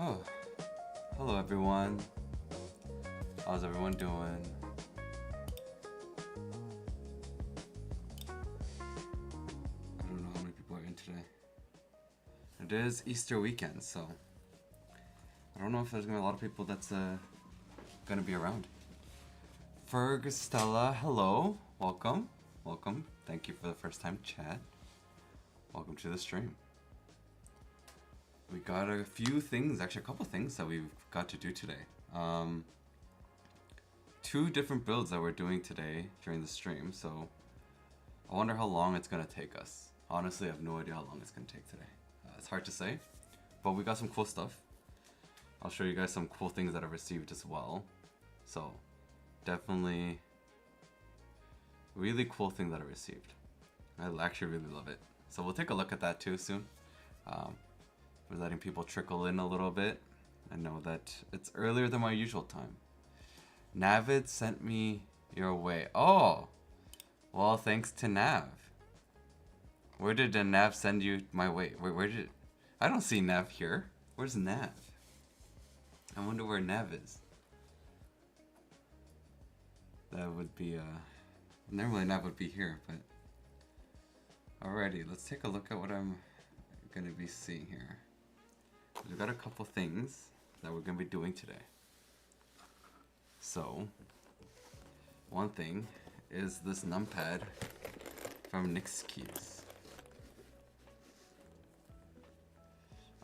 Oh, hello everyone. How's everyone doing? I don't know how many people are in today. It is Easter weekend, so I don't know if there's gonna be a lot of people that's gonna be around. Ferg, Stella, hello, welcome, welcome. Thank you for the first time chat. Welcome to the stream. We got a few things, actually a couple things that we've got to do today. Two different builds that we're doing today during the stream, so I wonder how long it's gonna take us. Honestly, I have no idea how long it's gonna take today. It's hard to say, but we got some cool stuff. I'll show you guys some cool things that I received as well. So, definitely really cool thing that I received. I actually really love it. So we'll take a look at that too soon. We're letting people trickle in a little bit. I know that it's earlier than my usual time. Navid sent me your way. Oh! Well, thanks to Nav. Where did Nav send you my way? Where did... I don't see Nav here. Where's Nav? I wonder where Nav is. That would be, normally Nav would be here, but... Alrighty, let's take a look at what I'm gonna be seeing here. We've got a couple things that we're gonna be doing today. So, one thing is this numpad from Kbsfans.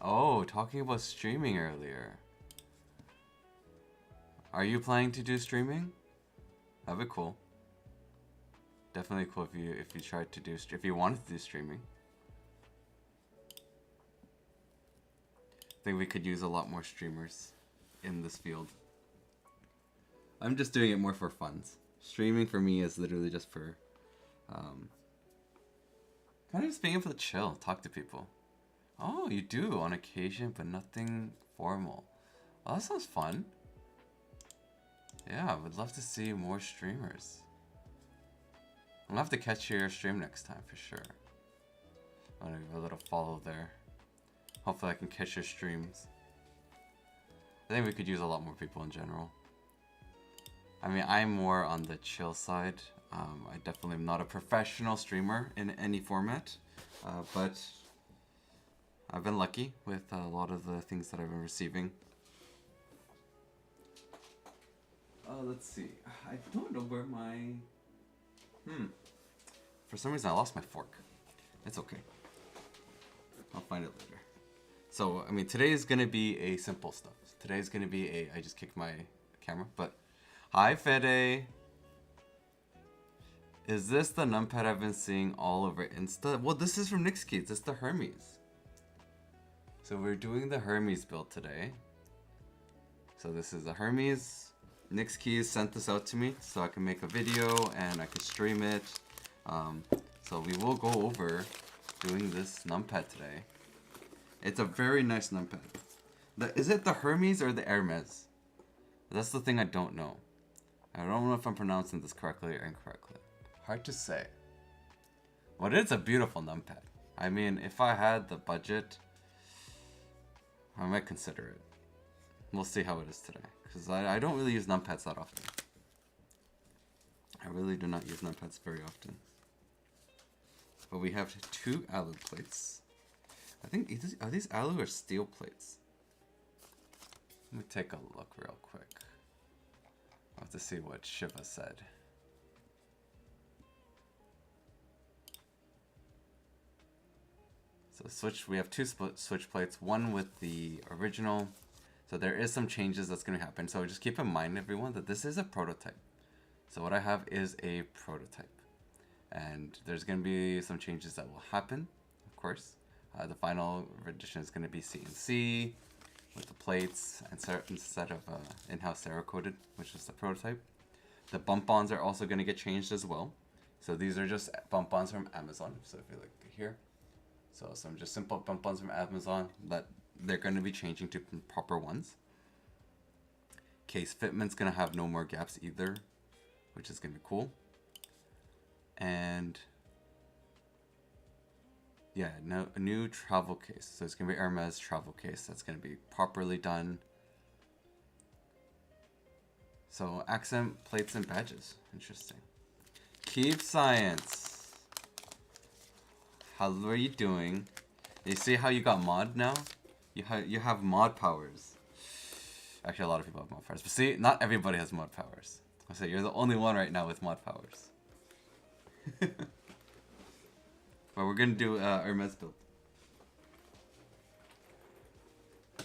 Oh, talking about streaming earlier. Are you planning to do streaming? That'd be cool. Definitely cool if you tried to do if you wanted to do streaming. I think we could use a lot more streamers in this field. I'm just doing it more for fun. Streaming for me is literally just for kind of just being able to chill, talk to people. Oh, you do on occasion, but nothing formal. Well, that sounds fun. Yeah, I would love to see more streamers. I'm gonna have to catch your stream next time for sure. I'm gonna give a little follow there. Hopefully I can catch your streams. I think we could use a lot more people in general. I mean, I'm more on the chill side. I definitely am not a professional streamer in any format, but I've been lucky with a lot of the things that I've been receiving. Let's see. I don't know where my... For some reason I lost my fork. It's okay. I'll find it later. So, I mean, today is going to be a simple stuff. Today is going to be a... I just kicked my camera, but... Hi, Fede. Is this the numpad I've been seeing all over Insta? Well, this is from Kbsfans. It's the Hermes. So we're doing the Hermes build today. So this is the Hermes. Kbsfans sent this out to me so I can make a video and I can stream it. So we will go over doing this numpad today. It's a very nice numpad. Is it the Hermes or the Hermes? That's the thing I don't know. I don't know if I'm pronouncing this correctly or incorrectly. Hard to say. But it's a beautiful numpad. I mean, if I had the budget, I might consider it. We'll see how it is today. Because I don't really use numpads that often. I really do not use numpads very often. But we have two alu plates. I think, are these alu or steel plates? Let me take a look real quick. I'll have to see what Shiva said. So we have two switch plates, one with the original. So there is some changes that's going to happen. So just keep in mind, everyone, that this is a prototype. So what I have is a prototype. And there's going to be some changes that will happen, of course. The final edition is going to be CNC with the plates instead of in-house Cerakoted, which is the prototype. The bump-ons are also going to get changed as well. So these are just bump-ons from Amazon. So if you look here. So some just simple bump-ons from Amazon that they're going to be changing to proper ones. Case fitment's going to have no more gaps either, which is going to be cool. And Yeah, no, a new travel case. So it's gonna be Hermes travel case. That's gonna be properly done. So accent plates and badges. Interesting. Kbsfans. How are you doing? You see how you got mod now? You have mod powers. Actually, a lot of people have mod powers. But see, not everybody has mod powers. I say you're the only one right now with mod powers. But we're gonna do Hermes build. A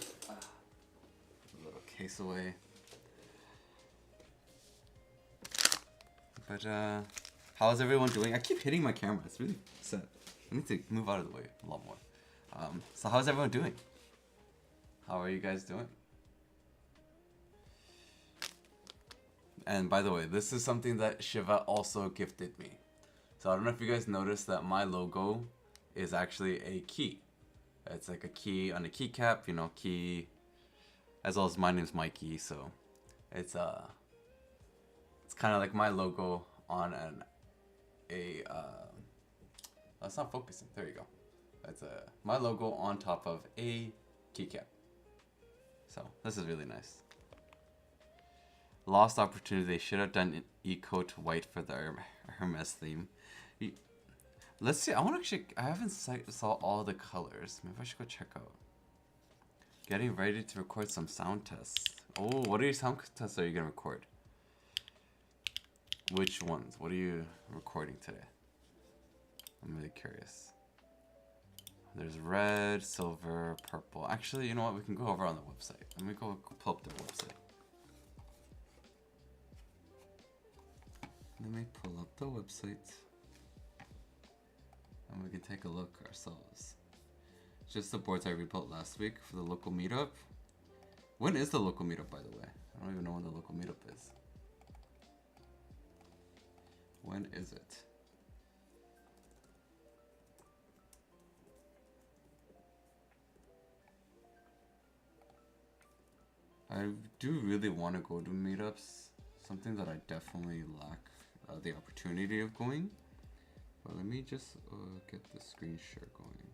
little case away. But how's everyone doing? I keep hitting my camera. It's really sad. I need to move out of the way a lot more. So how's everyone doing? How are you guys doing? And by the way, this is something that Shiva also gifted me. So I don't know if you guys noticed that my logo is actually a key. It's like a key on a keycap, you know, key, as well as my name's Mikey, so it's kind of like my logo on that's not focusing. There you go. That's my logo on top of a keycap. So this is really nice. Lost opportunity. They should have done e-coat white for the Hermes theme. Let's see. I haven't saw all the colors. Maybe I should go check out. Getting ready to record some sound tests. Oh, what are your sound tests are you gonna record? Which ones? What are you recording today? I'm really curious. There's red, silver, purple. Actually, you know what? We can go over on the website. Let me go pull up their website. Let me pull up the website. And we can take a look ourselves. Just the boards I rebuilt last week for the local meetup. When is the local meetup, by the way? I don't even know when the local meetup is. When is it? I do really want to go to meetups. Something that I definitely lack the opportunity of going. But let me just get the screen share going.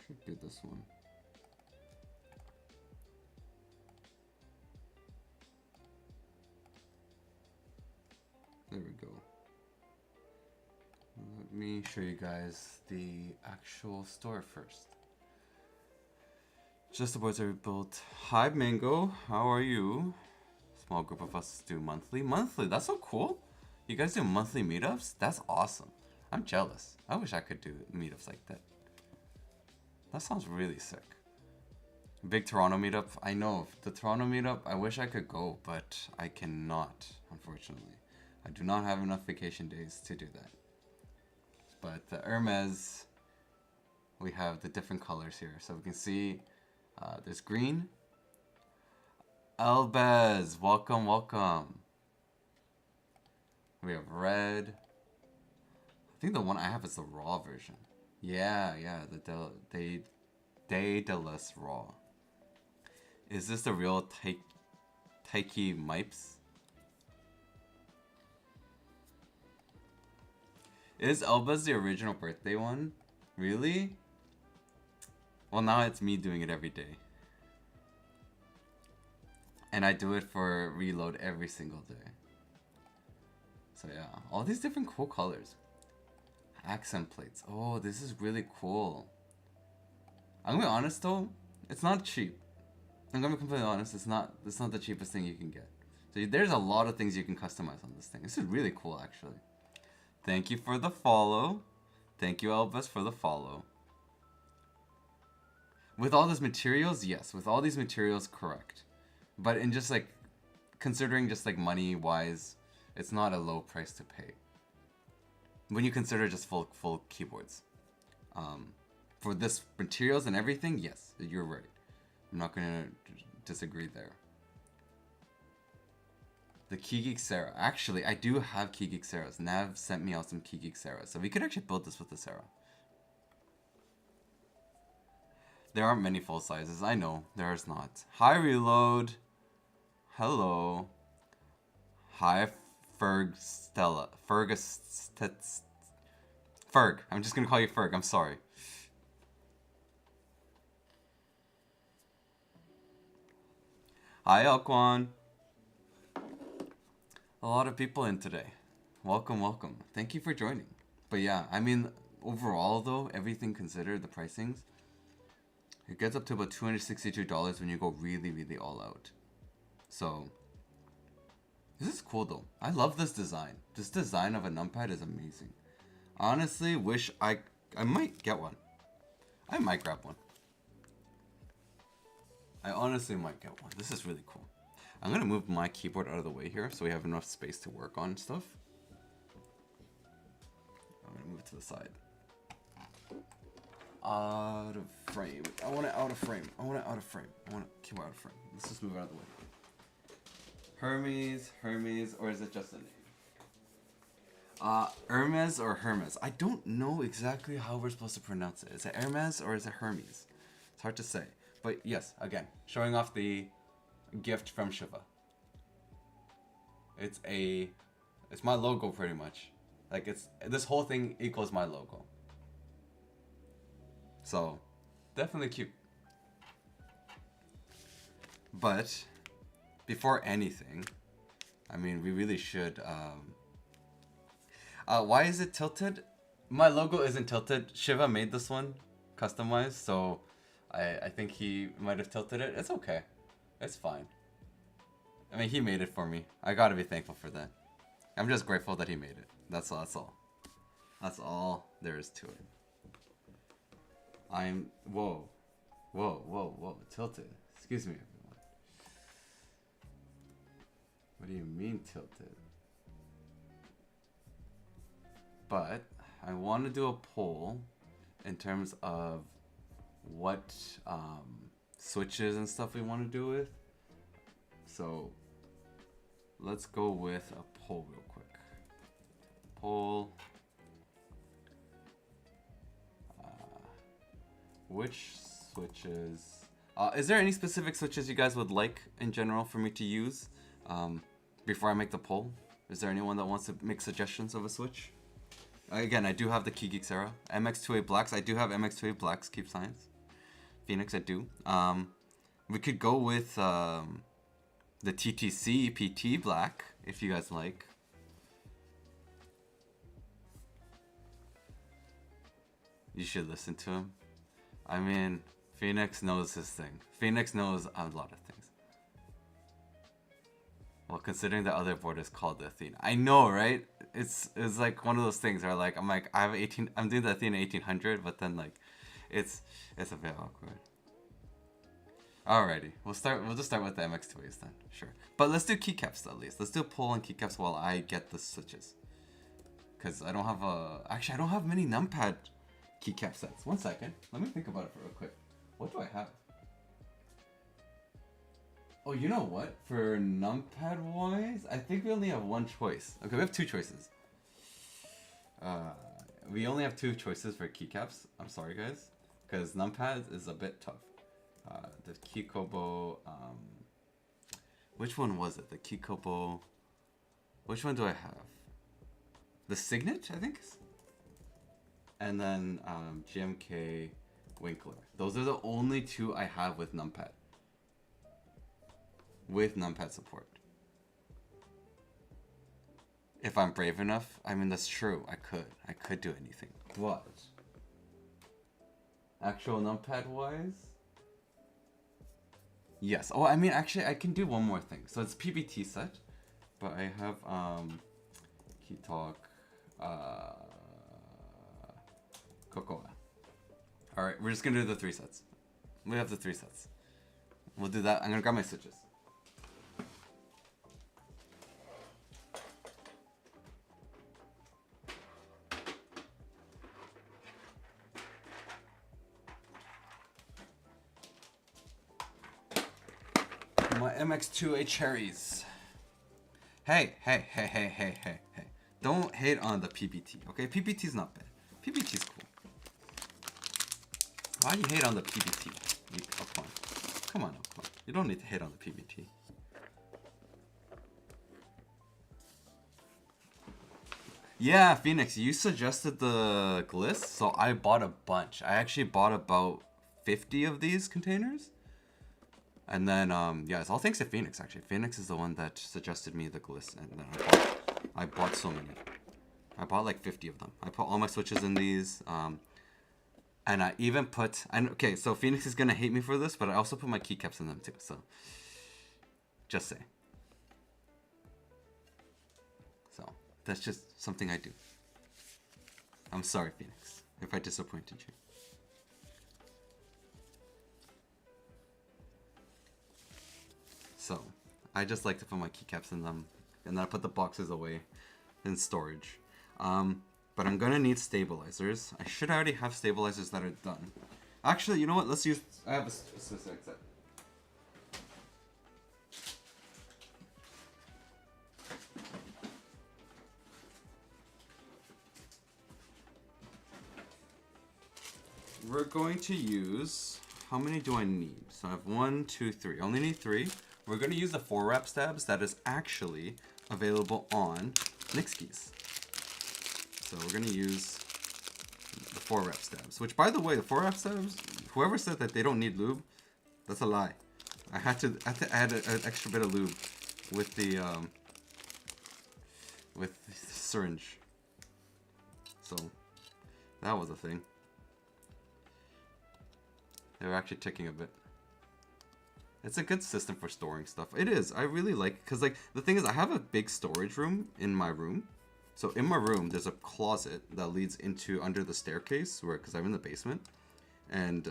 Should be this one. There we go. Let me show you guys the actual store first. Just the boards I rebuilt. Hi Mango, how are you? Small group of us do monthly. Monthly, that's so cool. You guys do monthly meetups? That's awesome. I'm jealous. I wish I could do meetups like that. That sounds really sick. Big Toronto meetup. I know, the Toronto meetup, I wish I could go, but I cannot, unfortunately. I do not have enough vacation days to do that. But the Hermes, we have the different colors here. So we can see there's green. Elbez, welcome, welcome. We have red. I think the one I have is the raw version. Yeah, the Daedalus raw. Is this the real Taiki Mipes? Is Elbez the original birthday one? Really? Well, now it's me doing it every day. And I do it for reload every single day. So yeah, all these different cool colors. Accent plates. Oh, this is really cool. I'm gonna be honest though, it's not cheap. I'm gonna be completely honest, it's not the cheapest thing you can get. So there's a lot of things you can customize on this thing. This is really cool actually. Thank you for the follow. Thank you, Elvis, for the follow. With all these materials, yes. With all these materials, correct. But in just like, considering just like money-wise, it's not a low price to pay. When you consider just full keyboards. For this materials and everything, yes, you're right. I'm not gonna disagree there. The Kbsfans. Actually, I do have Kbsfans. Nav sent me out some Kbsfans. So we could actually build this with the Sarah. There aren't many full sizes. I know. There's not. Hi, Reload. Hello. Hi, Ferg. Ferg. I'm just gonna call you Ferg. I'm sorry. Hi, Alquan. A lot of people in today. Welcome, welcome. Thank you for joining. But yeah, I mean, overall though, everything considered, the pricings, it gets up to about $262 when you go really, really all out. So, this is cool though. I love this design. This design of a numpad is amazing. Honestly, wish I might get one. I might grab one. I honestly might get one. This is really cool. I'm gonna move my keyboard out of the way here so we have enough space to work on stuff. I'm gonna move it to the side. Out of frame. I want it out of frame. I want it out of frame. I want it keyboard out of frame. Let's just move it out of the way. Hermes, or is it just a name? Hermes or Hermes. I don't know exactly how we're supposed to pronounce it. Is it Hermes or is it Hermes? It's hard to say. But yes, again, showing off the gift from Shiva. It's my logo pretty much. Like this whole thing equals my logo. So, definitely cute. But before anything, I mean, we really should why is it tilted? My logo isn't tilted. Shiva made this one customized, so I think he might have tilted it. It's okay. It's fine. I mean, he made it for me. I gotta be thankful for that. I'm just grateful that he made it. That's all. That's all there is to it. Whoa. Tilted. Excuse me, everyone. What do you mean tilted? But I want to do a poll in terms of what switches and stuff we want to do with. So let's go with a poll real quick. Poll. Which switches? Is there any specific switches you guys would like in general for me to use before I make the poll? Is there anyone that wants to make suggestions of a switch? Again, I do have the Keygeeks era. MX2A Blacks. I do have MX2A Blacks, Kbsfans. Phoenix, I do. We could go with the TTC PT Black, if you guys like. You should listen to him. I mean, Phoenix knows his thing. Phoenix knows a lot of things. Well, considering the other board is called the Athena. I know, right? It's like one of those things where like I'm doing the Athena1800, but then like it's a bit awkward. Alrighty, we'll just start with the MX2As then, sure. But let's do keycaps at least. Let's do a poll on keycaps while I get the switches. Cause I don't have I don't have many numpad keycap sets. One second, let me think about it for real quick. What do I have? Oh, you know what? For numpad wise, I think we only have one choice. Okay, we have two choices. We only have two choices for keycaps. I'm sorry, guys, because numpads is a bit tough. The Kikobo. Which one was it? The Kikobo. Which one do I have? The Signet, I think. And then GMK Winkler. Those are the only two I have with numpad. With numpad support. If I'm brave enough, I mean that's true. I could do anything. But actual numpad wise, yes. Oh, I mean actually I can do one more thing. So it's PBT set, but I have Key Talk, Cocoa. All right, we're just gonna do the 3 sets. We have the 3 sets. We'll do that. I'm gonna grab my switches. My MX2A cherries. Hey. Don't hate on the PBT, okay? PBT's not bad. PBT's cool. Why do you hate on the PBT? Come on. You don't need to hate on the PBT. Yeah, Phoenix, you suggested the gliss, so I bought a bunch. I actually bought about 50 of these containers. And then, yeah, it's all thanks to Phoenix, actually. Phoenix is the one that suggested me the gliss, and then I bought so many. I bought like 50 of them. I put all my switches in these, and I even put, and okay, so Phoenix is gonna hate me for this, but I also put my keycaps in them too, so just say. So that's just something I do. I'm sorry, Phoenix, if I disappointed you. So I just like to put my keycaps in them, and then I put the boxes away in storage. But I'm gonna need stabilizers. I should already have stabilizers that are done. Actually, you know what? Let's use. I have a specific set. We're going to use. How many do I need? So I have 1, 2, 3. I only need 3. We're going to use the 4-wrap stabs that is actually available on Kbsfans. So we're going to use the 4-wrap stabs. Which, by the way, the 4-wrap stabs, whoever said that they don't need lube, that's a lie. I had to add an extra bit of lube with the syringe. So that was a thing. They were actually ticking a bit. It's a good system for storing stuff. It is. I really like, because like the thing is, I have a big storage room in my room. So in my room, there's a closet that leads into under the staircase, where because I'm in the basement, and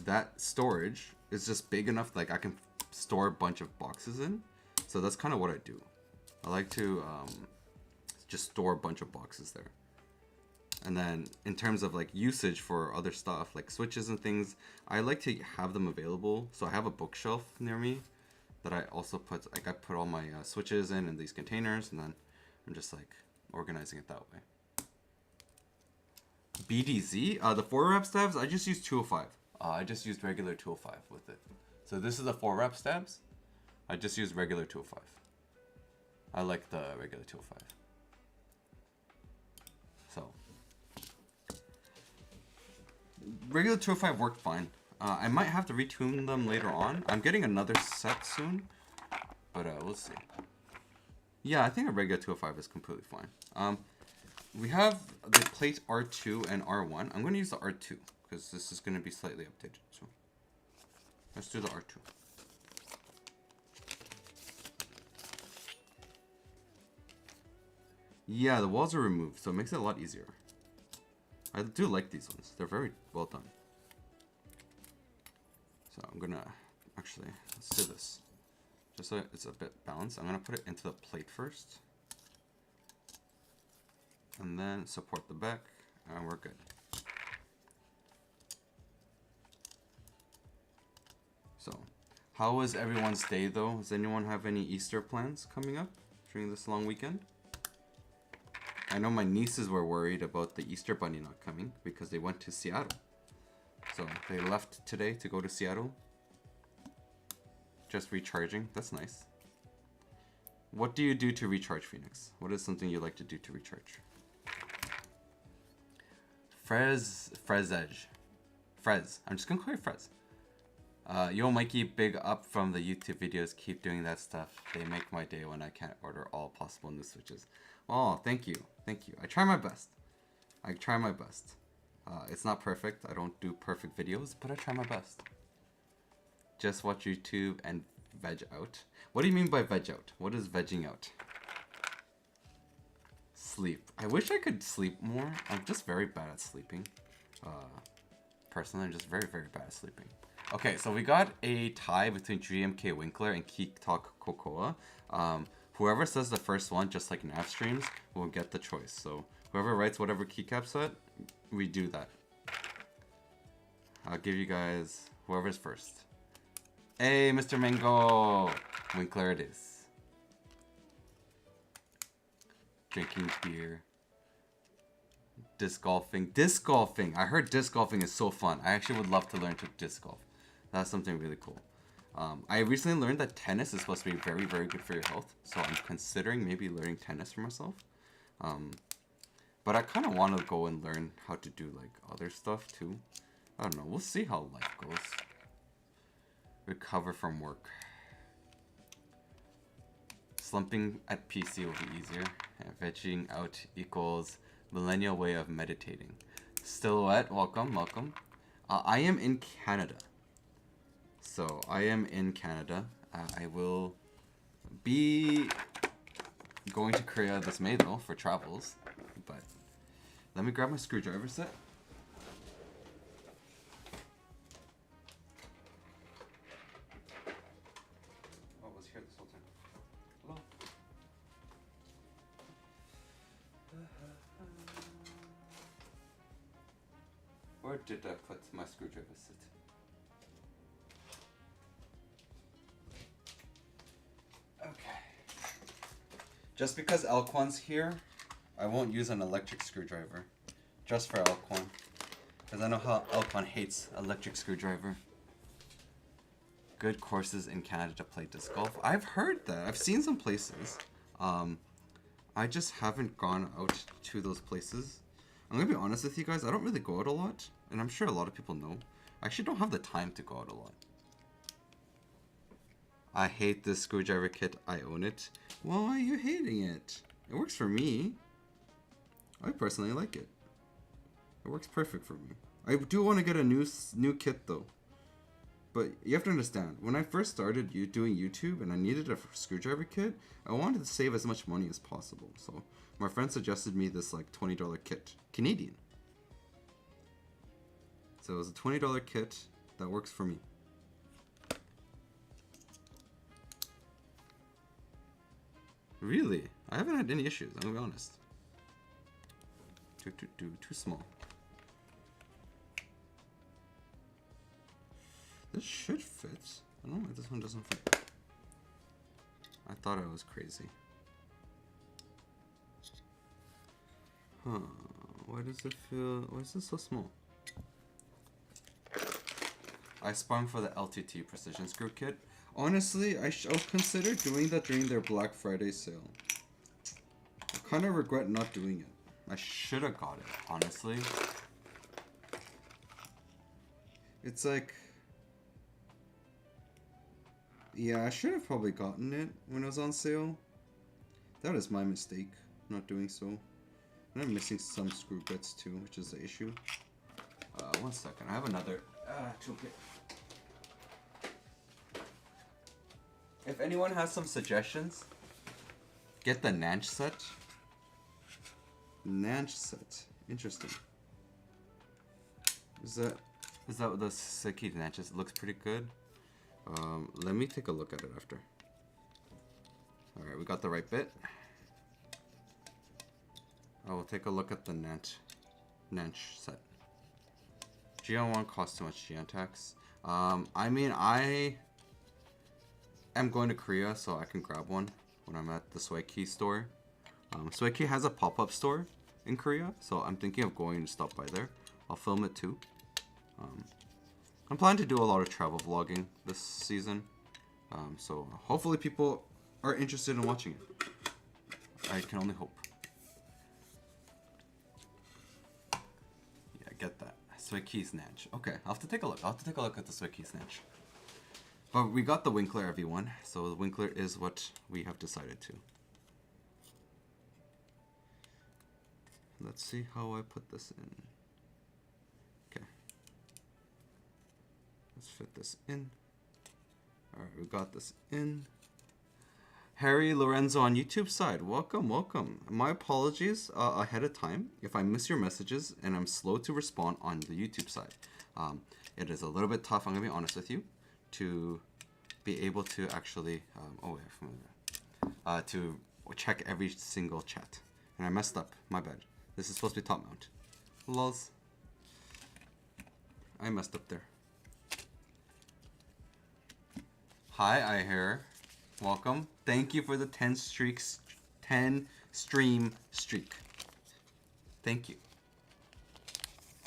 that storage is just big enough like I can store a bunch of boxes in. So that's kind of what I do. I like to just store a bunch of boxes there. And then in terms of like usage for other stuff like switches and things, I like to have them available. So I have a bookshelf near me that I also put, like I put all my switches in these containers, and then I'm just like organizing it that way. BDZ, the 4-wrap stabs, I just used 205. I just used regular 205 with it. So this is the 4-wrap stabs. I just used regular 205. I like the regular 205. So regular 205 worked fine. I might have to retune them later on. I'm getting another set soon, but we'll see. Yeah, I think a regular 205 is completely fine. We have the plate R2 and R1. I'm going to use the R2 because this is going to be slightly updated. So let's do the R2. Yeah, the walls are removed, so it makes it a lot easier. I do like these ones. They're very well done. So I'm gonna, actually, let's do this. Just so it's a bit balanced, I'm gonna put it into the plate first. And then support the back, and we're good. So, how was everyone's day though? Does anyone have any Easter plans coming up during this long weekend? I know my nieces were worried about the Easter Bunny not coming because they went to Seattle. So they left today to go to Seattle. Just recharging. That's nice. What do you do to recharge, Phoenix? What is something you like to do to recharge? Frez Edge. Frez. I'm just gonna call you Frez. Yo, Mikey, big up from the YouTube videos. Keep doing that stuff. They make my day when I can't order all possible new switches. Oh, thank you. Thank you. I try my best. I try my best. It's not perfect. I don't do perfect videos, but I try my best. Just watch YouTube and veg out. What do you mean by veg out? What is vegging out? Sleep. I wish I could sleep more. I'm just very bad at sleeping. Personally, I'm just very, very bad at sleeping. Okay, so we got a tie between GMK Winkler and Keek Talk Cocoa. Whoever says the first one, just like nav streams, will get the choice. So whoever writes whatever keycap set, we do that. I'll give you guys whoever's first. Hey, Mr. Mango! Winkler it is. Drinking beer. Disc golfing. Disc golfing! I heard disc golfing is so fun. I actually would love to learn to disc golf. That's something really cool. I recently learned that tennis is supposed to be very, very good for your health. So I'm considering maybe learning tennis for myself. But I kind of want to go and learn how to do like other stuff too. I don't know. We'll see how life goes. Recover from work. Slumping at PC will be easier. Vegging out equals millennial way of meditating. Silhouette, welcome, welcome. I am in Canada. So I am in Canada. I will be going to Korea this May though for travels. But let me grab my screwdriver set. Oh, I was here this whole time. Hello. Where did I put my screwdriver set? Okay. Just because Elquan's here, I won't use an electric screwdriver. Just for Elquan. Because I know how Elquan hates electric screwdriver. Good courses in Canada to play disc golf. I've heard that. I've seen some places. I just haven't gone out to those places. I'm going to be honest with you guys. I don't really go out a lot. And I'm sure a lot of people know. I actually don't have the time to go out a lot. I hate this screwdriver kit. I own it. Why are you hating it? It works for me. I personally like it. It works perfect for me. I do want to get a new kit though. But you have to understand, when I first started doing YouTube and I needed a screwdriver kit, I wanted to save as much money as possible. So my friend suggested me this like $20 kit, Canadian. So it was a $20 kit that works for me. Really? I haven't had any issues, I'm gonna be honest. Too small. This should fit. I don't know why this one doesn't fit. I thought I was crazy. Huh. Why does it feel... Why is this so small? I sprung for the LTT Precision Screw Kit. Honestly, I'll consider doing that during their Black Friday sale. I kind of regret not doing it. I should have got it, honestly. It's like... Yeah, I should have probably gotten it when it was on sale. That is my mistake, not doing so. And I'm missing some screw bits too, which is the issue. 1 second, I have another toolkit. If anyone has some suggestions, get the Nanch set. Nanch set, interesting. Is that what the Seki Nanch is? It looks pretty good. Let me take a look at it after. Alright, we got the right bit. I will take a look at the Nanch set. Geon 1 costs too much Geon tax. I mean, I am going to Korea, so I can grab one when I'm at the Swikey store. Swikey has a pop-up store in Korea, so I'm thinking of going to stop by there. I'll film it too. I'm planning to do a lot of travel vlogging this season, so hopefully people are interested in watching it. I can only hope. Yeah, get that. Swikey Snatch. Okay, I'll have to take a look. I'll have to take a look at the Swikey Snatch. But we got the Winkler, everyone. So the Winkler is what we have decided to. Let's see how I put this in. Okay. Let's fit this in. Alright, we got this in. Harry Lorenzo on YouTube side, welcome, welcome. My apologies ahead of time if I miss your messages and I'm slow to respond on the YouTube side. It is a little bit tough, I'm gonna be honest with you, to be able to actually, to check every single chat. And I messed up, my bad. This is supposed to be top mount. Lols. I messed up there. Hi, I hear. Welcome. Thank you for the 10 stream streak. Thank you.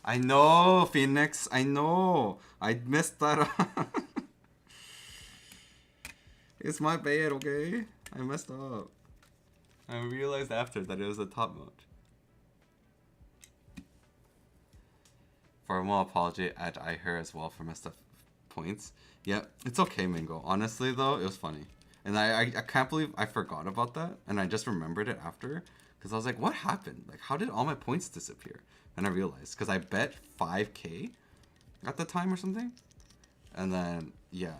I know, Phoenix. I know. I messed that up. It's my bad, okay? I messed up. I realized after that it was a top mode. Formal apology at I her as well for messed up points. Yeah, it's okay, Mingo. Honestly, though, it was funny. And I can't believe I forgot about that. And I just remembered it after. Because I was like, what happened? Like, how did all my points disappear? And I realized. Because I bet 5K at the time or something. And then, yeah.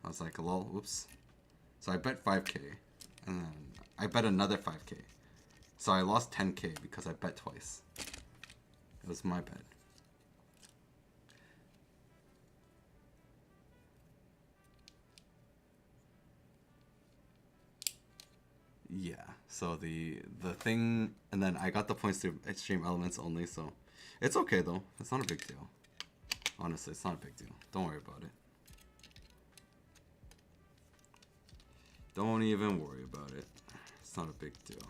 I was like, lol, oops. So I bet 5K. And then I bet another 5K. So I lost 10K because I bet twice. It was my bet. Yeah, so the thing, and then I got the points through extreme elements only, so it's okay though. It's not a big deal. Honestly, it's not a big deal. Don't worry about it. Don't even worry about it. It's not a big deal.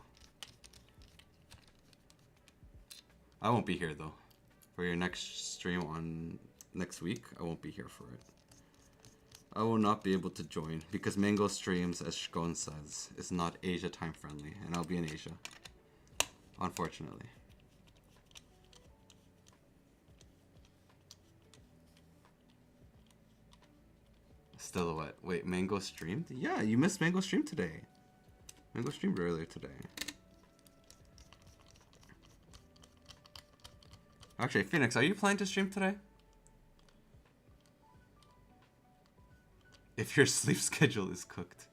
I won't be here though. For your next stream on next week, I won't be here for it. I will not be able to join because Mango streams, as Shkon says, is not Asia time friendly, and I'll be in Asia. Unfortunately. Still what? Wait, Mango streamed? Yeah, you missed Mango stream today. Mango streamed earlier today. Actually, Phoenix, are you planning to stream today? If your sleep schedule is cooked.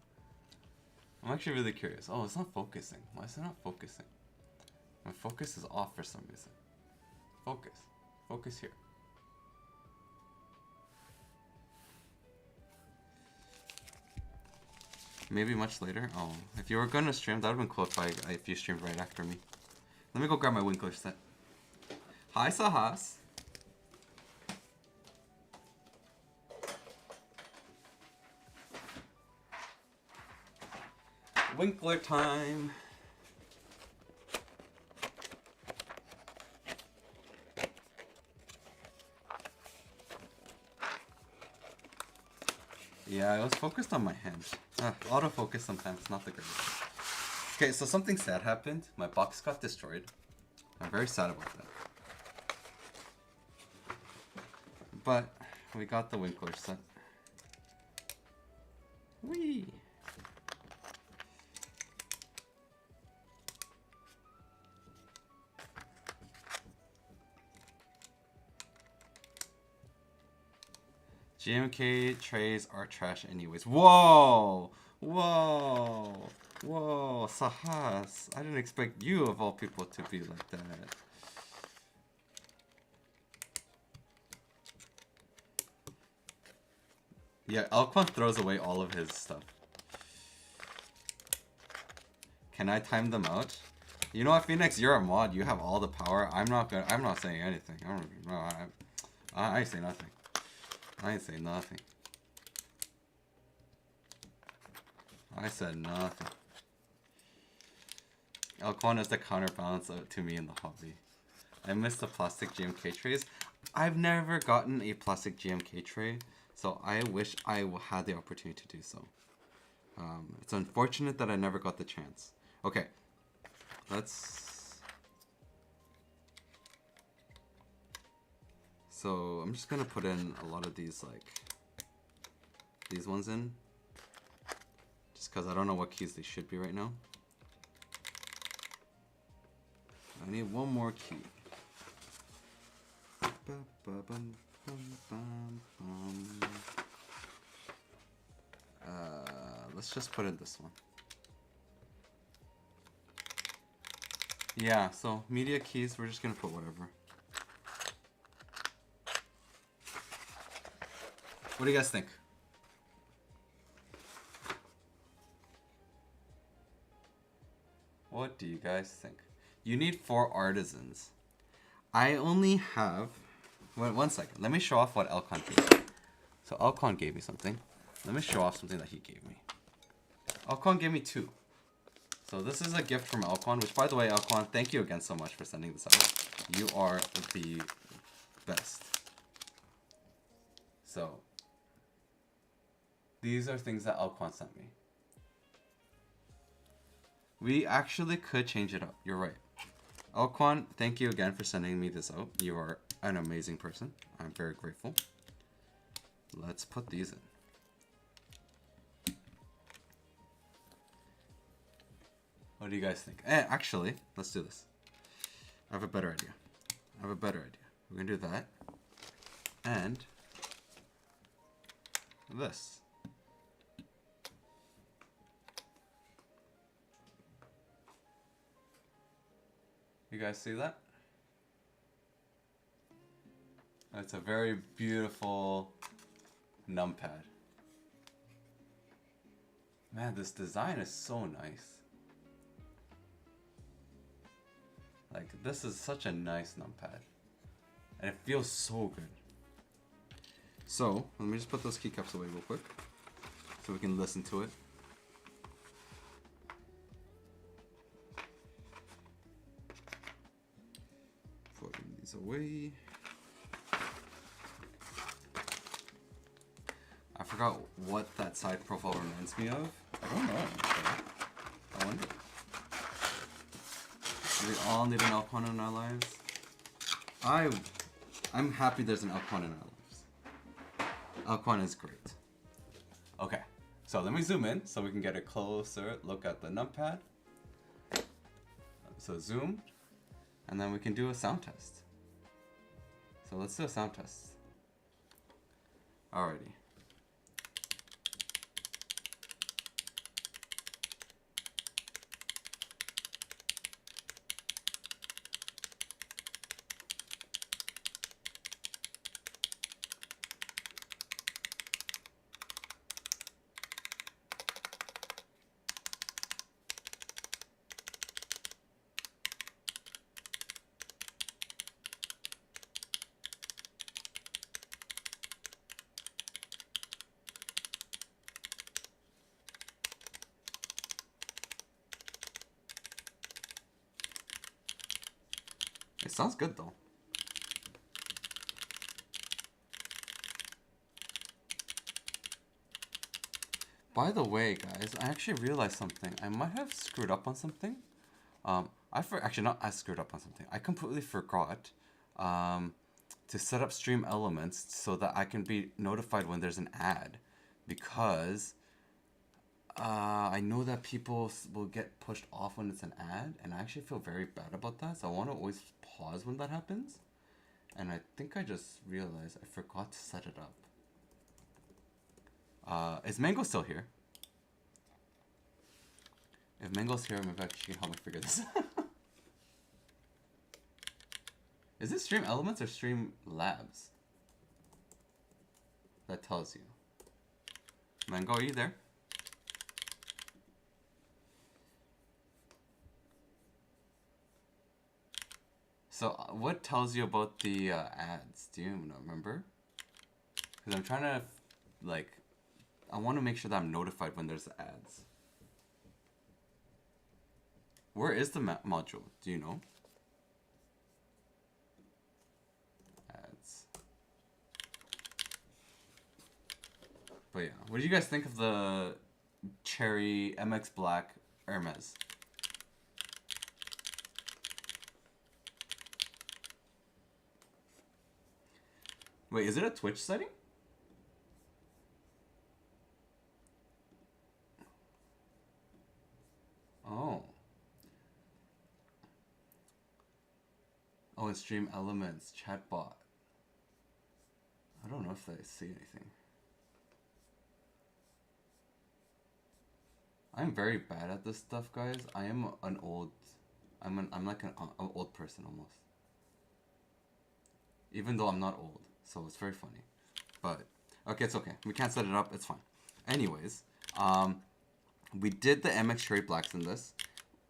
I'm actually really curious. Oh, it's not focusing. Why is it not focusing? My focus is off for some reason. Focus. Focus here. Maybe much later? Oh, if you were gonna stream, that would have been cool if you streamed right after me. Let me go grab my Winkler set. Hi, Sahas. Winkler time. Yeah, I was focused on my hand. Autofocus sometimes, not the greatest. Okay, so something sad happened. My box got destroyed. I'm very sad about that. But we got the Winkler set. Whee! GMK trays are trash anyways. Whoa! Whoa! Whoa! Sahas! I didn't expect you of all people to be like that. Yeah, Alquan throws away all of his stuff. Can I time them out? You know what, Phoenix? You're a mod. You have all the power. I'm not saying anything. I ain't say nothing. I ain't say nothing. I said nothing. Alquan is the counterbalance to me in the hobby. I miss the plastic GMK trays. I've never gotten a plastic GMK tray, so I wish I had the opportunity to do so. It's unfortunate that I never got the chance. Okay, let's... So I'm just gonna put in a lot of these, like, these ones in. Just because I don't know what keys they should be right now. I need one more key. Let's just put in this one. Yeah, so media keys, we're just gonna put whatever. What do you guys think? What do you guys think? You need 4 artisans. I only have... Wait, 1 second. Let me show off what Elcon gave me. So Elcon gave me something. Let me show off something that he gave me. Elcon gave me 2. So this is a gift from Elcon, which, by the way, Elcon, thank you again so much for sending this out. You are the best. So... these are things that Elcon sent me. We actually could change it up. You're right. Alquan, thank you again for sending me this out. You are an amazing person. I'm very grateful. Let's put these in. What do you guys think? Actually, let's do this. I have a better idea. We're gonna do that. And this. You guys see that? It's a very beautiful numpad. Man, this design is so nice. Like, this is such a nice numpad. And it feels so good. So, let me just put those keycaps away real quick. So we can listen to it. Putting these away. I forgot what that side profile reminds me of. I don't know. I wonder. Do we all need an Alquan in our lives? I'm happy there's an Alquan in our lives. Alquan is great. Okay, so let me zoom in so we can get a closer look at the numpad. So zoom, and then we can do a sound test. So let's do a sound test. Alrighty. It sounds good though. By the way, guys, I actually realized something. I might have screwed up on something. Actually not I screwed up on something. I completely forgot to set up stream elements so that I can be notified when there's an ad, because I know that people will get pushed off when it's an ad, and I actually feel very bad about that. So I want to always pause when that happens. And I think I just realized I forgot to set it up. Is Mango still here? If Mango's here, maybe she can help me figure this out. Is it Stream Elements or Stream Labs? That tells you. Mango, are you there? So, what tells you about the ads? Do you remember? Because I'm trying to, like, I want to make sure that I'm notified when there's ads. Where is the module? Do you know? Ads. But yeah, what do you guys think of the Cherry MX Black Hermes? Wait, is it a Twitch setting? Oh. Oh, and Stream Elements, chatbot. I don't know if I see anything. I'm very bad at this stuff, guys. I am an old... I'm like an old person almost. Even though I'm not old. So it's very funny. But, okay, it's okay. We can't set it up. It's fine. Anyways, we did the MX Cherry Blacks in this.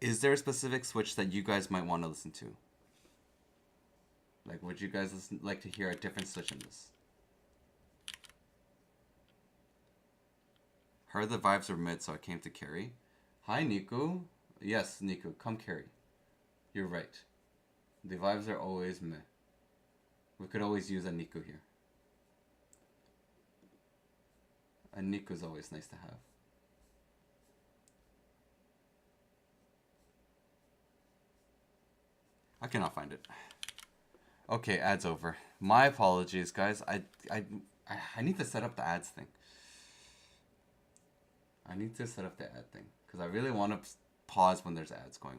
Is there a specific switch that you guys might want to listen to? Like, would you guys like to hear a different switch in this? Heard the vibes were mid, so I came to carry. Hi, Nico. Yes, Nico, come carry. You're right. The vibes are always meh. We could always use a Nico here. A Nico's always nice to have. I cannot find it. Okay, ads over. My apologies, guys. I need to set up the ads thing. I need to set up the ad thing because I really want to pause when there's ads going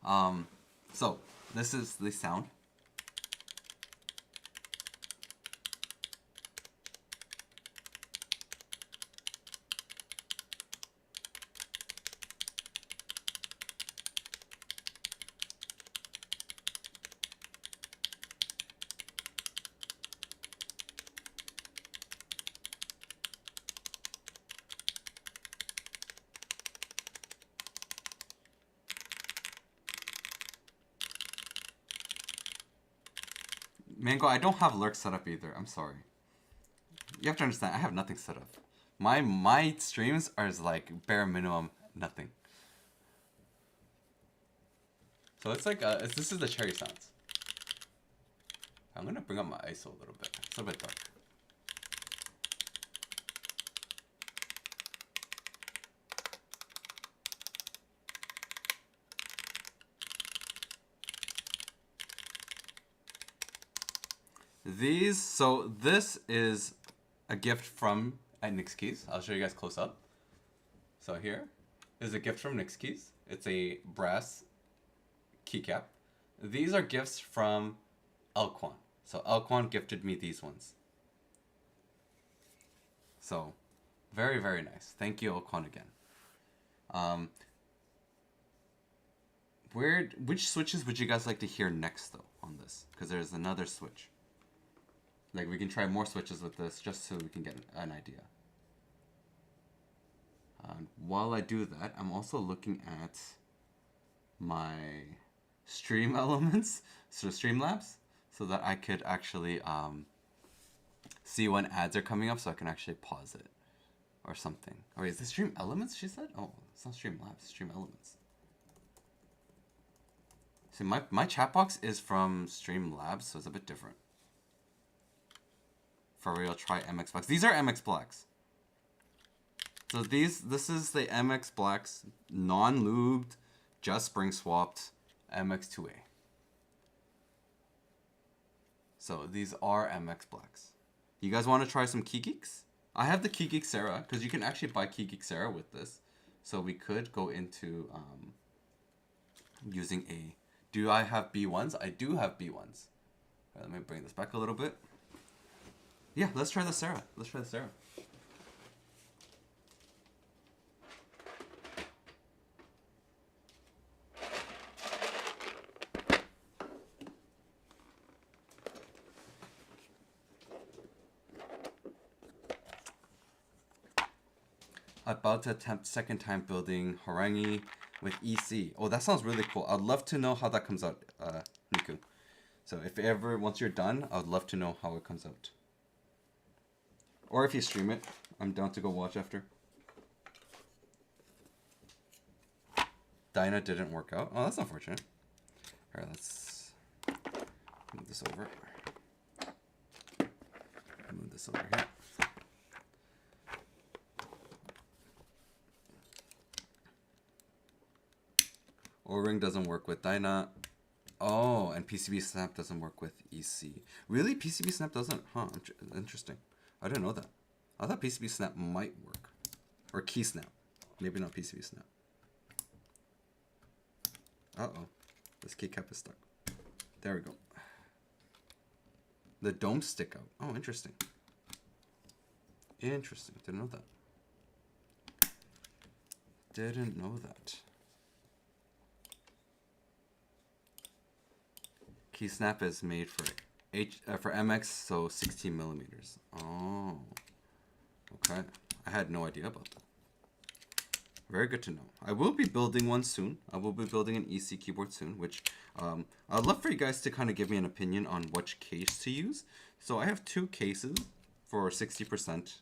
on. So this is the sound. Mango, I don't have lurk set up either. I'm sorry. You have to understand, I have nothing set up. My streams are like bare minimum nothing. So it's like this is the cherry sounds. I'm gonna bring up my ISO a little bit. It's a bit dark. So this is a gift from Nyx Keys. I'll show you guys close up. So here is a gift from Nyx Keys. It's a brass keycap. These are gifts from Elquan. So Elquan gifted me these ones. So very, very nice. Thank you, Elquan, again. Which switches would you guys like to hear next though on this? Because there's another switch. Like, we can try more switches with this just so we can get an idea. While I do that, I'm also looking at my stream elements, so Streamlabs, so that I could actually see when ads are coming up so I can actually pause it or something. Or wait, is this Stream Elements, she said? Oh, it's not Streamlabs, it's Stream Elements. See, my chat box is from Streamlabs, so it's a bit different. For real, try MX Blacks. These are MX Blacks. So this is the MX Blacks, non-lubed, just spring swapped MX2A. So these are MX Blacks. You guys want to try some Key Geeks? I have the Key Geek Sarah, because you can actually buy Key Geek Sarah with this. So we could go into using a... Do I have B1s? I do have B1s. Right, let me bring this back a little bit. Yeah, let's try the Sarah. Let's try the Sarah. About to attempt second time building Harangi with EC. Oh, that sounds really cool. I'd love to know how that comes out, Niku. So if ever, once you're done, I'd love to know how it comes out. Or if you stream it, I'm down to go watch after. Dyna didn't work out. Oh, that's unfortunate. Alright, let's move this over. Move this over here. O-ring doesn't work with Dyna. Oh, and PCB Snap doesn't work with EC. Really? PCB Snap doesn't? Huh, interesting. I didn't know that. I thought PCB Snap might work. Or Key Snap. Maybe not PCB Snap. Uh-oh. This keycap is stuck. There we go. The domes stick out. Oh, interesting. Interesting. Didn't know that. Didn't know that. Key Snap is made for for MX, so 16 millimeters. Oh, okay. I had no idea about that. Very good to know. I will be building one soon. I will be building an EC keyboard soon, which I'd love for you guys to kind of give me an opinion on which case to use. So I have two cases for 60%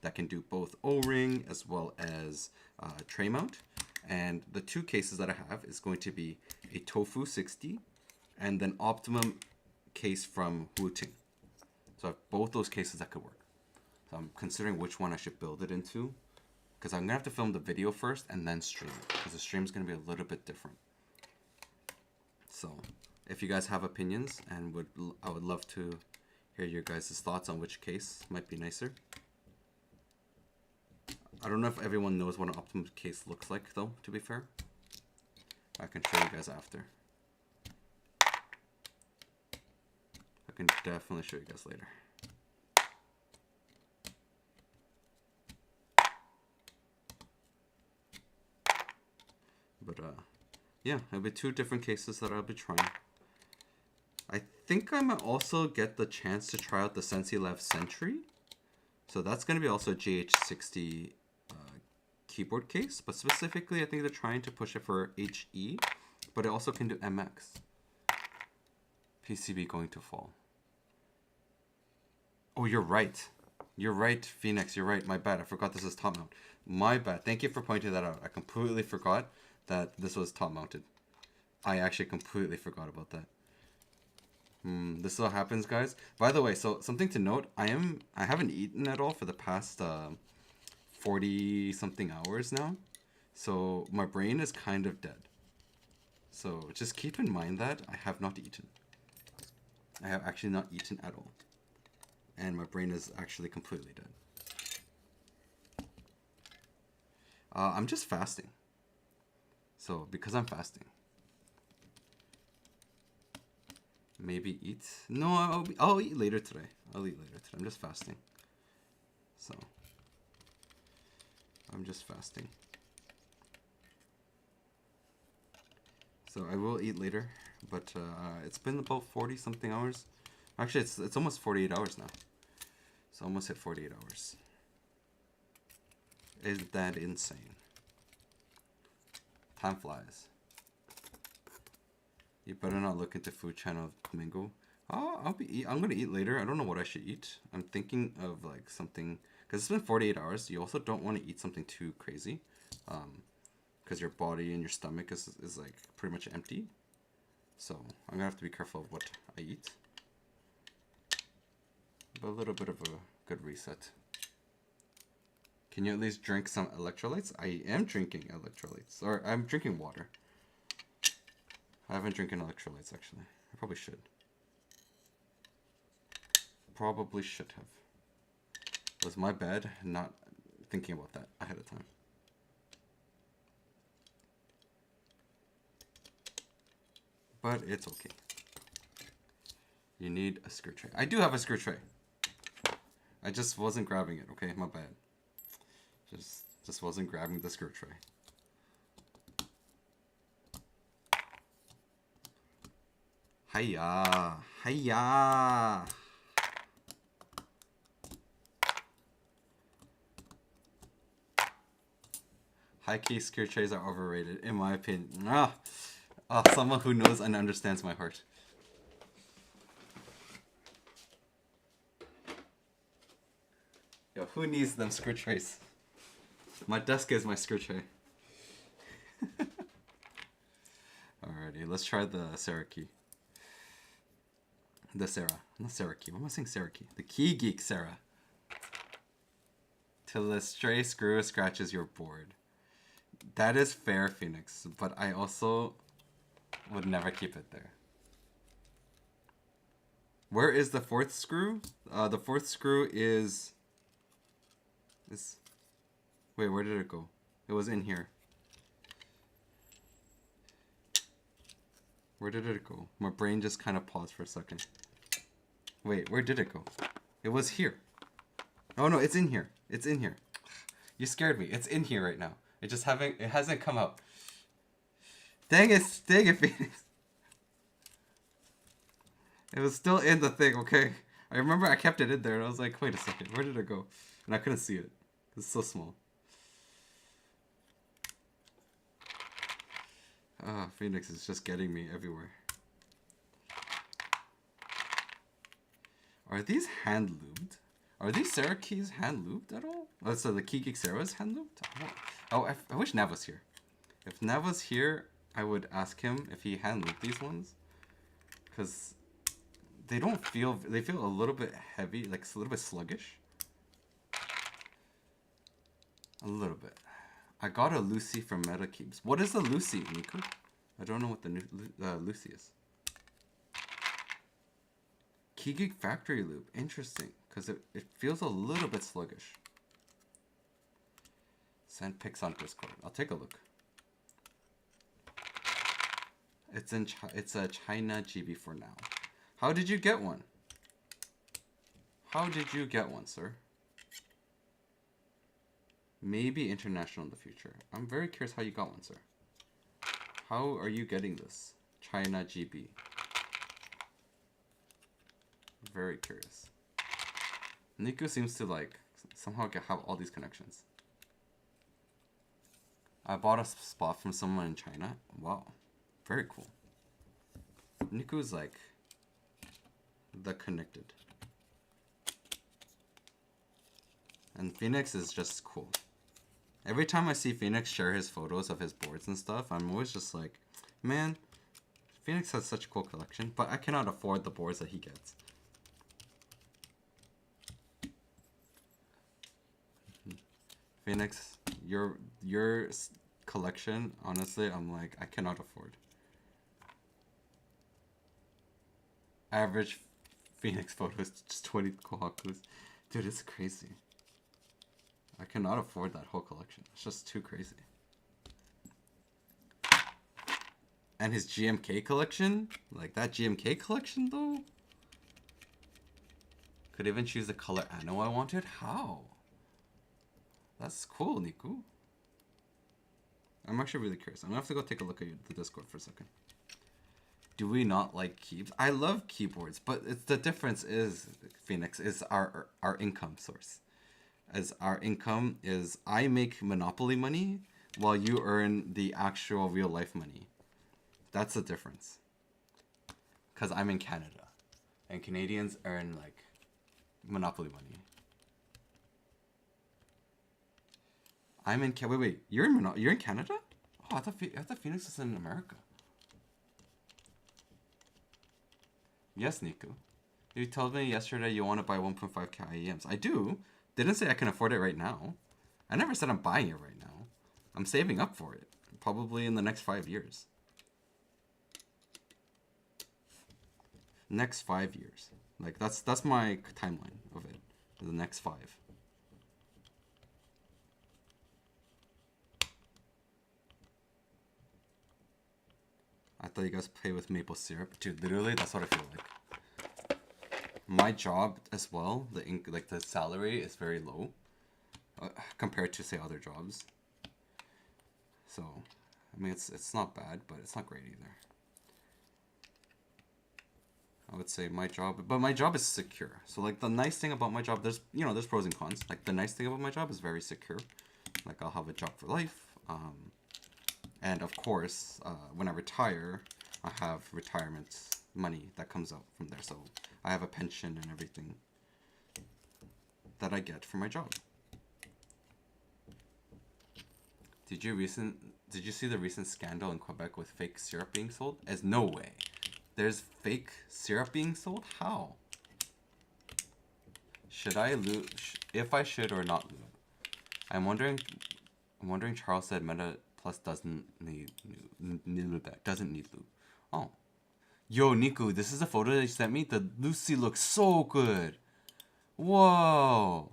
that can do both O-ring as well as tray mount. And the two cases that I have is going to be a Tofu 60 and then Optimum case from Wuting. So I have both those cases that could work. So I'm considering which one I should build it into, because I'm gonna have to film the video first and then stream it, because the stream is gonna be a little bit different. So, if you guys have opinions and I would love to hear your guys' thoughts on which case might be nicer. I don't know if everyone knows what an optimum case looks like, though, to be fair. I can show you guys after. I can definitely show you guys later. But, yeah, it'll be 2 different cases that I'll be trying. I think I might also get the chance to try out the Sensi Lab Sentry. So that's going to be also a GH60 keyboard case. But specifically, I think they're trying to push it for HE. But it also can do MX. PCB going to fall. Oh, you're right. You're right, Phoenix. You're right. My bad. I forgot this is top mount. My bad. Thank you for pointing that out. I completely forgot that this was top mounted. I actually completely forgot about that. This is what happens, guys. By the way, so something to note, I haven't eaten at all for the past 40 something hours now. So my brain is kind of dead. So just keep in mind that I have not eaten. I have actually not eaten at all. And my brain is actually completely dead. I'm just fasting. So because I'm fasting. Maybe eat. No, I'll eat later today. I'll eat later today. I'm just fasting. So I'm just fasting. So I will eat later, but it's been about 40 something hours. Actually, it's almost 48 hours now. So almost hit 48 hours. Isn't that insane? Time flies. You better not look into food channel Flamingo. Oh, I'm gonna eat later. I don't know what I should eat. I'm thinking of like something, because it's been 48 hours. You also don't want to eat something too crazy, because your body and your stomach is like pretty much empty. So I'm gonna have to be careful of what I eat. But a little bit of a good reset. Can you at least drink some electrolytes? I am drinking electrolytes, or I'm drinking water. I haven't drinking electrolytes, actually. I probably should. Probably should have. It was my bad not thinking about that ahead of time. But it's okay. You need a screw tray. I do have a screw tray. I just wasn't grabbing it, okay? My bad. Just wasn't grabbing the screw tray. Hiya! Hiya! High-key screw trays are overrated, in my opinion. Someone who knows and understands my heart. Yo, who needs them screw trays? My desk is my screw tray. Alrighty, let's try the Sarah key. The Sarah. Not Sarah key. Why am I saying Sarah key? The Key Geek Sarah. Till the stray screw scratches your board. That is fair, Phoenix. But I also would never keep it there. Where is the 4th screw? The 4th screw is... Wait, where did it go? It was in here. Where did it go? My brain just kind of paused for a second. Wait, where did it go? It was here. Oh no, it's in here. It's in here. You scared me. It's in here right now. It hasn't come out. Dang it, Phoenix. It was still in the thing, okay? I remember I kept it in there and I was like, wait a second, where did it go? And I couldn't see it. It's so small. Phoenix is just getting me everywhere. Are these hand lubed? Are these Sarah keys hand lubed at all? Oh, so the Key Geek Sarah is hand lubed? Oh, I wish Nav was here. If Nav was here, I would ask him if he hand lubed these ones. Because they feel a little bit heavy, like a little bit sluggish. A little bit. I got a Lucy from Meta Cubes. What is a Lucy, Nico? I don't know what the new Lucy is. Key Factory Loop. Interesting. Because it feels a little bit sluggish. Send pics on Discord. I'll take a look. It's a China GB for now. How did you get one? How did you get one, sir? Maybe international in the future. I'm very curious how you got one, sir. How are you getting this? China GB. Very curious. Niku seems to like somehow have all these connections. I bought a spot from someone in China. Wow. Very cool. Niku's like the connected. And Phoenix is just cool. Every time I see Phoenix share his photos of his boards and stuff, I'm always just like, man, Phoenix has such a cool collection, but I cannot afford the boards that he gets. Phoenix, your collection, honestly, I'm like, I cannot afford. Average Phoenix photo is just 20 Kohakus. Dude, it's crazy. I cannot afford that whole collection. It's just too crazy. And his GMK collection? Like that GMK collection though? Could even choose the color Anno I wanted? How? That's cool, Niku. I'm actually really curious. I'm gonna have to go take a look at the Discord for a second. Do we not like keys? I love keyboards, but the difference is, Phoenix, is our income source. As our income is, I make Monopoly money while you earn the actual real life money. That's the difference. Because I'm in Canada. And Canadians earn like Monopoly money. I'm in wait, you're in Canada? Oh, I thought Phoenix is in America. Yes, Niku. You told me yesterday you want to buy 1.5k IEMs. I do. Didn't say I can afford it right now. I never said I'm buying it right now. I'm saving up for it. Probably in the next 5 years. Next 5 years. Like that's my timeline of it. The next 5. I thought you guys play with maple syrup. Dude, literally that's what I feel like. My job as well, the salary is very low compared to say other jobs. So, I mean it's not bad, but it's not great either. I would say my job, but my job is secure. So like the nice thing about my job, there's pros and cons. Like the nice thing about my job is very secure. Like I'll have a job for life, and of course, when I retire, I have retirement money that comes out from there. So I have a pension and everything that I get from my job. Did you see the recent scandal in Quebec with fake syrup being sold? As no way. There's fake syrup being sold? How? Should I loot? If I should or not loot? I'm wondering. Charles said Meta Plus doesn't need loot. Oh. Yo, Niku, this is a photo that you sent me. The Lucy looks so good. Whoa.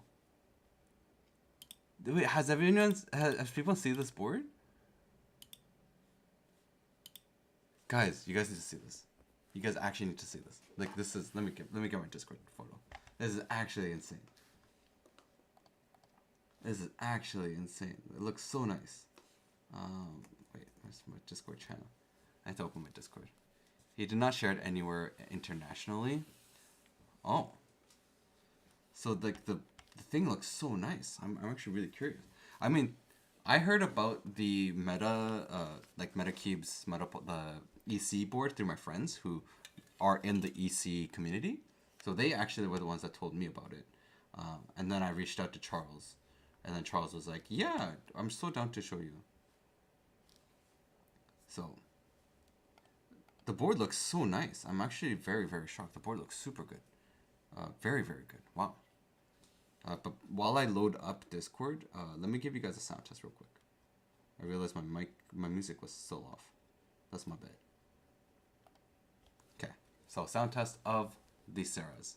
Wait, has people seen this board? Guys, you guys need to see this. You guys actually need to see this. Like this is, let me get my Discord photo. This is actually insane. This is actually insane. It looks so nice. Wait, where's my Discord channel? I have to open my Discord. He did not share it anywhere internationally. Oh. So like the thing looks so nice. I'm actually really curious. I mean, I heard about the Meta Kbsfans the EC board through my friends who are in the EC community. So they actually were the ones that told me about it. And then I reached out to Charles. And then Charles was like, yeah, I'm so down to show you. So the board looks so nice. I'm actually very, very shocked. The board looks super good. Very, very good. Wow. But while I load up Discord, let me give you guys a sound test real quick. I realized my music was still off. That's my bet. Okay, so sound test of the Sarahs.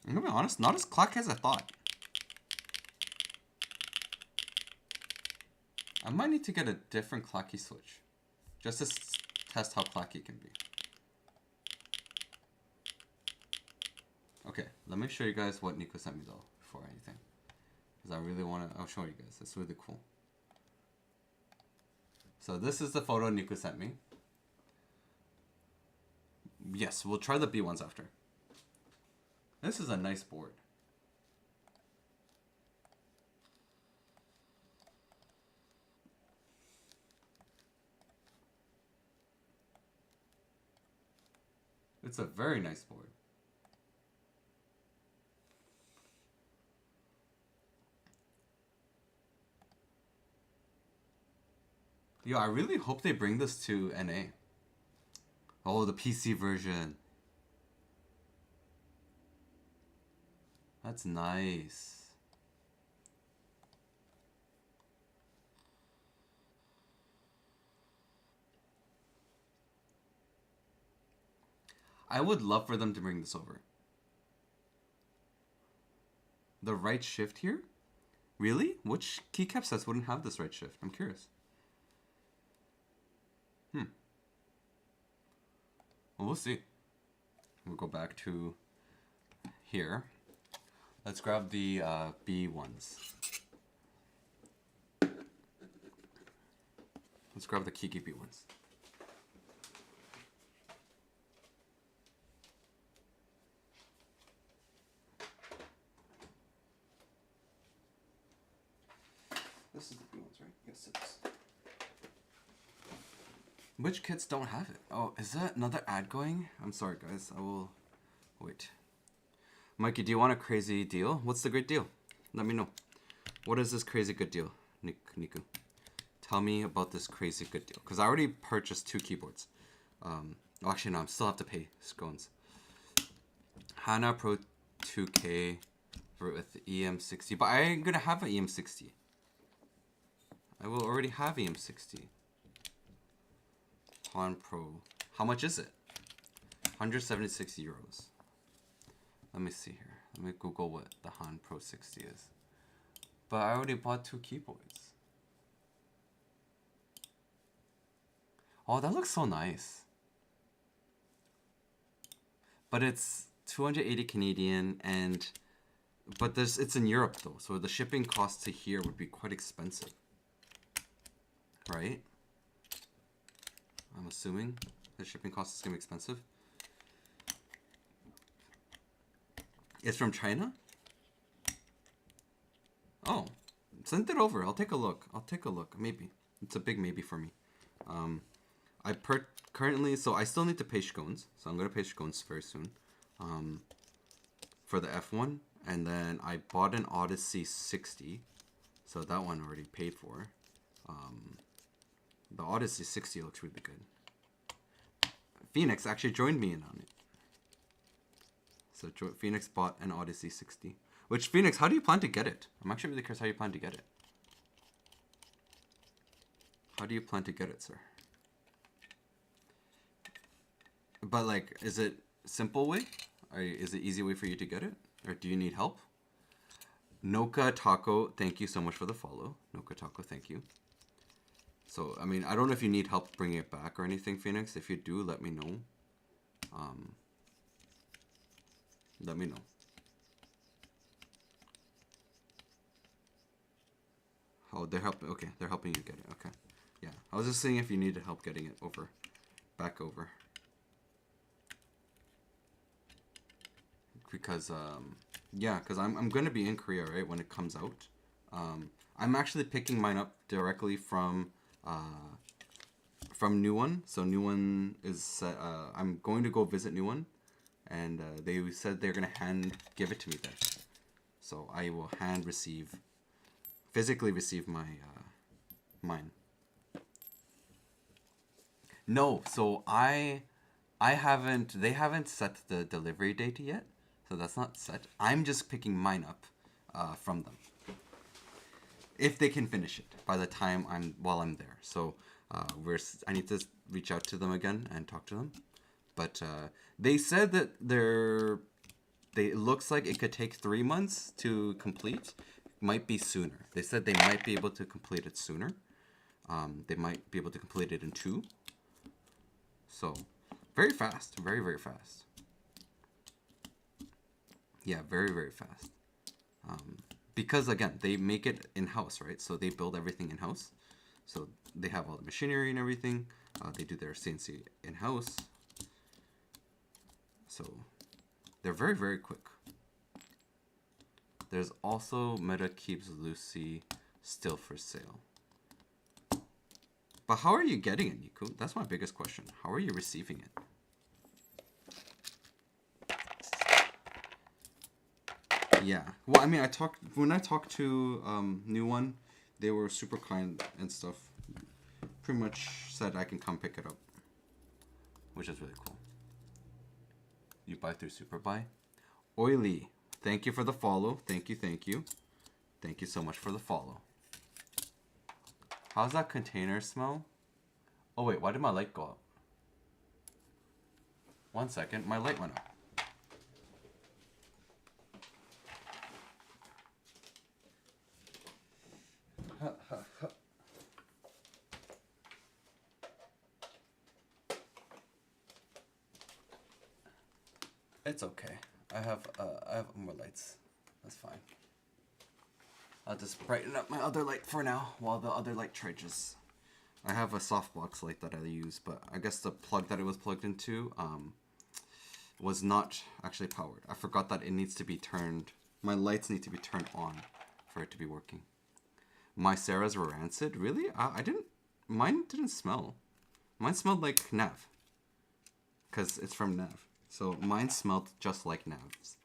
I'm gonna be honest, not as clacky as I thought. I might need to get a different clacky switch, just to test how clacky it can be. Okay, let me show you guys what Nico sent me though, before anything. Because I really want to, I'll show you guys, it's really cool. So this is the photo Nico sent me. Yes, we'll try the B ones after. This is a nice board. It's a very nice board. Yo, I really hope they bring this to NA. Oh, the PC version. That's nice. I would love for them to bring this over. The right shift here? Really? Which keycap sets wouldn't have this right shift? I'm curious. Well, we'll see. We'll go back to here. Let's grab the B ones. Let's grab the Kiki B ones. This is the B ones, right? Yes, it is. Which kits don't have it? Oh, is that another ad going? I'm sorry, guys. I will wait. Mikey, do you want a crazy deal? What's the great deal? Let me know. What is this crazy good deal, Niku? Tell me about this crazy good deal. Because I already purchased 2 keyboards. Actually, no, I still have to pay scones. HANA Pro 2K with the EM60. But I'm going to have an EM60. I will already have EM60. Han Pro. How much is it? 176 euros. Let me see here. Let me Google what the Han Pro 60 is. But I already bought 2 keyboards. Oh, that looks so nice. But it's 280 Canadian but it's in Europe though, so the shipping cost to here would be quite expensive. Right? I'm assuming the shipping cost is gonna be expensive. It's from China? Oh, send it over. I'll take a look. Maybe. It's a big maybe for me. Currently, so I still need to pay scones. So I'm going to pay scones very soon. For the F1. And then I bought an Odyssey 60. So that one already paid for. The Odyssey 60 looks really good. Phoenix actually joined me in on it. So Phoenix bought an Odyssey 60. Which, Phoenix, how do you plan to get it? I'm actually really curious how you plan to get it. How do you plan to get it, sir? But, like, is it simple way? Or is it easy way for you to get it? Or do you need help? Noka Taco, thank you so much for the follow. Noka Taco, thank you. So, I mean, I don't know if you need help bringing it back or anything, Phoenix. If you do, let me know. Let me know. Oh, they're helping. Okay, they're helping you get it. Okay, yeah. I was just seeing if you needed help getting it over, back over. Because yeah, because I'm gonna be in Korea, right, when it comes out. I'm actually picking mine up directly from New One. So New One is I'm going to go visit New One, and they said they're gonna give it to me there. So I will physically receive my mine. No, so they haven't set the delivery date yet, so that's not set. I'm just picking mine up from them, if they can finish it by the time while I'm there. So I need to reach out to them again and talk to them, but they said that it looks like it could take 3 months to complete. Might be sooner. They said they might be able to complete it sooner. They might be able to complete it in 2. So, very fast. Very, very fast. Yeah, very, very fast. Because, again, they make it in-house, right? So, they build everything in-house. So, they have all the machinery and everything. They do their CNC in-house. So, they're very, very quick. There's also Meta Keeps Lucy still for sale. But how are you getting it, Niku? That's my biggest question. How are you receiving it? Yeah. Well, I mean, when I talked to New One, they were super kind and stuff. Pretty much said I can come pick it up, which is really cool. You buy through Superbuy? Oily, thank you for the follow. Thank you, thank you. Thank you so much for the follow. How's that container smell? Oh wait, why did my light go up? 1 second, my light went up. It's okay. I have more lights. That's fine. I'll just brighten up my other light for now while the other light charges. I have a softbox light that I use, but I guess the plug that it was plugged into was not actually powered. I forgot that it needs to be turned. My lights need to be turned on for it to be working. My Sarah's were rancid. Really? I didn't. Mine didn't smell. Mine smelled like Nav. Because it's from Nav. So mine smelled just like Nav's.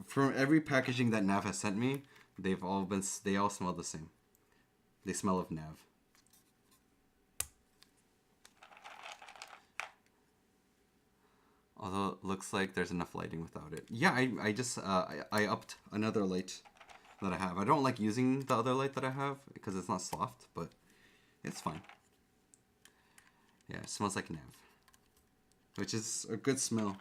From every packaging that Nav has sent me, they all smell the same. They smell of Nav. Although it looks like there's enough lighting without it. Yeah, I just I upped another light that I have. I don't like using the other light that I have because it's not soft, but it's fine. Yeah, it smells like Nav, which is a good smell.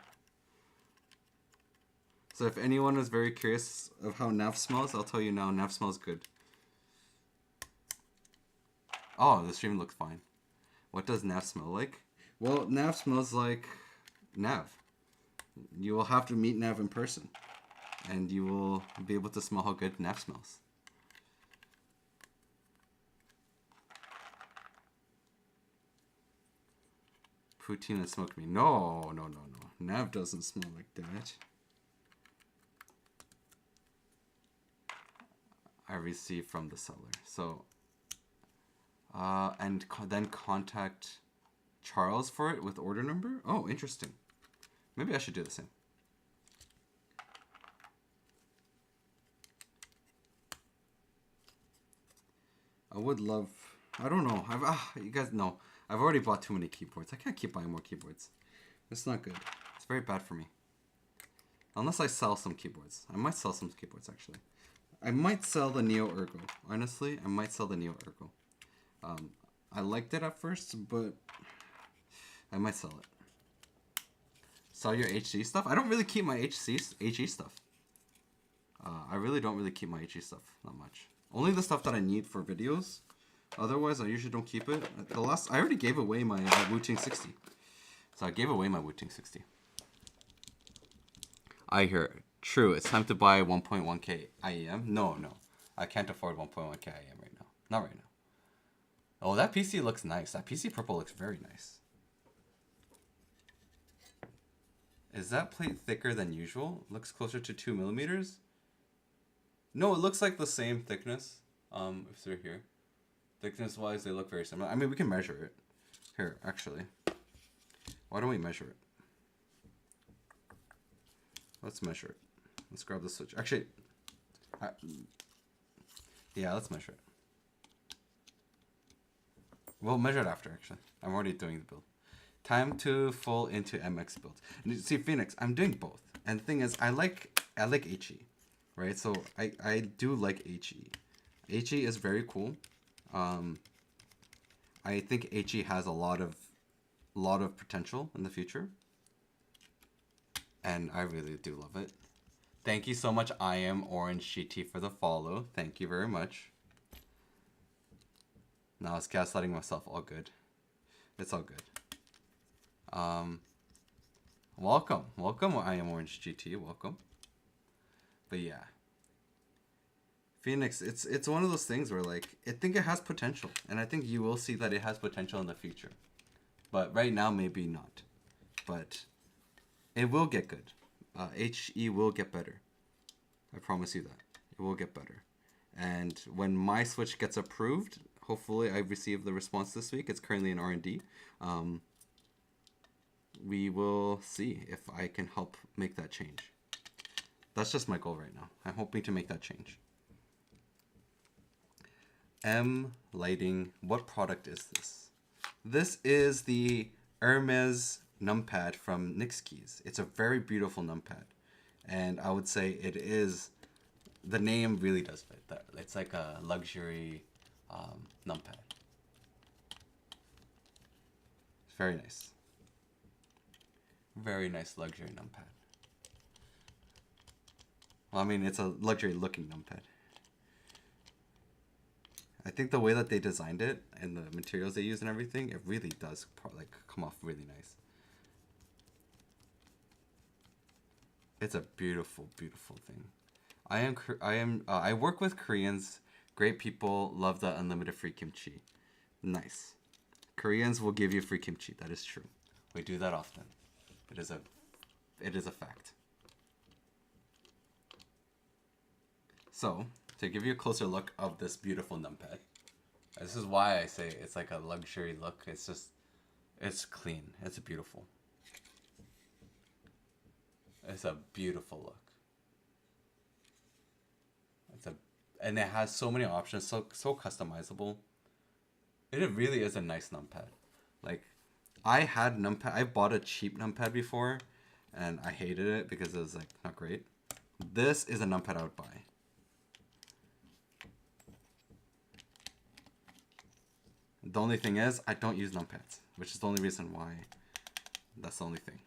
So if anyone is very curious of how Nav smells, I'll tell you now, Nav smells good. Oh, the stream looks fine. What does Nav smell like? Well, Nav smells like Nav. You will have to meet Nav in person, and you will be able to smell how good Nav smells. Poutine and smoked meat. No. Nav doesn't smell like that. I received from the seller. So, and then contact Charles for it with order number? Oh, interesting. Maybe I should do the same. I would love... I don't know. You guys know. I've already bought too many keyboards. I can't keep buying more keyboards. It's not good. It's very bad for me. Unless I sell some keyboards. I might sell some keyboards, actually. I might sell the Neo Ergo. Honestly, I might sell the Neo Ergo. I liked it at first, but I might sell it. Sell your HC stuff? I don't really keep my HE stuff. I really don't really keep my HE stuff that much. Only the stuff that I need for videos. Otherwise, I usually don't keep it. I already gave away my Wu-Ting 60. So I gave away my Wu-Ting 60. I hear it. True, it's time to buy 1.1k IEM. No. I can't afford 1.1k IEM right now. Not right now. Oh, that PC looks nice. That PC purple looks very nice. Is that plate thicker than usual? Looks closer to 2 millimeters. No, it looks like the same thickness. If they're here. Thickness wise, they look very similar. I mean, we can measure it. Here, actually. Why don't we measure it? Let's measure it. Let's grab the switch. Actually, yeah, let's measure it. We'll measure it after, actually. I'm already doing the build. Time to full into MX build. And see, Phoenix, I'm doing both. And the thing is, I like HE, right? So I do like HE. HE is very cool. I think HE has a lot of potential in the future. And I really do love it. Thank you so much, I am Orange GT, for the follow. Thank you very much. Now I was gaslighting myself. All good. It's all good. Welcome. Welcome, I am Orange GT. Welcome. But yeah. Phoenix, it's one of those things where, like, I think it has potential. And I think you will see that it has potential in the future. But right now, maybe not. But it will get good. HE will get better. I promise you that. It will get better. And when my Switch gets approved, hopefully I receive the response this week. It's currently in R&D. We will see if I can help make that change. That's just my goal right now. I'm hoping to make that change. M Lighting. What product is this? This is the Hermes numpad from Kbsfans. It's a very beautiful numpad, and I would say it is. The name really does fit. That it's like a luxury numpad. It's very nice. Very nice luxury numpad. Well, I mean, it's a luxury looking numpad. I think the way that they designed it and the materials they use and everything, it really does like come off really nice. It's a beautiful, beautiful thing. I work with Koreans, great people, love the unlimited free kimchi. Nice. Koreans will give you free kimchi. That is true. We do that often. It is a fact. So, to give you a closer look of this beautiful numpad, this is why I say it's like a luxury look. It's just, it's clean. It's beautiful. It's a beautiful look. And it has so many options, so customizable. It really is a nice numpad. Like, I bought a cheap numpad before, and I hated it because it was like not great. This is a numpad I would buy. The only thing is, I don't use numpads, which is the only reason why. That's the only thing.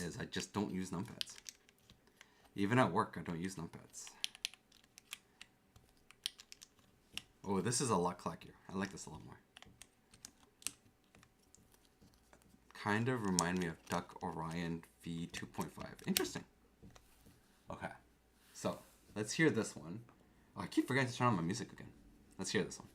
Is I just don't use numpads. Even at work, I don't use numpads. Oh, this is a lot clackier. I like this a lot more. Kind of remind me of Duck Orion V2.5. Interesting. Okay. So, let's hear this one. Oh, I keep forgetting to turn on my music again. Let's hear this one.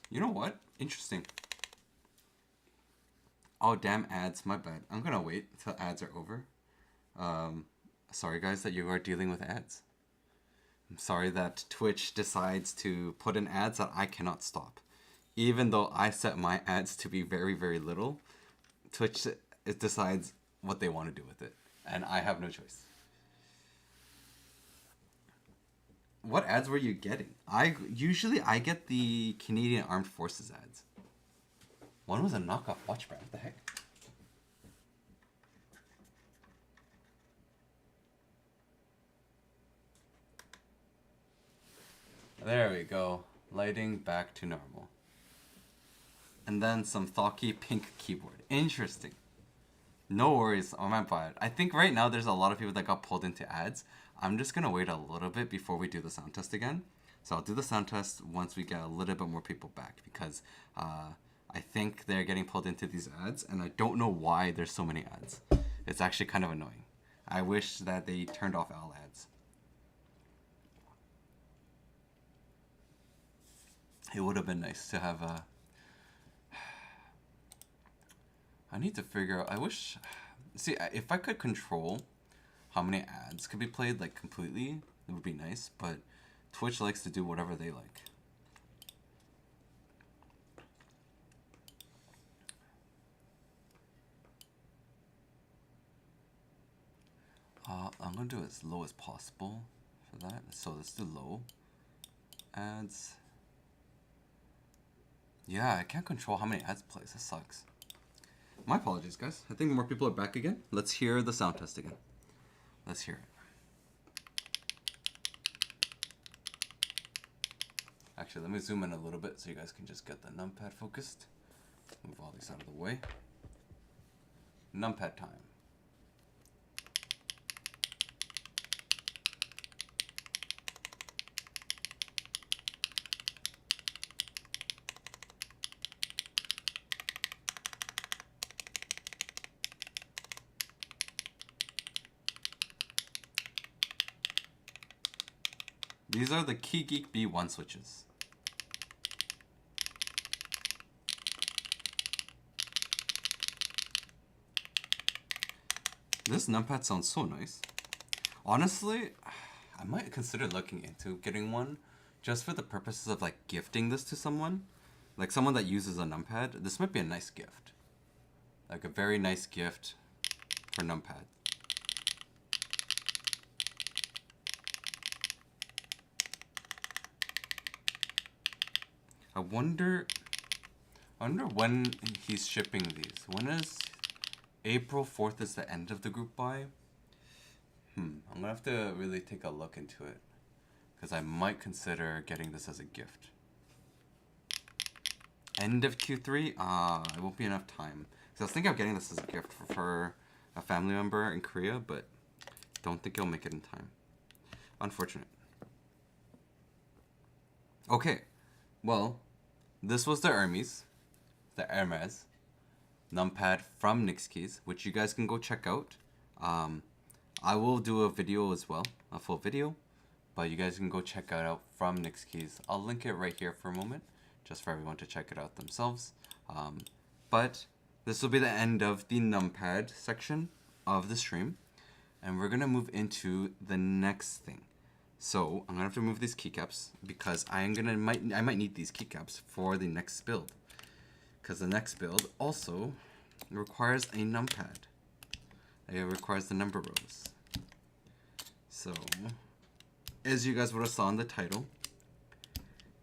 You know what? Interesting. Oh, damn ads. My bad. I'm gonna wait till ads are over. Sorry, guys, that you are dealing with ads. I'm sorry that Twitch decides to put in ads that I cannot stop. Even though I set my ads to be very, very little, Twitch decides what they want to do with it. And I have no choice. What ads were you getting? Usually I get the Canadian Armed Forces ads. One was a knockoff watch brand. What the heck? There we go. Lighting back to normal. And then some Thocky pink keyboard. Interesting. No worries, I might buy it. I think right now there's a lot of people that got pulled into ads. I'm just gonna wait a little bit before we do the sound test again. So I'll do the sound test once we get a little bit more people back, because I think they're getting pulled into these ads, and I don't know why there's so many ads. It's actually kind of annoying. I wish that they turned off all ads. It would have been nice to have a... I need to figure out... I wish... See, if I could control how many ads could be played, like, completely, it would be nice, but Twitch likes to do whatever they like. I'm gonna do as low as possible for that. So let's do low. Ads. Yeah, I can't control how many ads plays. That sucks. My apologies, guys. I think more people are back again. Let's hear the sound test again. Let's hear it. Actually, let me zoom in a little bit so you guys can just get the numpad focused. Move all these out of the way. Numpad time. These are the KeyGeek B1 switches. This numpad sounds so nice. Honestly, I might consider looking into getting one just for the purposes of like gifting this to someone. Like someone that uses a numpad. This might be a nice gift. Like a very nice gift for numpad. I wonder when he's shipping these. When is April 4th is the end of the group buy? I'm gonna have to really take a look into it, because I might consider getting this as a gift. End of Q3? It won't be enough time. Because I was thinking of getting this as a gift for a family member in Korea, but don't think it'll make it in time. Unfortunate. Okay, well, this was the Hermes numpad from Kbsfans, which you guys can go check out. I will do a video as well, a full video, but you guys can go check it out from Kbsfans. I'll link it right here for a moment, just for everyone to check it out themselves. But this will be the end of the numpad section of the stream, and we're gonna move into the next thing. So I'm gonna have to move these keycaps because I might need these keycaps for the next build, because the next build also requires a numpad. It requires the number rows. So as you guys would have saw in the title,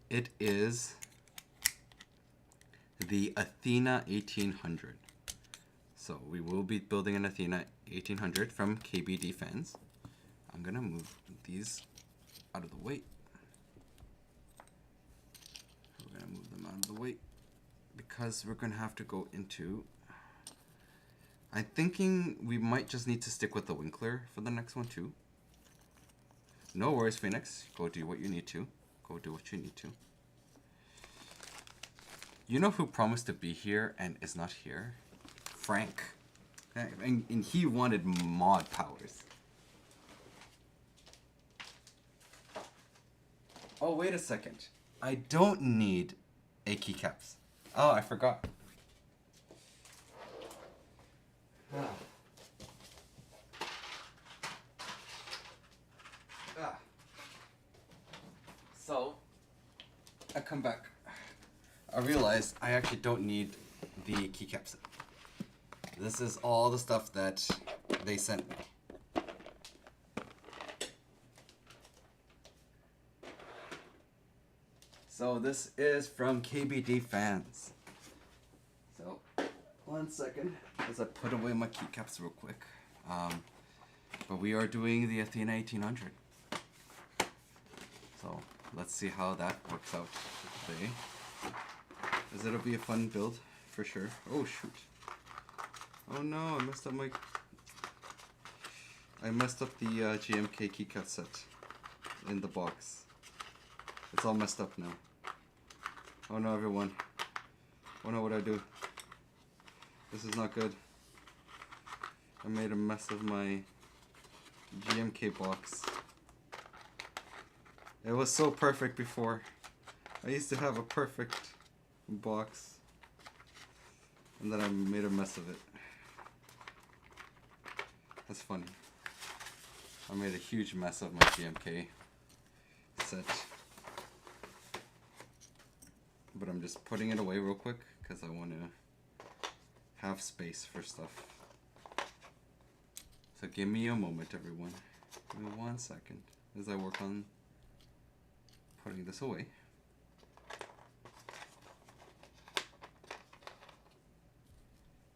it is the Athena1800. So we will be building an Athena1800 from Kbsfans. I'm gonna move these out of the way. We're gonna move them out of the way because we're gonna have to go into... I'm thinking we might just need to stick with the Winkler for the next one too. No worries, Phoenix. Go do what you need to. Go do what you need to. You know who promised to be here and is not here? Frank. And he wanted mod powers. Oh, wait a second. I don't need a keycaps. Oh, I forgot. So, I come back. I realized I actually don't need the keycaps. This is all the stuff that they sent me. So this is from Kbsfans. So 1 second as I put away my keycaps real quick. But we are doing the Athena1800. So let's see how that works out today. As it'll be a fun build for sure. Oh shoot. Oh no, I messed up the GMK keycap set in the box. It's all messed up now. Oh no, everyone. Oh no, what do I do? This is not good. I made a mess of my GMK box. It was so perfect before. I used to have a perfect box. And then I made a mess of it. That's funny. I made a huge mess of my GMK set. But I'm just putting it away real quick because I want to have space for stuff. So give me a moment, everyone. Give me 1 second as I work on putting this away.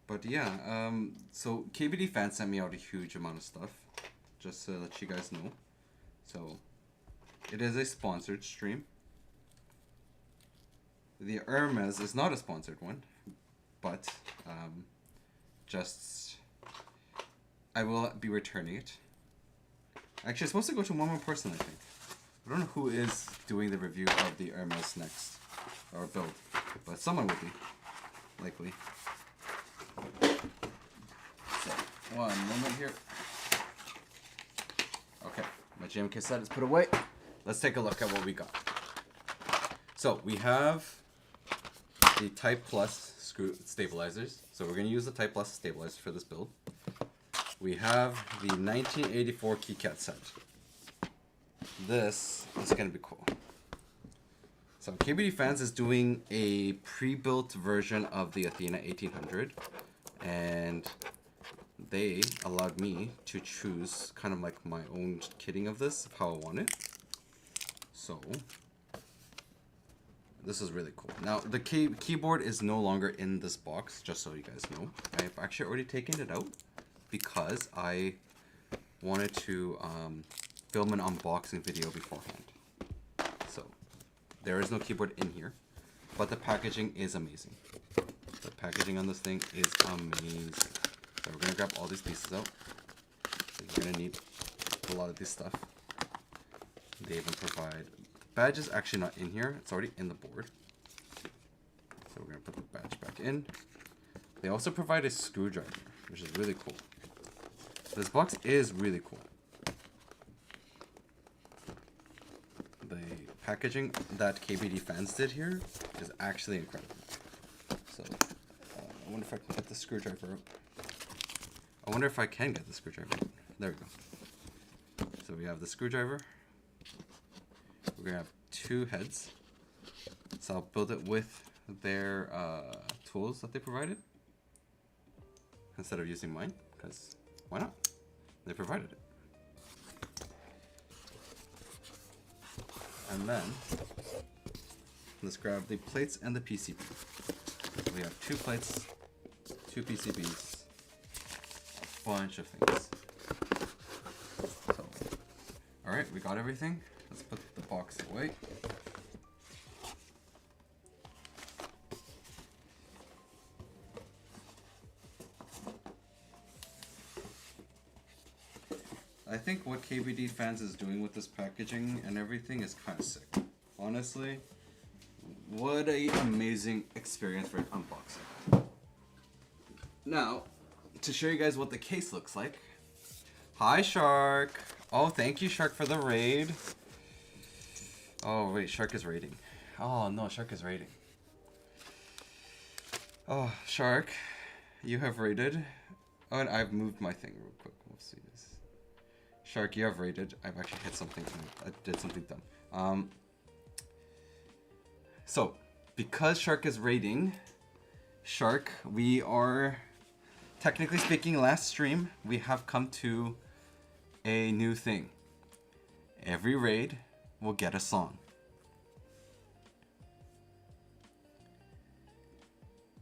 But yeah, so Kbsfans sent me out a huge amount of stuff, just to let you guys know. So it is a sponsored stream. The Hermes is not a sponsored one, but just I will be returning it. Actually, it's supposed to go to one more person, I think. I don't know who is doing the review of the Hermes next, or build, but someone will be, likely. So, 1 moment here. Okay, my GMK set is put away. Let's take a look at what we got. So, we have the Type Plus screw stabilizers. So we're going to use the Type Plus stabilizers for this build. We have the 1984 keycat set. This is going to be cool. So Kbsfans is doing a pre-built version of the Athena1800, and they allowed me to choose kind of like my own kitting of this, of how I want it. So this is really cool. Now, the keyboard is no longer in this box, just so you guys know. I've actually already taken it out because I wanted to film an unboxing video beforehand. So, there is no keyboard in here, but the packaging is amazing. The packaging on this thing is amazing. So, we're going to grab all these pieces out. You're going to need a lot of this stuff. They even provide... Badge is actually not in here. It's already in the board. So we're going to put the badge back in. They also provide a screwdriver, which is really cool. This box is really cool. The packaging that Kbsfans did here is actually incredible. So I wonder if I can get the screwdriver out. I wonder if I can get the screwdriver out. There we go. So we have the screwdriver. We're going to have 2 heads. So I'll build it with their tools that they provided instead of using mine, because why not? They provided it. And then let's grab the plates and the PCB. We have 2 plates, 2 PCBs, a bunch of things. So, alright, we got everything. Let's put the box away. I think what Kbsfans is doing with this packaging and everything is kind of sick. Honestly, what an amazing experience for unboxing. Now, to show you guys what the case looks like. Hi, Shark. Oh, thank you, Shark, for the raid. Oh, wait, Shark is raiding. Oh, no, Shark is raiding. Oh, Shark, you have raided. Oh, and I've moved my thing real quick. We'll see this. Shark, you have raided. I've actually hit something. I did something dumb. So, because Shark is raiding, Shark, we are, technically speaking, last stream, we have come to a new thing. Every raid will get a song.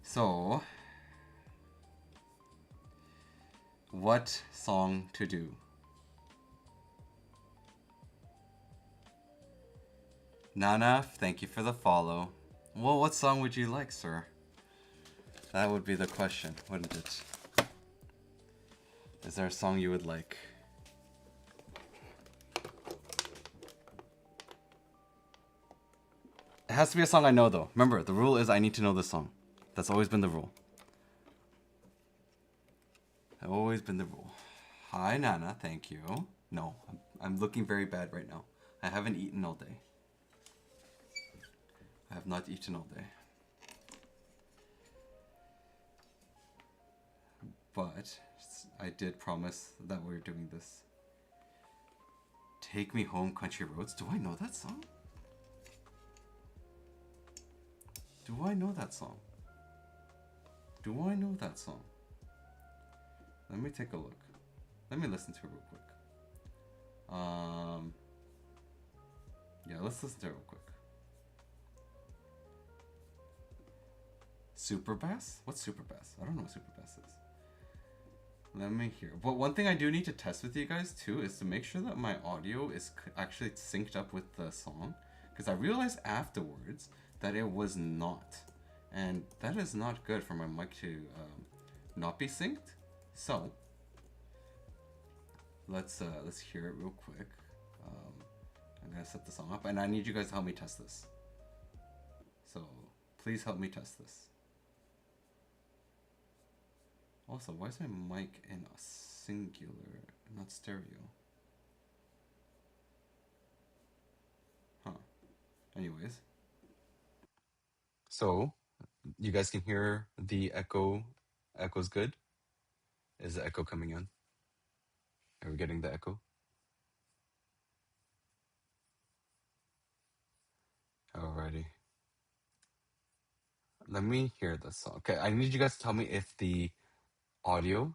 So, What song to do? Nana, thank you for the follow. Well, what song would you like, sir? That would be the question, wouldn't it? Is there a song you would like? It has to be a song I know, though. Remember, the rule is I need to know the song. That's always been the rule. Always been the rule. Hi, Nana. Thank you. No, I'm looking very bad right now. I haven't eaten all day. I have not eaten all day. But I did promise that we're doing this. Take Me Home, Country Roads. Do I know that song? Do I know that song? Do I know that song? Let me take a look. Let me listen to it real quick. Yeah, let's listen to it real quick. Super bass? What's super bass? I don't know what super bass is. Let me hear. But one thing I do need to test with you guys too is to make sure that my audio is actually synced up with the song, because I realized afterwards that it was not, and that is not good for my mic to not be synced. So let's hear it real quick. I'm gonna set the song up, and I need you guys to help me test this. So please help me test this. Also, why is my mic in a singular, not stereo? Huh. Anyways. So, you guys can hear the echo. Echo's good? Is the echo coming in? Are we getting the echo? Alrighty. Let me hear this song. Okay, I need you guys to tell me if the audio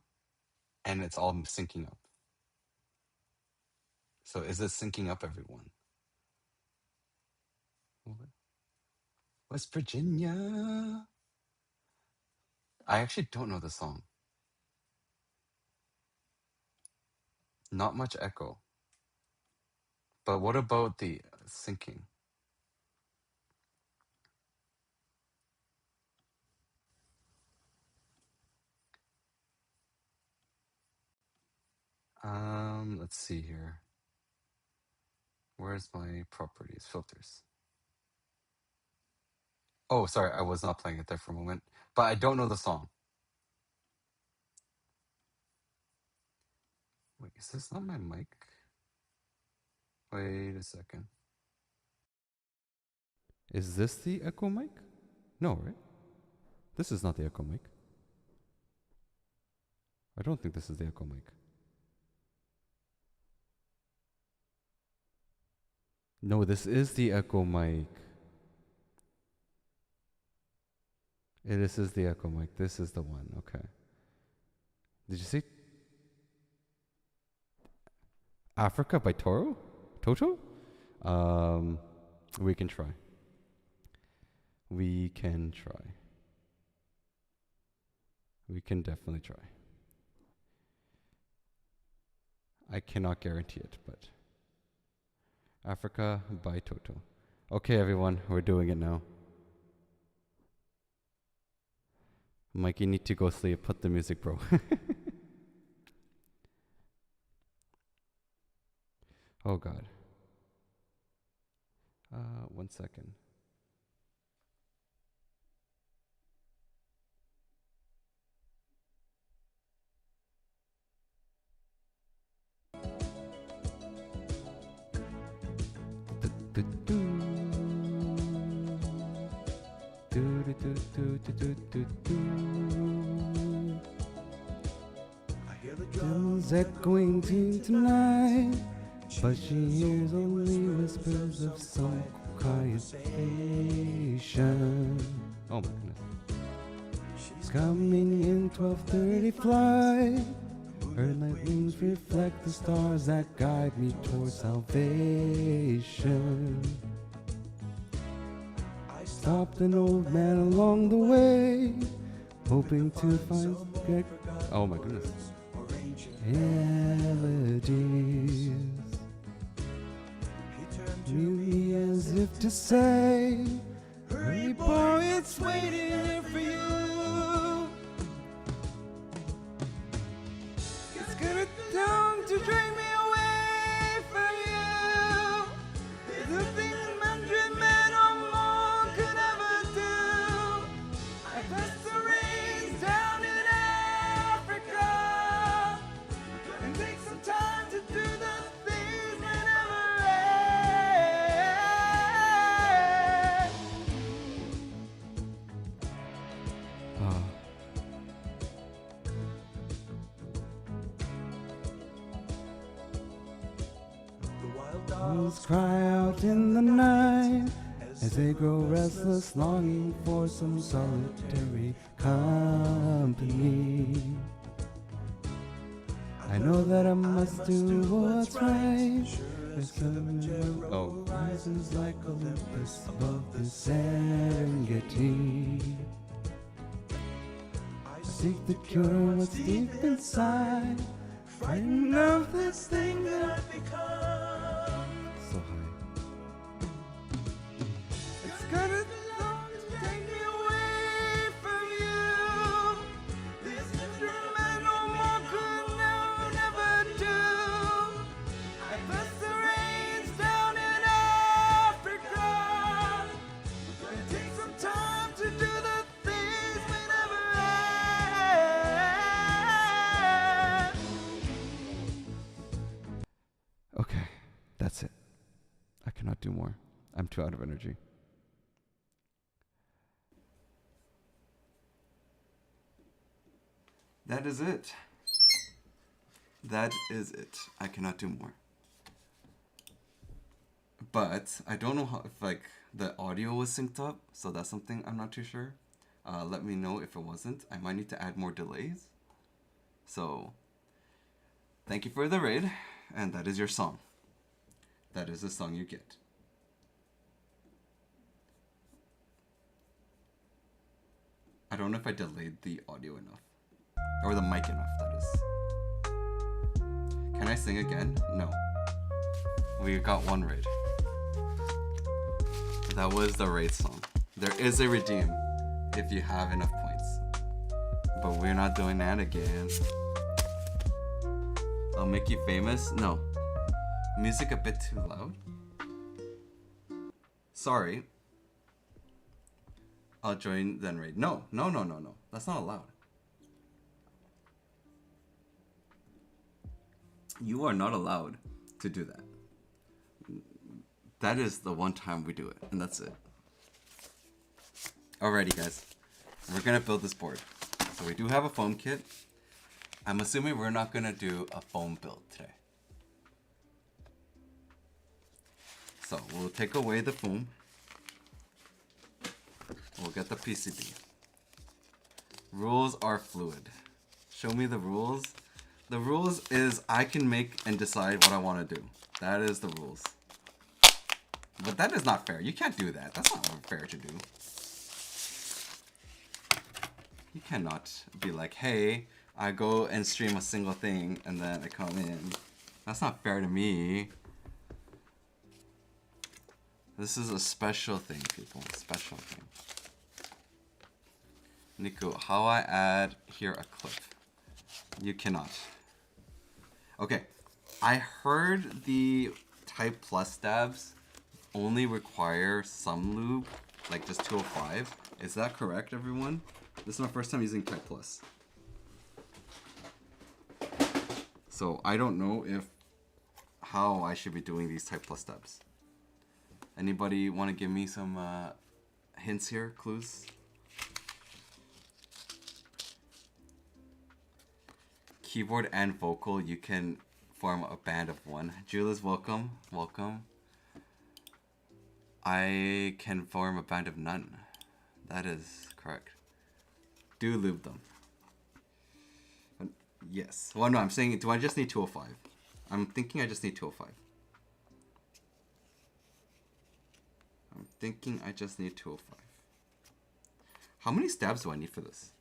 and it's all syncing up. So is it syncing up, everyone? West Virginia. I actually don't know the song. Not much echo. But what about the syncing? Let's see here. Where's my properties, filters? Oh, sorry, I was not playing it there for a moment. But I don't know the song. Wait, is this not my mic? Wait a second. Is this the echo mic? No, right? This is not the echo mic. I don't think this is the echo mic. No, this is the echo mic. This is the echo mic. This is the one. Okay. Did you see Africa by Toro? Toto? We can try. We can try. We can definitely try. I cannot guarantee it, but Africa by Toto. Okay, everyone, we're doing it now. Mikey, need to go sleep. Put the music, bro. Oh, God. 1 second. I hear the drums echoing tonight, but she hears only whispers of some quiet station. Oh, my goodness. She's coming in 12:30 flight. Her light wings reflect the stars that guide me towards salvation. I stopped an old man along the way, hoping to find. Oh my goodness. elegies. Mute me as if to say, hurry boy, it's waiting for you. It's gonna come to drag me away from you. There's nothing a hundred men or more could ever do. I passed the rains down in Africa, and take some time to do the things that never end. Oh. Owls cry out in the night as they grow restless, longing for some solitary company. I know that I must do what's right. Oh, rises like Olympus above the Serengeti. I seek the cure, what's deep inside, frightened of this thing that I've become. So high. It's gonna take me away from you. This instrumental more could never do. I passed the rains down in Africa, and take some time to do the things we never had. Okay, that's it. I cannot do more. I'm too out of energy. That is it. That is it. I cannot do more. But I don't know how, if like the audio was synced up, so that's something I'm not too sure. Let me know if it wasn't. I might need to add more delays. So thank you for the raid, and that is your song. That is the song you get. I don't know if I delayed the audio enough. Or the mic enough, that is. Can I sing again? No. We got one raid. That was the raid song. There is a redeem if you have enough points. But we're not doing that again. I'll make you famous? No. Music a bit too loud? Sorry. I'll join then raid. No. That's not allowed. You are not allowed to do that. That is the one time we do it, and that's it. Alrighty, guys. We're gonna build this board. So we do have a foam kit. I'm assuming we're not gonna do a foam build today. So we'll take away the foam. We'll get the PCB. Rules are fluid. Show me the rules. The rules is I can make and decide what I want to do. That is the rules. But that is not fair. You can't do that. That's not fair to do. You cannot be like, hey, I go and stream a single thing and then I come in. That's not fair to me. This is a special thing, people. Special thing. Niku, how I add here a clip? You cannot. Okay, I heard the Type Plus stabs only require some lube, like just 205. Is that correct, everyone? This is my first time using Type Plus. So I don't know how I should be doing these Type Plus stabs. Anybody want to give me some hints here, clues? Keyboard and vocal, you can form a band of one. Julia's welcome. Welcome. I can form a band of none. That is correct. Do lube them. Yes. Well, no, I'm saying, do I just need 205? I'm thinking I just need 205. I'm thinking I just need 205. How many stabs do I need for this?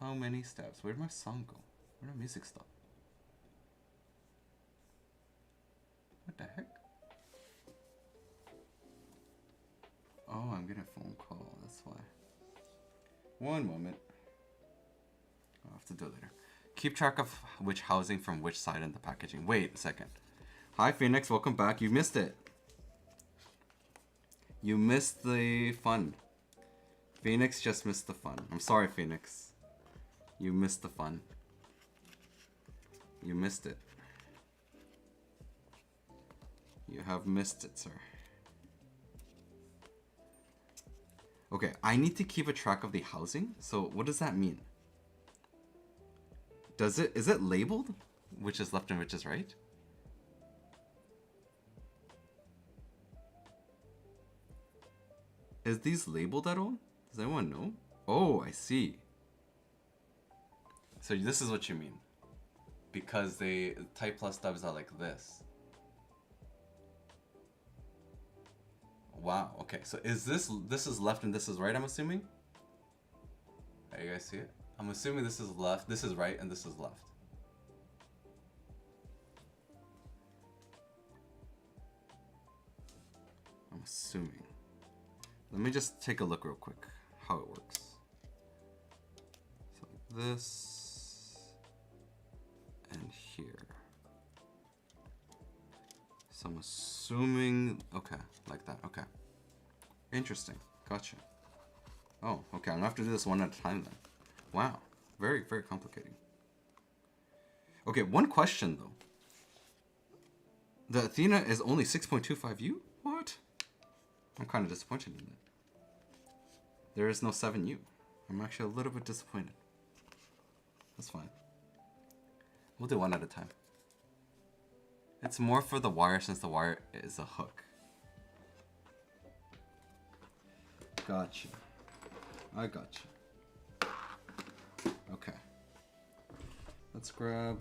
How many steps? Where'd my song go? Where'd the music stop? What the heck? Oh, I'm getting a phone call. That's why. One moment. I'll have to do it later. Keep track of which housing from which side in the packaging. Wait a second. Hi, Phoenix. Welcome back. You missed it. You missed the fun. Phoenix just missed the fun. I'm sorry, Phoenix. You missed the fun. You missed it. You have missed it, sir. Okay, I need to keep a track of the housing. So what does that mean? Is it labeled? Which is left and which is right? Is these labeled at all? Does anyone know? Oh, I see. So this is what you mean. Because they type plus stubs are like this. Wow, okay. So is this is left and this is right, I'm assuming? Hey, you guys see it? I'm assuming this is left, this is right, and this is left. I'm assuming. Let me just take a look real quick how it works. So like this and here. So I'm assuming, okay, like that, okay. Interesting, gotcha. Oh, okay, I'm gonna have to do this one at a time then. Wow, very, very complicating. Okay, one question though. The Athena is only 6.25U? What? I'm kind of disappointed in it. There is no 7U. I'm actually a little bit disappointed. That's fine. We'll do one at a time. It's more for the wire since the wire is a hook. Gotcha. I gotcha. Okay. Let's grab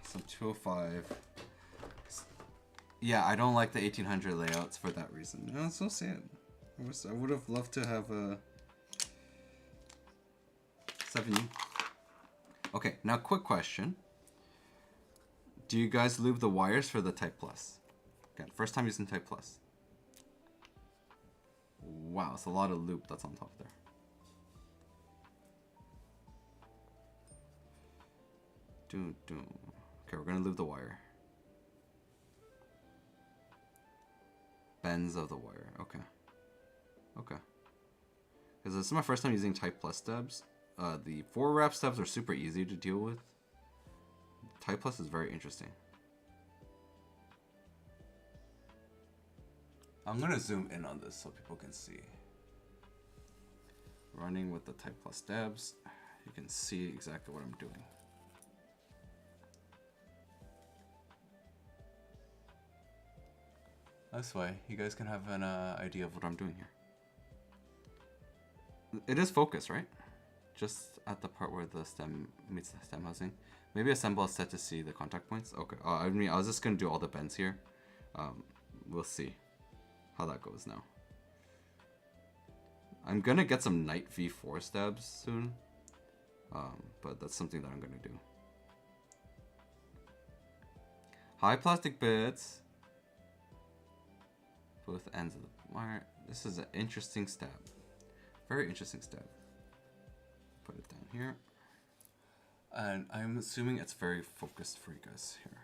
some 205. Yeah, I don't like the 1800 layouts for that reason. No, it's so sad. I would have loved to have a 7U. Okay, now quick question. Do you guys lube the wires for the Type Plus? Again, first time using Type Plus. Wow, it's a lot of lube that's on top there. Okay, we're gonna lube the wire. Bends of the wire. Okay. Okay. Because this is my first time using Type Plus stubs. The 4-wrap stubs are super easy to deal with. Type Plus is very interesting. I'm gonna zoom in on this so people can see. Running with the Type Plus stabs, you can see exactly what I'm doing. This way, you guys can have an idea of what I'm doing here. It is focus, right? Just at the part where the stem meets the stem housing. Maybe a symbol is set to see the contact points. Okay, I mean, I was just gonna do all the bends here. We'll see how that goes now. I'm gonna get some Knight V4 stabs soon. But that's something that I'm gonna do. High plastic bits. Both ends of the wire. This is an interesting stab. Very interesting stab. Put it down here. And I'm assuming it's very focused for you guys here.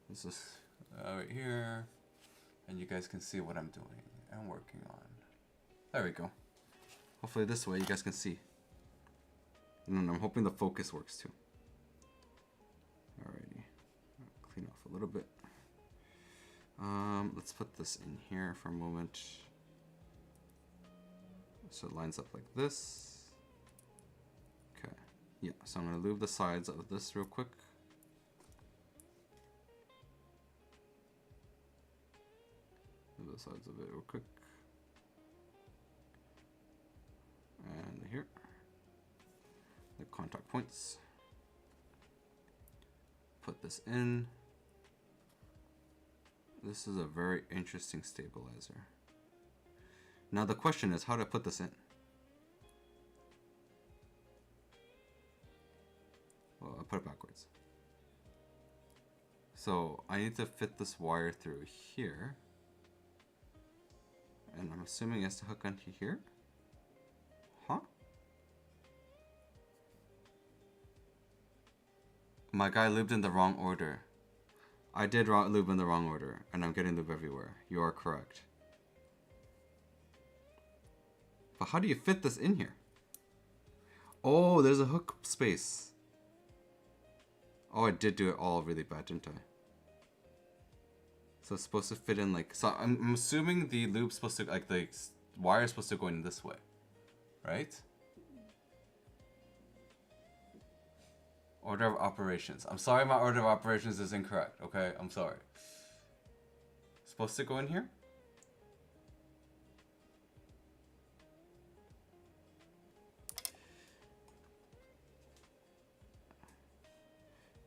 This is right here. And you guys can see what I'm doing and working on. There we go. Hopefully this way you guys can see. And I'm hoping the focus works too. Alrighty. Clean off a little bit. Let's put this in here for a moment. So it lines up like this. Okay. Yeah, so I'm going to lube the sides of this real quick. Lube the sides of it real quick. And here. The contact points. Put this in. This is a very interesting stabilizer. Now the question is, how do I put this in? put it backwards. So I need to fit this wire through here. And I'm assuming it has to hook onto here? Huh? My guy lubed in the wrong order. I did lube in the wrong order, and I'm getting lube everywhere. You are correct. But how do you fit this in here? Oh, there's a hook space. Oh, I did do it all really bad, didn't I? So it's supposed to fit in like... So I'm assuming the lube's supposed to... Like the wire is supposed to go in this way. Right? Order of operations. I'm sorry my order of operations is incorrect. Okay? I'm sorry. Supposed to go in here?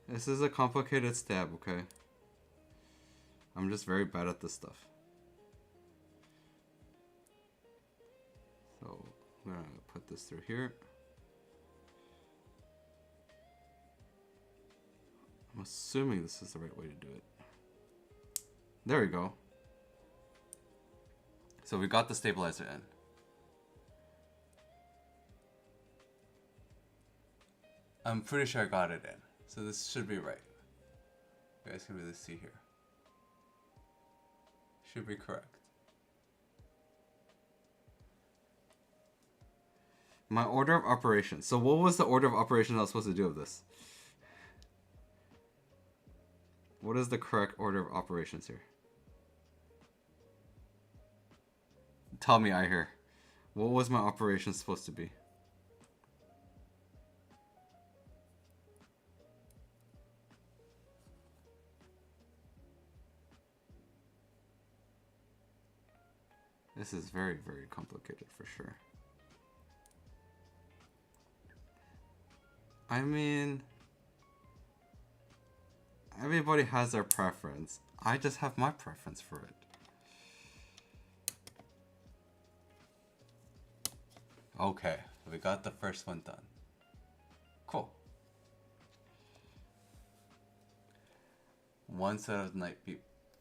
This is a complicated stab, okay? I'm just very bad at this stuff. So, I'm gonna put this through here. I'm assuming this is the right way to do it. There we go. So we got the stabilizer in. I'm pretty sure I got it in. So this should be right. You guys can really see here. Should be correct. My order of operations. So what was the order of operations I was supposed to do of this? What is the correct order of operations here? Tell me, I hear. What was my operation supposed to be? This is very, very complicated for sure. I mean, everybody has their preference. I just have my preference for it. Okay, we got the first one done. Cool. One set of night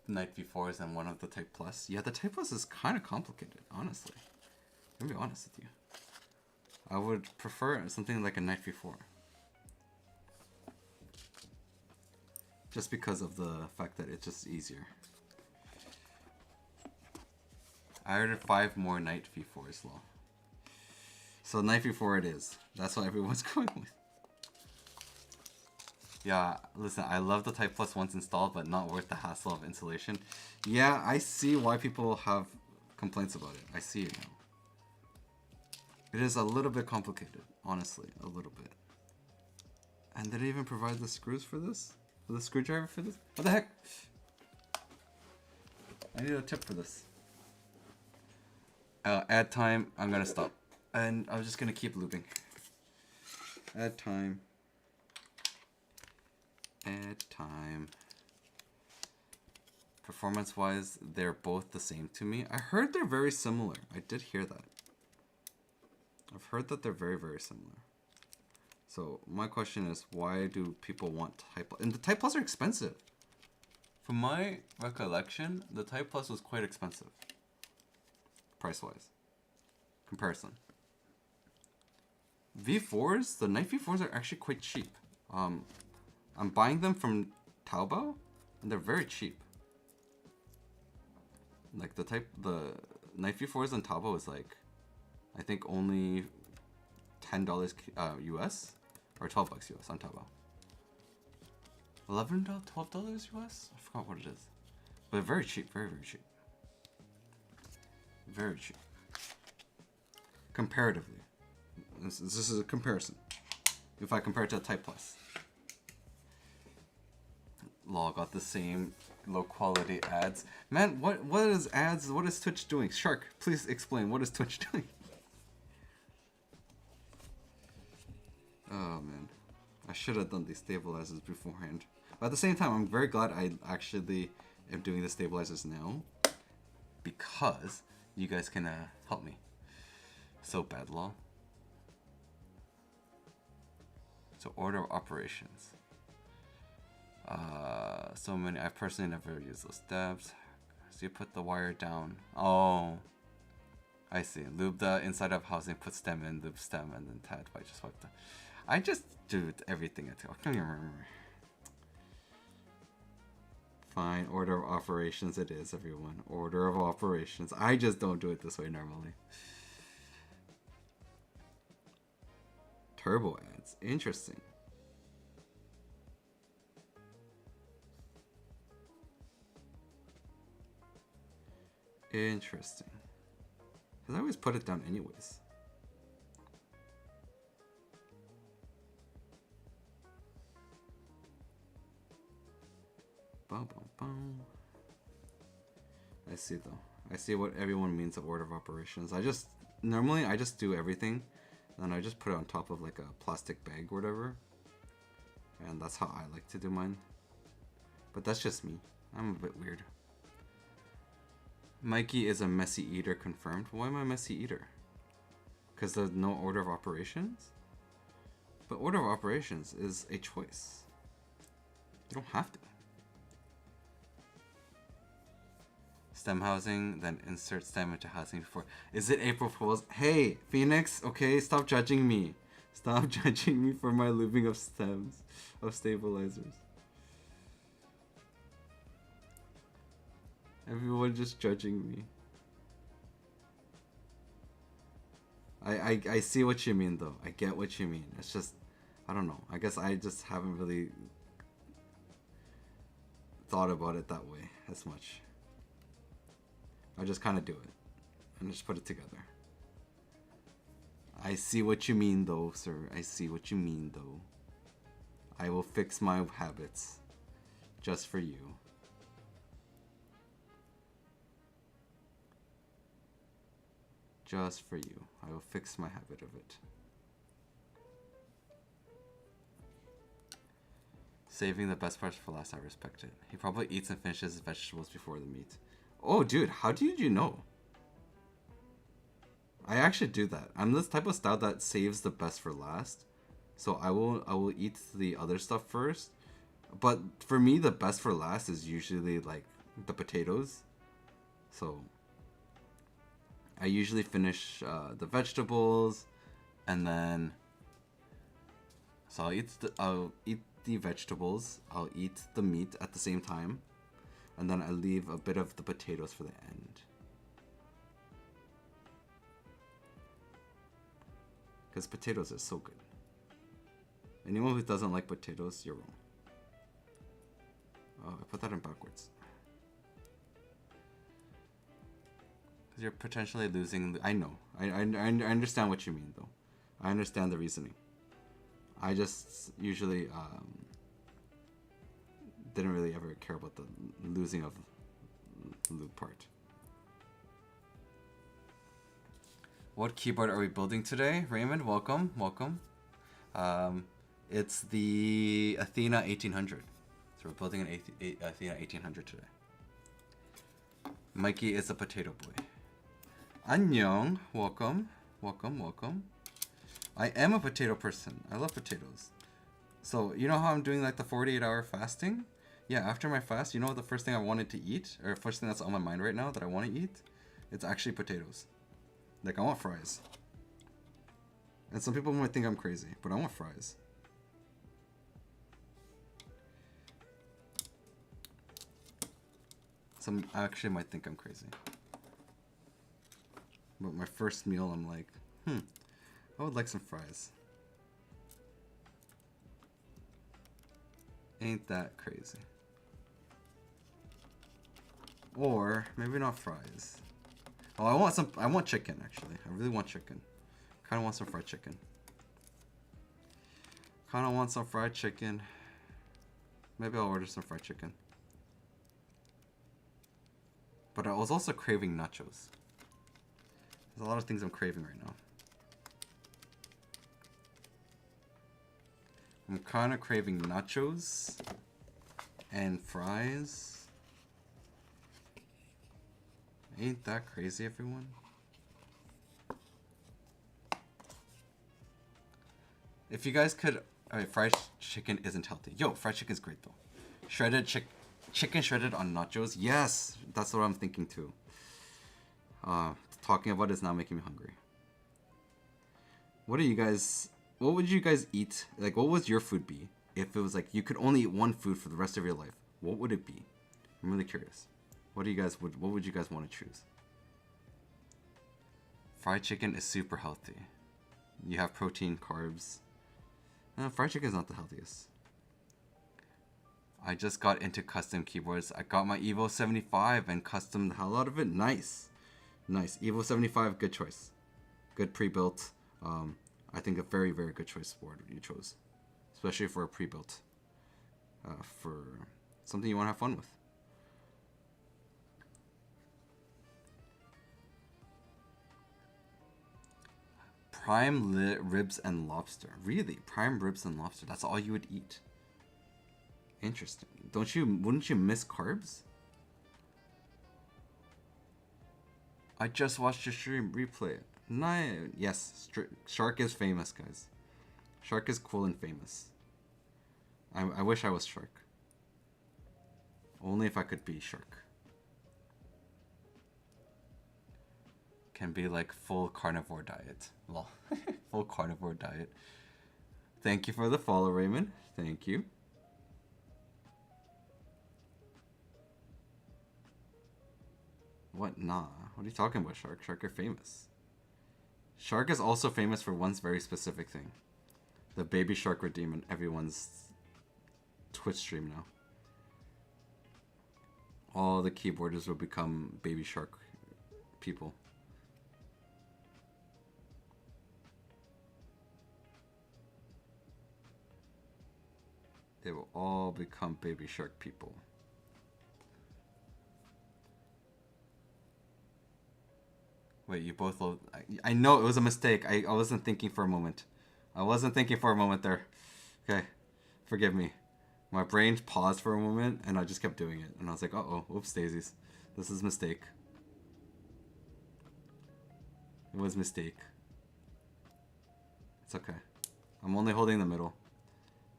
V4s and one of the Type Plus. Yeah, the Type Plus is kind of complicated, honestly. I'm gonna be honest with you. I would prefer something like a Night V4. Just because of the fact that it's just easier. I ordered 5 more Night V4s, lol. So Night V4 it is. That's what everyone's going with. Yeah, listen, I love the Type Plus once installed, but not worth the hassle of installation. Yeah, I see why people have complaints about it. I see it now. It is a little bit complicated, honestly, a little bit. And did it even provide the screws for this? For the screwdriver for this? What the heck? I need a tip for this. Add time, I'm gonna stop. And I'm just gonna keep looping. Add time. Add time. Performance-wise, they're both the same to me. I heard they're very similar. I did hear that. I've heard that they're very, very similar. So my question is, why do people want Type Plus? And the Type Plus are expensive. From my recollection, the Type Plus was quite expensive. Price-wise. Comparison. V4s, the Night V4s are actually quite cheap. I'm buying them from Taobao, and they're very cheap. Like the Night V4s on Taobao is like, I think only $10 US or $12 US on Taobao. $11, $12 US? I forgot what it is, but very cheap, very, very cheap, very cheap. Comparatively, this is a comparison. If I compare it to a Type Plus. Lol, got the same low quality ads. Man, what is ads? What is Twitch doing? Shark, please explain. What is Twitch doing? Oh man, I should have done these stabilizers beforehand. But at the same time, I'm very glad I actually am doing the stabilizers now, because you guys can help me. So bad, lol. So order of operations. So many. I personally never use those steps. So you put the wire down. Oh, I see. Lube the inside of housing, put stem in, lube stem, and then tad. I just wipe the. I just do everything. Fine. Order of operations. It is, everyone. Order of operations. I just don't do it this way normally. Turbo ads. Interesting. Interesting. Because I always put it down anyways. Boom, boom, boom. I see though. I see what everyone means of order of operations. Normally I just do everything, and I just put it on top of like a plastic bag or whatever. And that's how I like to do mine. But that's just me. I'm a bit weird. Mikey is a messy eater confirmed. Why am I a messy eater? Because there's no order of operations? But order of operations is a choice. You don't have to. Stem housing, then insert stem into housing before. Is it April Fool's? Hey, Phoenix, okay, stop judging me. Stop judging me for my lubing of stems, of stabilizers. Everyone just judging me. I see what you mean though. I get what you mean. It's just, I don't know. I guess I just haven't really thought about it that way as much. I just kind of do it and just put it together. I see what you mean though, sir. I see what you mean though. I will fix my habits just for you. Just for you. I will fix my habit of it. Saving the best parts for last, I respect it. He probably eats and finishes his vegetables before the meat. Oh, dude, how did you know? I actually do that. I'm this type of style that saves the best for last. So I will eat the other stuff first. But for me, the best for last is usually like the potatoes. So I usually finish the vegetables, and then so I'll eat the vegetables. I'll eat the meat at the same time, and then I leave a bit of the potatoes for the end. Because potatoes are so good. Anyone who doesn't like potatoes, you're wrong. Oh, I put that in backwards. Because you're potentially losing. I know. I understand what you mean, though. I understand the reasoning. I just usually didn't really ever care about the losing of the loop part. What keyboard are we building today? Raymond, welcome, welcome. It's the Athena1800. So we're building an Athena1800 today. Mikey is a potato boy. Annyeong, welcome, welcome, welcome. I am a potato person. I love potatoes. So you know how I'm doing like the 48-hour fasting? Yeah, after my fast, you know the first thing I wanted to eat, or first thing that's on my mind right now that I want to eat? It's actually potatoes. Like, I want fries. And some people might think I'm crazy, but I want fries. Some actually might think I'm crazy. But my first meal, I'm like, I would like some fries. Ain't that crazy? Or maybe not fries. Oh, I want chicken actually. I really want chicken. Kinda want some fried chicken. Kinda want some fried chicken. Maybe I'll order some fried chicken. But I was also craving nachos. There's a lot of things I'm craving right now. I'm kind of craving nachos and fries. Ain't that crazy, everyone? If you guys could Alright, fried chicken isn't healthy. Yo, fried chicken's great though. Shredded chicken shredded on nachos. Yes, that's what I'm thinking too. Talking about it is now making me hungry. What would you guys eat? Like, what would your food be if it was like you could only eat one food for the rest of your life? What would it be? I'm really curious. What would you guys want to choose? Fried chicken is super healthy. You have protein, carbs. Fried chicken is not the healthiest. I just got into custom keyboards. I got my Evo 75 and custom the hell out of it. Nice. Nice. Evo 75, good choice. Good pre-built. I think a very, very good choice board you chose. Especially for a pre-built. For something you want to have fun with. Prime ribs and lobster. Really? Prime ribs and lobster. That's all you would eat. Interesting. Wouldn't you miss carbs? I just watched your stream. Replay it. Nice. Yes. Shark is famous, guys. Shark is cool and famous. I wish I was Shark. Only if I could be Shark. Can be like full carnivore diet. Lol. Full carnivore diet. Thank you for the follow, Raymond. Thank you. What? Nah. What are you talking about, Shark? Shark are famous. Shark is also famous for one very specific thing. The Baby Shark redeem in everyone's Twitch stream now. All the keyboarders will become Baby Shark people. They will all become Baby Shark people. Wait, you both... I know it was a mistake. I wasn't thinking for a moment. I wasn't thinking for a moment there. Okay. Forgive me. My brain paused for a moment, and I just kept doing it. And I was like, uh-oh. Whoops, daisies. This is a mistake. It was a mistake. It's okay. I'm only holding the middle.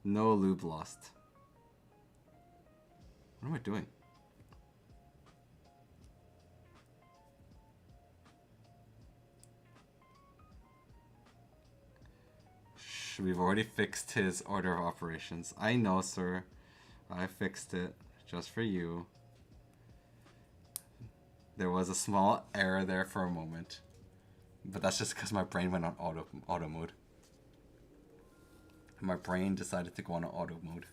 No lube lost. What am I doing? We've already fixed his order of operations. I know, sir. I fixed it just for you. There was a small error there for a moment. But that's just because my brain went on auto mode. My brain decided to go on auto mode.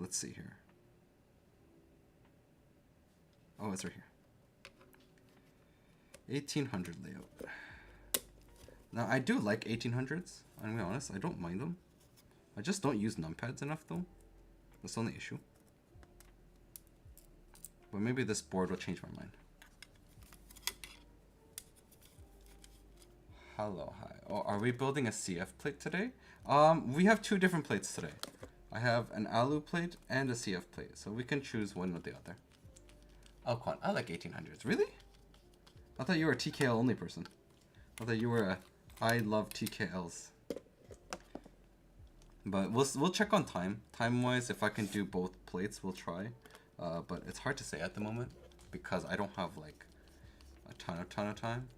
Let's see here. Oh, it's right here. 1800 layout. Now, I do like 1800s. I'm gonna be honest, I don't mind them. I just don't use numpads enough, though. That's the only issue. But maybe this board will change my mind. Hello, hi. Oh, are we building a CF plate today? We have two different plates today. I have an alu plate and a CF plate, so we can choose one or the other. Oh, Quan, I like 1800s. Really? I thought you were a TKL only person. I thought you were a I love TKLs. But we'll check on time. Time-wise, if I can do both plates, we'll try. But it's hard to say at the moment because I don't have like a ton of time.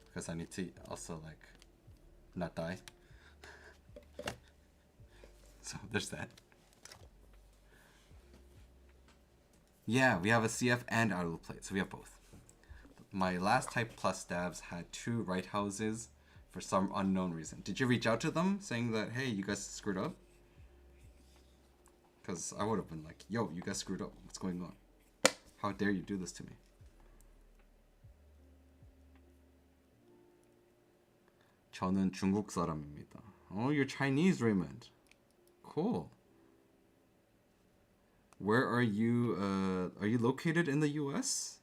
Because I need to also like not die. So there's that. Yeah, we have a CF and alu plate, so we have both. My last Type Plus stabs had 2 right houses for some unknown reason. Did you reach out to them saying that, hey, you guys screwed up? Because I would have been like, yo, you guys screwed up. What's going on? How dare you do this to me? 저는 중국 사람입니다. Oh, you're Chinese, Raymond. Cool. Where are you located in the US?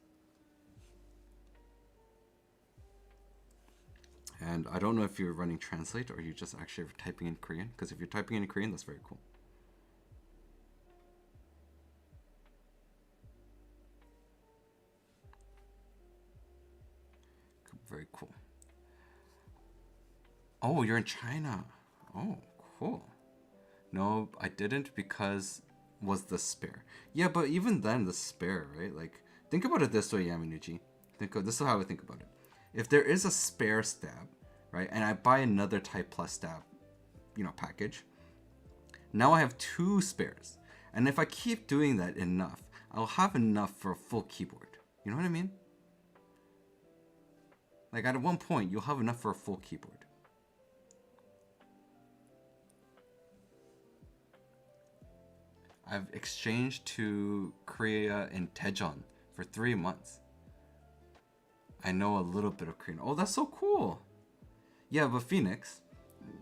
And I don't know if you're running Translate or you're just actually typing in Korean. Because if you're typing in Korean, that's very cool. Oh, you're in China. Oh, cool. No, I didn't because was the spare. Yeah, but even then, the spare, right? Like, think about it this way, Yaminuchi. This is how I would think about it. If there is a spare stab, right, and I buy another Type Plus stab, package, now I have two spares. And if I keep doing that enough, I'll have enough for a full keyboard. You know what I mean? Like, at one point, you'll have enough for a full keyboard. I've exchanged to Korea in Daejeon for 3 months. I know a little bit of Korean. Oh, that's so cool. Yeah, but Phoenix,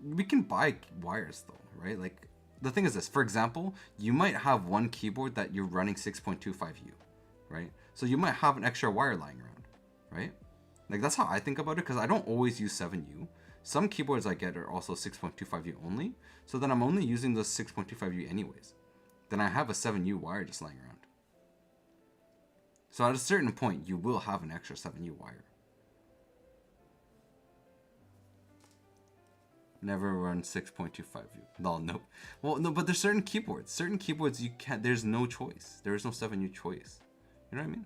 we can buy wires though, right? Like, the thing is this. For example, you might have one keyboard that you're running 6.25U, right? So you might have an extra wire lying around, right? Like, that's how I think about it, because I don't always use 7U. Some keyboards I get are also 6.25U only, so then I'm only using those 6.25U anyways. Then I have a 7U wire just lying around. So at a certain point, you will have an extra 7U wire. Never run 6.25U. No. Well, no, but there's certain keyboards. Certain keyboards you can't, there's no choice. There is no 7U choice. You know what I mean?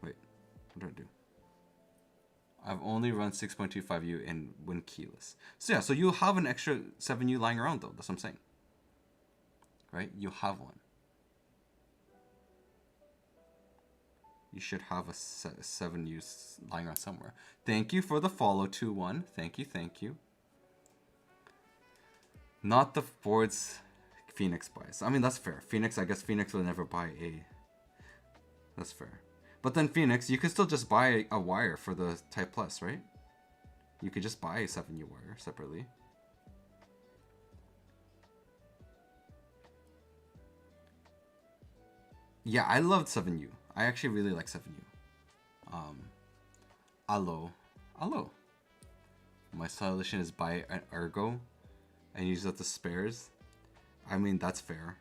Wait, what do I do? I've only run 6.25U in when keyless. So yeah, so you'll have an extra 7U lying around though. That's what I'm saying. Right? You'll have one. You should have a 7U lying around somewhere. Thank you for the follow, 2-1. Thank you. Not the boards Phoenix buys. I mean, that's fair. I guess Phoenix will never buy a... That's fair. But then Phoenix, you could still just buy a wire for the Type Plus, right? You could just buy a 7U wire separately. Yeah, I loved 7U. I actually really like 7U. Allo. My solution is buy an Ergo and use up the spares. I mean, that's fair.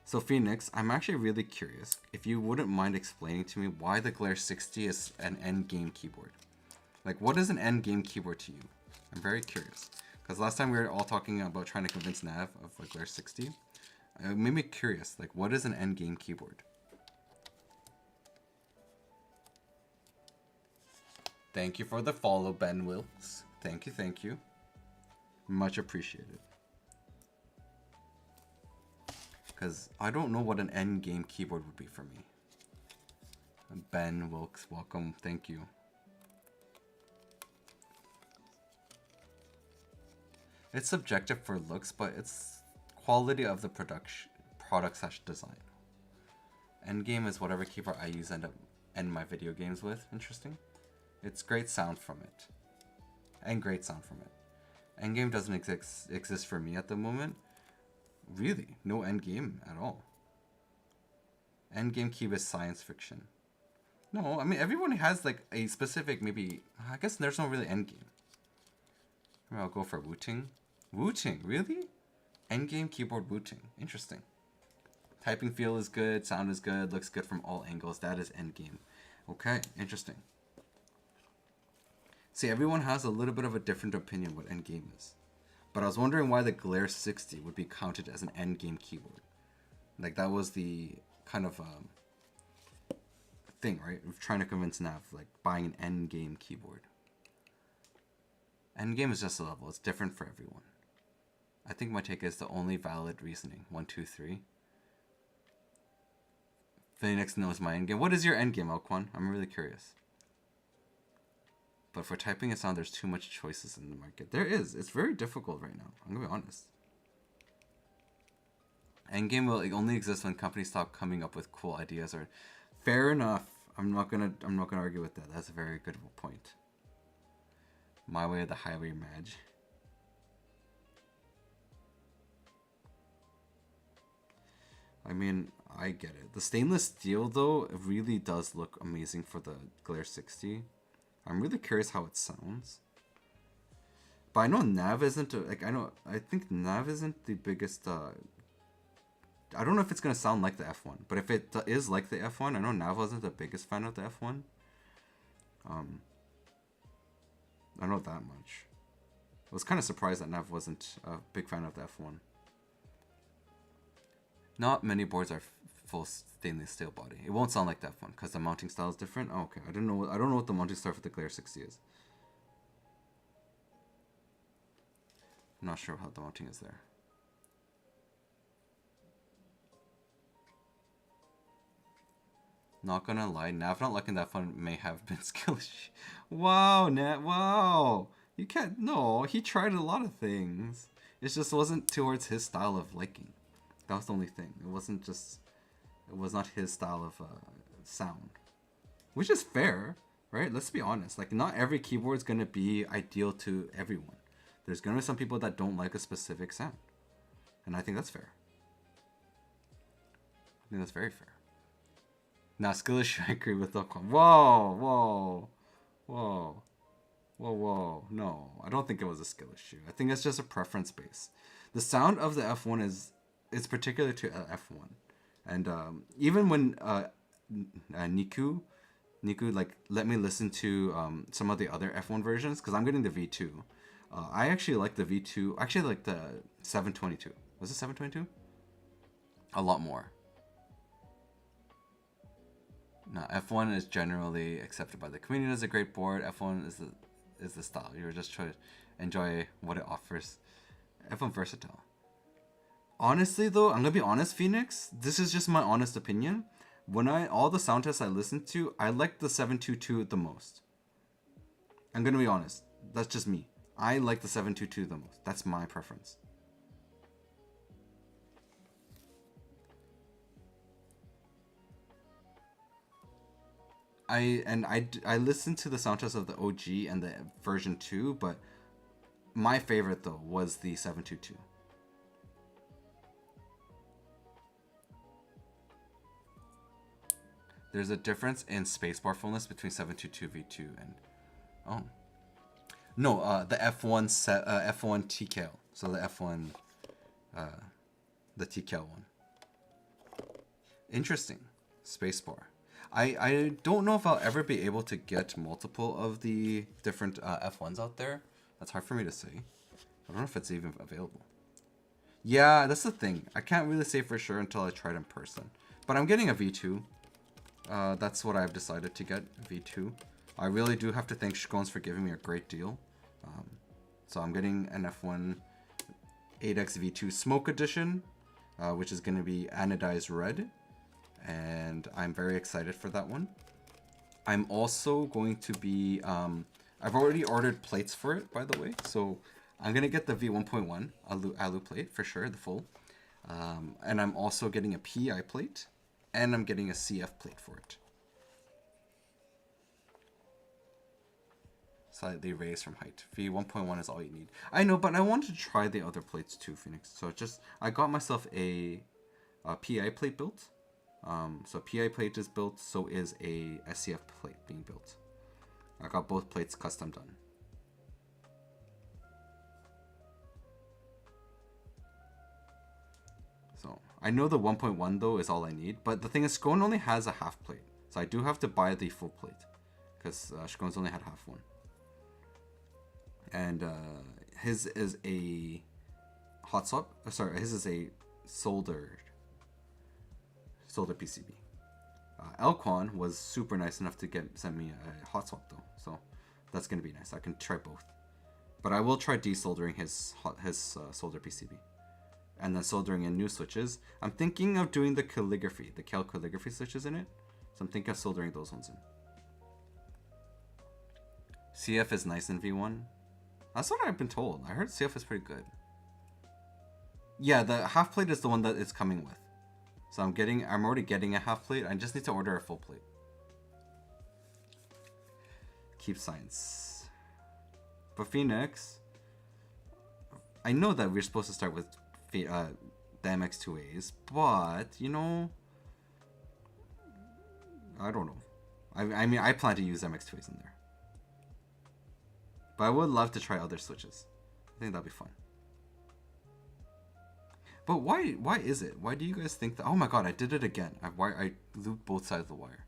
So Phoenix, I'm actually really curious if you wouldn't mind explaining to me why the Glare 60 is an endgame keyboard. Like, what is an endgame keyboard to you? I'm very curious. Because last time we were all talking about trying to convince Nav of a Glare 60. It made me curious, like, what is an endgame keyboard? Thank you for the follow, Ben Wilkes. Thank you. Much appreciated. Because I don't know what an endgame keyboard would be for me. Ben Wilkes, welcome. Thank you. It's subjective for looks, but it's quality of the product/design. Endgame is whatever keyboard I use end my video games with. Interesting. It's great sound from it. And great sound from it. Endgame doesn't exist for me at the moment. Really, no endgame at all. Endgame keyboard is science fiction. No, I mean, everyone has like a specific, maybe, I guess there's no really endgame. Maybe I'll go for Wu-Ting. Wu-Ting, really? Endgame keyboard Wu-Ting. Interesting. Typing feel is good, sound is good, looks good from all angles. That is endgame. Okay, interesting. See, everyone has a little bit of a different opinion what endgame is. But I was wondering why the Glare 60 would be counted as an endgame keyboard. Like, that was the kind of thing, right? Of trying to convince Nav, like, buying an endgame keyboard. Endgame is just a level. It's different for everyone. I think my take is the only valid reasoning. 1, 2, 3. Phoenix knows my endgame. What is your endgame, Alquan? I'm really curious. But for typing and sound, there's too much choices in the market. There is. It's very difficult right now. I'm gonna be honest. Endgame will only exist when companies stop coming up with cool ideas. Or, fair enough. I'm not gonna argue with that. That's a very good point. My way or the highway, Madge. I mean, I get it. The stainless steel though, it really does look amazing for the Glare 60. I'm really curious how it sounds. But I know Nav isn't, I think Nav isn't the biggest, I don't know if it's going to sound like the F1. But if it is like the F1, I know Nav wasn't the biggest fan of the F1. I don't know that much. I was kind of surprised that Nav wasn't a big fan of the F1. Not many boards are full stainless steel body. It won't sound like the F1 because the mounting style is different. Oh, okay, I don't know what the mounting style for the Glare 60 is. I'm not sure how the mounting is there. Not gonna lie, Nav not liking that one may have been skill issue. Wow, Nav, wow. You can't, no, he tried a lot of things. It just wasn't towards his style of liking. That was the only thing. It was not his style of sound. Which is fair, right? Let's be honest. Like, not every keyboard is gonna be ideal to everyone. There's gonna be some people that don't like a specific sound. And I think that's fair. I think that's very fair. Now, skill issue, I agree with Ocon. Whoa, whoa, whoa, whoa, whoa. No, I don't think it was a skill issue. I think it's just a preference base. The sound of the F1 is particular to F1. And even when Niku like let me listen to some of the other F1 versions, because I'm getting the V2. I actually like the V2. Actually, like the 722. Was it 722? A lot more. Now, F1 is generally accepted by the community as a great board. F1 is the style. You're just trying to enjoy what it offers. F1 versatile. Honestly, though, I'm gonna be honest, Phoenix. This is just my honest opinion. When all the sound tests I listened to, I like the 722 the most. I'm gonna be honest. That's just me. I like the 722 the most. That's my preference. I listened to the sound test of the OG and the version 2, but my favorite though was the 722. There's a difference in spacebar fullness between 722 V2 and the F1 F1 TKL. So the F1 the TKL one. Interesting. Spacebar. I don't know if I'll ever be able to get multiple of the different F1s out there. That's hard for me to say. I don't know if it's even available. Yeah, that's the thing. I can't really say for sure until I try it in person. But I'm getting a V2. That's what I've decided to get, V2. I really do have to thank Shkones for giving me a great deal. So I'm getting an F1 8X V2 Smoke Edition, which is going to be anodized red. And I'm very excited for that one. I'm also going to be, I've already ordered plates for it, by the way. So I'm going to get the V1.1 alu plate for sure, the full. And I'm also getting a PI plate. And I'm getting a CF plate for it. Slightly raised from height. V1.1 is all you need. I know, but I wanted to try the other plates too, Phoenix. So I got myself a PI plate built. So PI plate is built, so is a SCF plate being built. I got both plates custom done. So I know the 1.1 though is all I need, but the thing is Shkone only has a half plate. So I do have to buy the full plate because Shkone's only had half one. And his is a hot swap. Sorry, his is a solder PCB. Elquan was super nice enough to send me a hot swap though, so that's gonna be nice. I can try both, but I will try desoldering his solder PCB, and then soldering in new switches. I'm thinking of doing the calligraphy, the Cal calligraphy switches in it, so I'm thinking of soldering those ones in. CF is nice in V1. That's what I've been told. I heard CF is pretty good. Yeah, the half plate is the one that it's coming with. So I'm already getting a half plate. I just need to order a full plate. Kbsfans. But Phoenix, I know that we're supposed to start with the MX2As, but you know, I don't know. I mean, I plan to use MX2As in there, but I would love to try other switches. I think that'd be fun. But why is it? Why do you guys think that? Oh my god, I did it again. I looped both sides of the wire.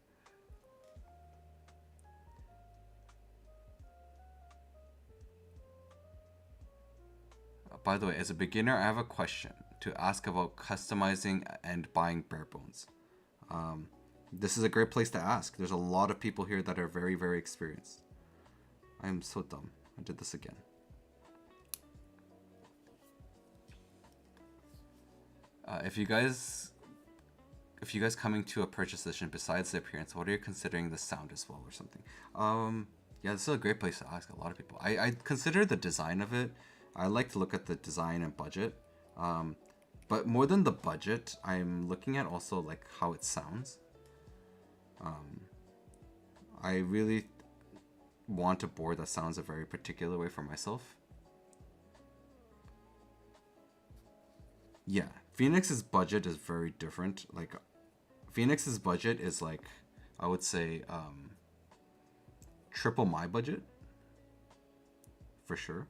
by the way, as a beginner, I have a question to ask about customizing and buying bare bones. This is a great place to ask. There's a lot of people here that are very, very experienced. I am so dumb. I did this again. If you guys coming to a purchase decision besides the appearance, what are you considering the sound as well or something? Yeah, this is a great place to ask a lot of people. I consider the design of it. I like to look at the design and budget. But more than the budget, I'm looking at also like how it sounds. I really want a board that sounds a very particular way for myself. Yeah, Phoenix's budget is very different. Like, Phoenix's budget is like, I would say, triple my budget. For sure.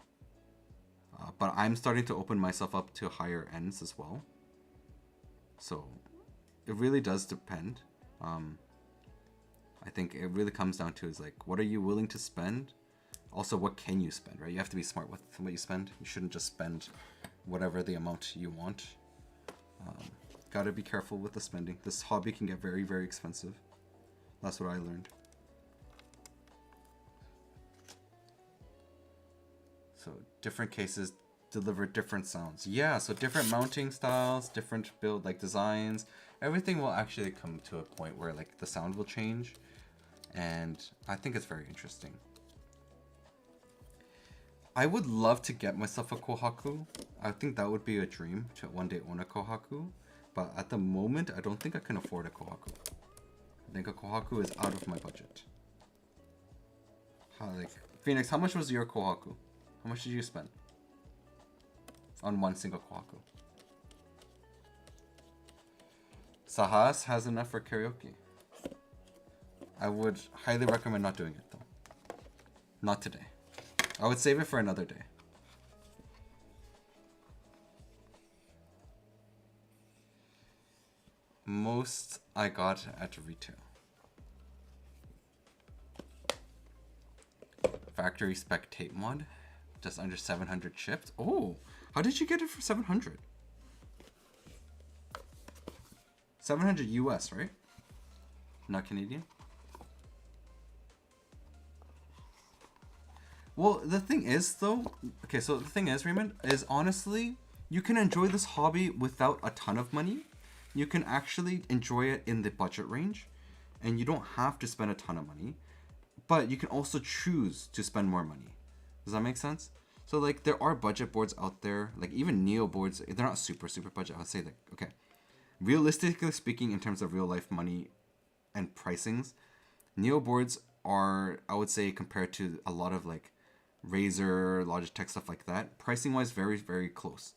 But I'm starting to open myself up to higher ends as well. So, it really does depend. I think it really comes down to is like, what are you willing to spend? Also, what can you spend, right? You have to be smart with what you spend. You shouldn't just spend whatever the amount you want. Gotta be careful with the spending. This hobby can get very, very expensive. That's what I learned. So different cases deliver different sounds. Yeah, so different mounting styles, different build like designs. Everything will actually come to a point where like the sound will change. And I think it's very interesting. I would love to get myself a kohaku. I think that would be a dream to one day own a kohaku. But at the moment, I don't think I can afford a kohaku. I think a kohaku is out of my budget. Like, Phoenix, how much was your kohaku? How much did you spend on one single kohaku? Sahas has enough for karaoke. I would highly recommend not doing it though. Not today. I would save it for another day. Most I got at retail. Factory spec tape mod. Just under 700 shipped. Oh, how did you get it for 700? 700 US, right? Not Canadian? Well, the thing is, though... Okay, so the thing is, Raymond, is honestly, you can enjoy this hobby without a ton of money. You can actually enjoy it in the budget range. And you don't have to spend a ton of money. But you can also choose to spend more money. Does that make sense? So, like, there are budget boards out there. Like, even Neo boards, they're not super, super budget. I would say, like, okay. Realistically speaking, in terms of real-life money and pricings, Neo boards are, I would say, compared to a lot of, like, Razer, Logitech, stuff like that, pricing-wise, very, very close.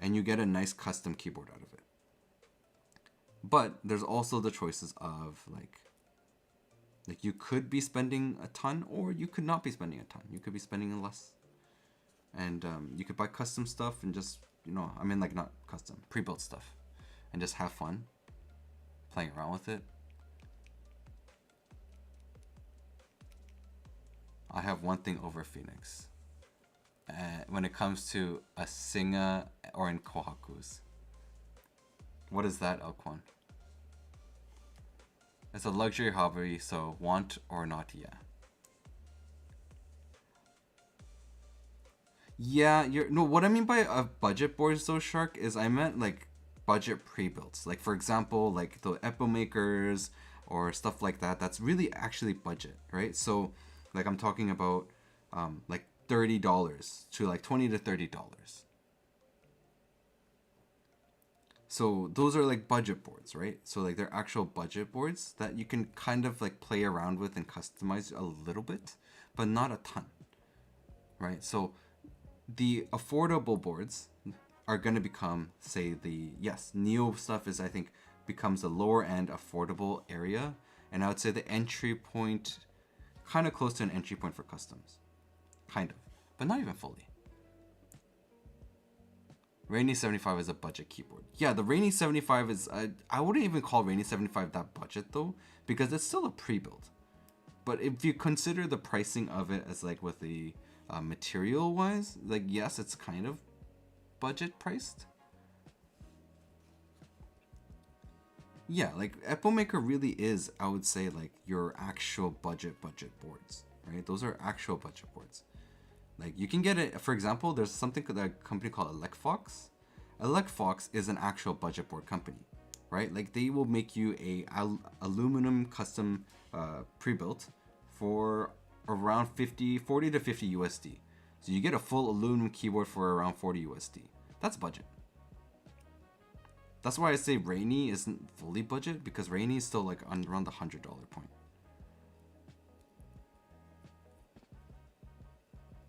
And you get a nice custom keyboard out of it. But there's also the choices of, like you could be spending a ton, or you could not be spending a ton. You could be spending less. And you could buy custom stuff and just, you know, I mean, like, not custom, pre-built stuff. And just have fun playing around with it. I have one thing over Phoenix. When it comes to a Singa or in kohakus. What is that, Elquan? It's a luxury hobby, so want or not, yeah. Yeah, what I mean by a budget board, though, Shark, is I meant like budget pre-builts. Like, for example, like the Epo makers or stuff like that. That's really actually budget, right? So, like, I'm talking about like $30 to like $20 to $30. So those are like budget boards, right? So like they're actual budget boards that you can kind of like play around with and customize a little bit, but not a ton, right? So the affordable boards are going to become, say, Neo stuff is, I think, becomes the lower end affordable area. And I would say the entry point, kind of close to an entry point for customs. Kind of, but not even fully. Rainy 75 is a budget keyboard. Yeah, the Rainy 75 is, I wouldn't even call Rainy 75 that budget though, because it's still a pre-build. But if you consider the pricing of it as like with the material wise, like, yes, it's kind of budget priced. Yeah, like Epomaker really is, I would say, like your actual budget boards, right? Those are actual budget boards. Like you can get it, for example, there's something that a company called Elecfox. Elecfox is an actual budget board company, right? Like they will make you a aluminum custom pre-built for around 40 to 50 USD. So you get a full aluminum keyboard for around 40 USD. That's budget. That's why I say Rainy isn't fully budget, because Rainy is still like around the $100 point.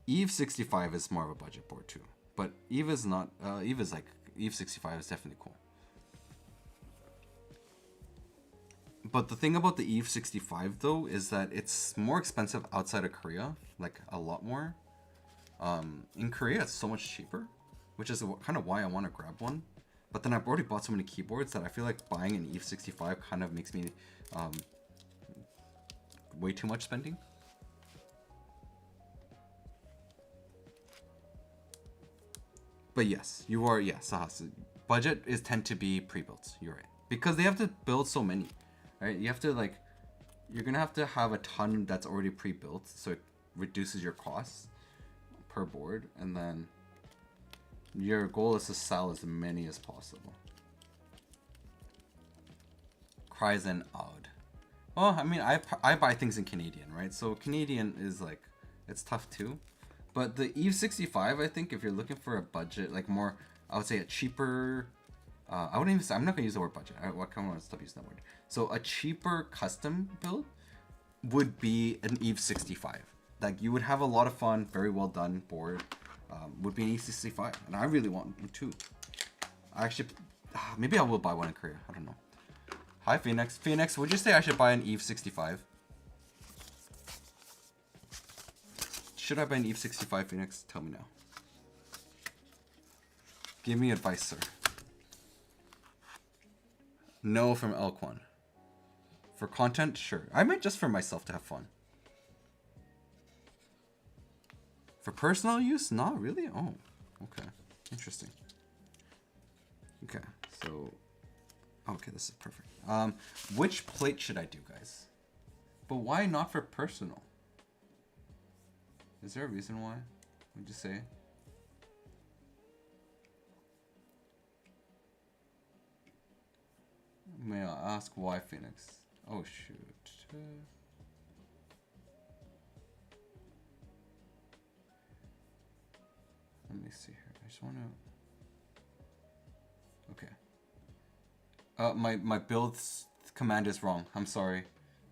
Eve 65 is more of a budget board too, but Eve is not. Eve is like Eve 65 is definitely cool. But the thing about the Eve 65 though is that it's more expensive outside of Korea, like a lot more. In Korea it's so much cheaper, which is kind of why I want to grab one. But then I've already bought so many keyboards that I feel like buying an Eve 65 kind of makes me way too much spending. But yes, you are, yes, Sahas. Budget is tend to be pre-built. You're right, because they have to build so many, right? You have to like, you're gonna have to have a ton that's already pre-built, so it reduces your costs per board, and then your goal is to sell as many as possible. Cries and odd. Well, I mean, I buy things in Canadian, right? So Canadian is like, it's tough too. But the Eve 65, I think if you're looking for a budget, like more, I would say a cheaper, I wouldn't even say, I'm not gonna use the word budget. I kind of want to stop using that word. So a cheaper custom build would be an Eve 65. Like you would have a lot of fun, very well done board. Would be an Eve 65, and I really want one too. I actually, maybe I will buy one in Korea. I don't know. Hi Phoenix. Phoenix, would you say I should buy an Eve 65? Should I buy an Eve 65, Phoenix? Tell me now. Give me advice, sir. No from Elquan. For content, sure. I meant just for myself to have fun. For personal use? Not really? Oh, okay. Interesting. Okay, so... Okay, this is perfect. Which plate should I do, guys? But why not for personal? Is there a reason why? Would you say? May I ask why, Phoenix? Oh shoot. Let me see here. I just want to... Okay. My build command is wrong. I'm sorry.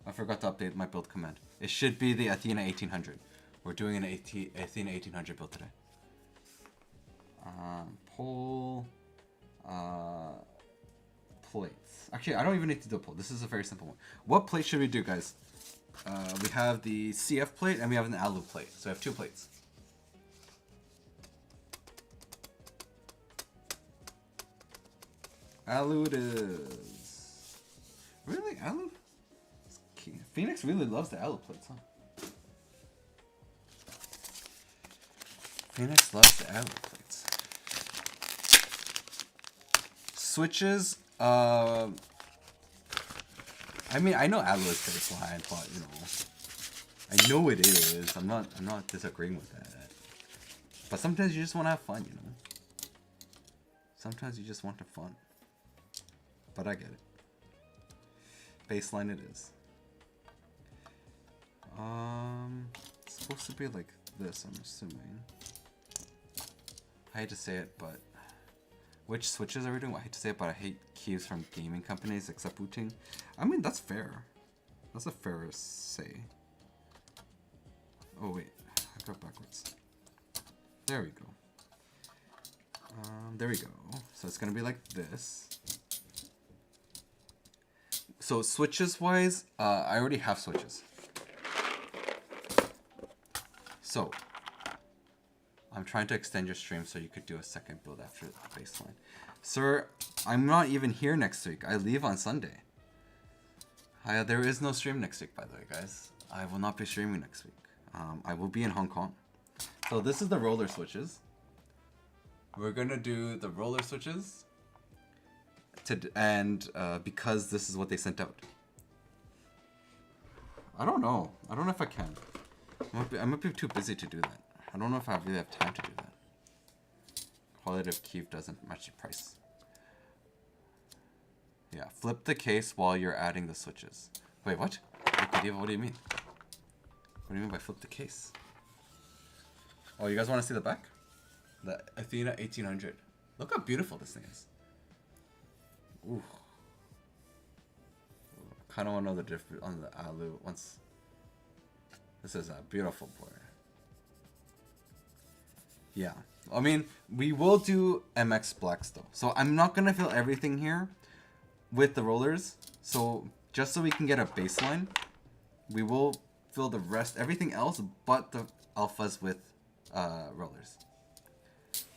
I forgot to update my build command. It should be the Athena1800. We're doing an Athena1800 build today. Poll plates. Actually, I don't even need to do a poll. This is a very simple one. What plate should we do, guys? We have the CF plate and we have an alu plate. So I have two plates. Alu it is. Really? Alu? Phoenix really loves the alu plates, huh? Phoenix loves the alu plates. Switches, I mean, I know alu is very bland, but you know, I know it is. I'm not disagreeing with that. But sometimes you just want to have fun, you know. Sometimes you just want to have fun. But I get it. Baseline it is. It's supposed to be like this, I'm assuming. I hate to say it, but which switches are we doing? I hate to say it, but I hate keys from gaming companies except Booting. I mean, that's fair. That's a fair say. Oh wait, I got backwards. There we go. There we go. So it's gonna be like this. So switches wise, I already have switches. So I'm trying to extend your stream so you could do a second build after the baseline. Sir, I'm not even here next week. I leave on Sunday. There is no stream next week, by the way, guys. I will not be streaming next week. I will be in Hong Kong. So this is the roller switches. we're gonna do the roller switches. And because this is what they sent out. I don't know. I don't know if I can. I might be too busy to do that. I don't know if I really have time to do that. Quality of keep doesn't match the price. Yeah, flip the case while you're adding the switches. Wait, what? What do you mean? What do you mean by flip the case? Oh, you guys want to see the back? The Athena1800. Look how beautiful this thing is. Ooh. Kind of want to know the difference on the alu once. This is a beautiful board. Yeah. I mean, we will do MX blacks though. So I'm not going to fill everything here with the rollers. So just so we can get a baseline, we will fill the rest, everything else but the alphas with rollers.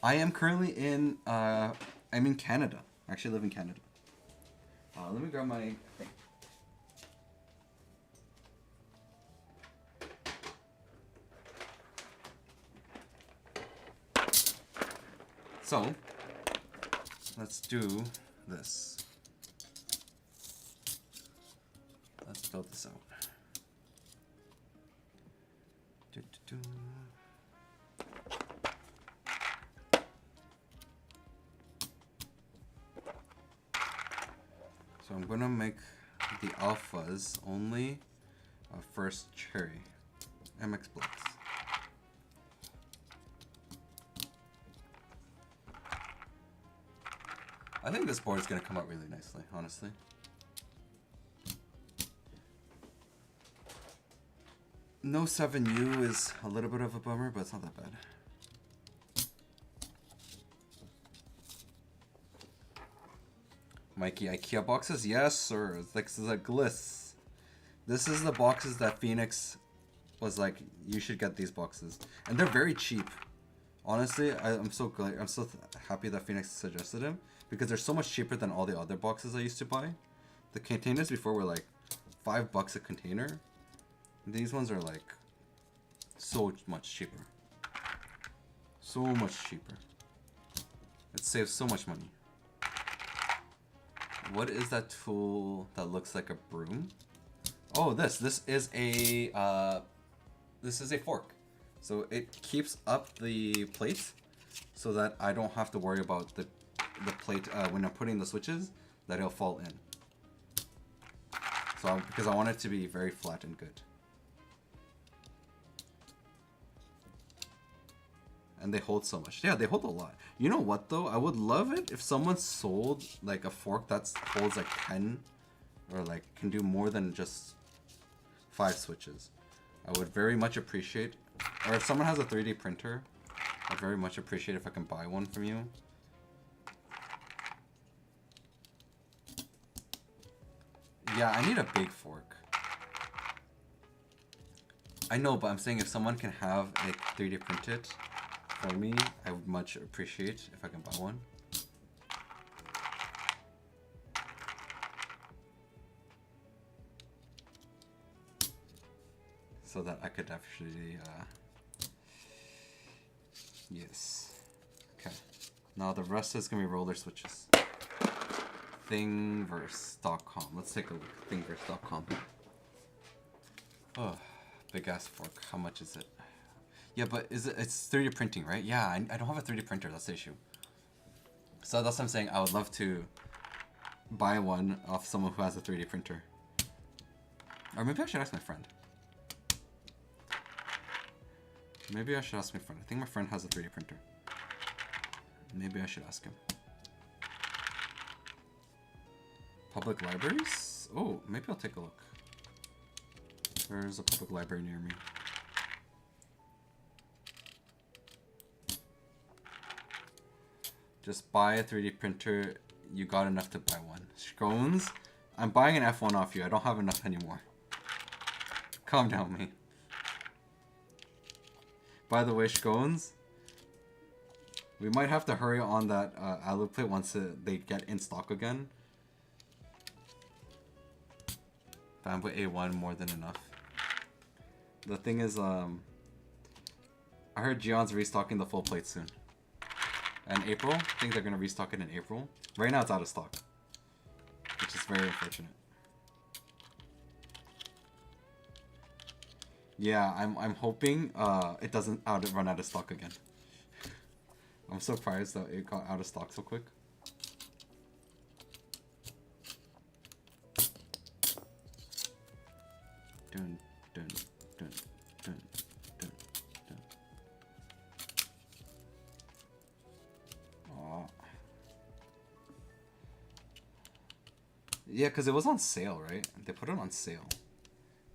I am currently in, I'm in Canada. I actually live in Canada. Let me grab my thing. So, let's do this. Let's build this out. So I'm gonna make the alphas only first cherry, MX blocks. I think this board is gonna come out really nicely, honestly. No 7U is a little bit of a bummer, but it's not that bad. Mikey, IKEA boxes? Yes, sir. This is a gliss. This is the boxes that Phoenix was like, you should get these boxes. And they're very cheap. Honestly, I'm so glad, I'm so happy that Phoenix suggested them. Because they're so much cheaper than all the other boxes I used to buy. The containers before were like $5 a container. These ones are like so much cheaper. So much cheaper. It saves so much money. What is that tool that looks like a broom? Oh, this is a fork. So it keeps up the plate so that I don't have to worry about the plate when I'm putting the switches, that it'll fall in. So because I want it to be very flat and good. And they hold so much. Yeah, they hold a lot. You know what though? I would love it if someone sold like a fork that holds like 10 or like can do more than just 5 switches. I would very much appreciate, or if someone has a 3D printer, I'd very much appreciate if I can buy one from you. Yeah, I need a big fork. I know, but I'm saying if someone can have a 3D printed for me, I would much appreciate if I can buy one. So that I could actually, yes. Okay. Now the rest is gonna be roller switches. Thingiverse.com. Let's take a look. Thingiverse.com. Oh, big ass fork. How much is it? Yeah, but is it's 3D printing, right? Yeah, I don't have a 3D printer. That's the issue. So that's what I'm saying. I would love to buy one off someone who has a 3D printer. Or maybe I should ask my friend. Maybe I should ask my friend. I think my friend has a 3D printer. Maybe I should ask him. Public libraries? Oh, maybe I'll take a look. There's a public library near me. Just buy a 3D printer. You got enough to buy one. Scones? I'm buying an F1 off you. I don't have enough anymore. Calm down, mate. By the way, scones, we might have to hurry on that alu plate once they get in stock again. Fanboy A1 more than enough. The thing is, I heard Gion's restocking the full plate soon. And April, I think they're gonna restock it in April. Right now it's out of stock, which is very unfortunate. Yeah, I'm hoping it doesn't run out of stock again. I'm surprised that it got out of stock so quick. Dun, dun, dun, dun, dun, dun. Aw. Yeah, because it was on sale, right? They put it on sale.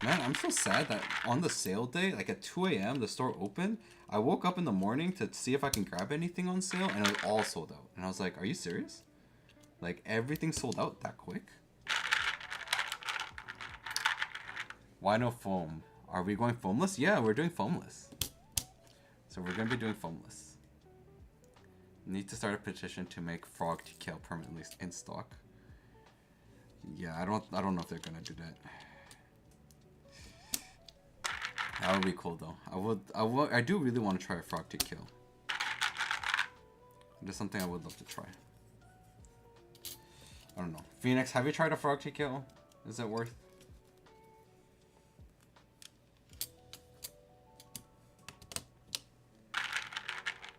Man, I'm so sad that on the sale day, like at 2 a.m., the store opened. I woke up in the morning to see if I can grab anything on sale, and it was all sold out. And I was like, are you serious? Like, everything sold out that quick? Why no foam? Are we going foamless? Yeah, we're doing foamless. So we're going to be doing foamless. Need to start a petition to make frog TKL permanently in stock. Yeah, I don't know if they're going to do that. That would be cool though. I do really want to try a frog to kill. Just something I would love to try. I don't know. Phoenix, have you tried a frog to kill? Is it worth?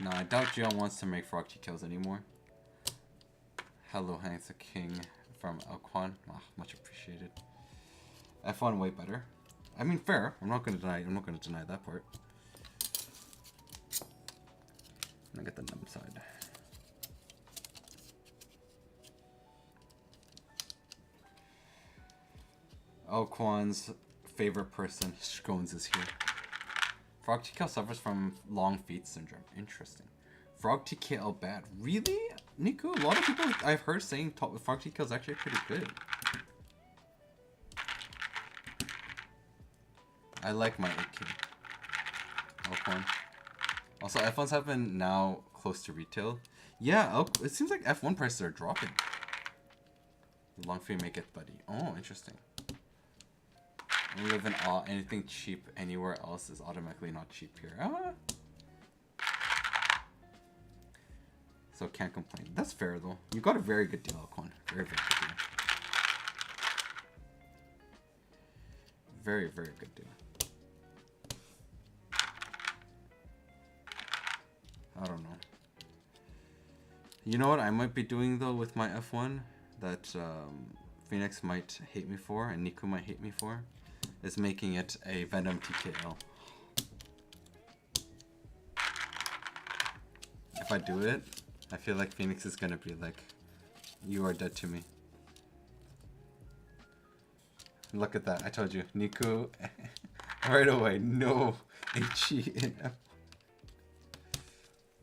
No, I doubt Jill wants to make frog to kills anymore. Hello, Hanks the King from Alquan. Oh, much appreciated. F1 way better. I mean, fair. I'm not gonna deny that part. I get the numb side. Alquan's favorite person, Scones, is here. Frog TKL suffers from long feet syndrome. Interesting. Frog TKL bad. Really? Niku? A lot of people I've heard saying Frog TKL is actually pretty good. I like my 8K. Alquan. Also, F1s have been now close to retail. Yeah, it seems like F1 prices are dropping. Long feet make it buddy. Oh, interesting. We live in awe. Anything cheap anywhere else is automatically not cheap here. So can't complain. That's fair though. You got a very good deal, Alquan. Very, very good deal. Very, very good deal. I don't know. You know what I might be doing though with my F1 that Phoenix might hate me for and Niku might hate me for is making it a Venom TKL. If I do it, I feel like Phoenix is gonna be like, you are dead to me. Look at that, I told you. Niku, right away, no HE in F1.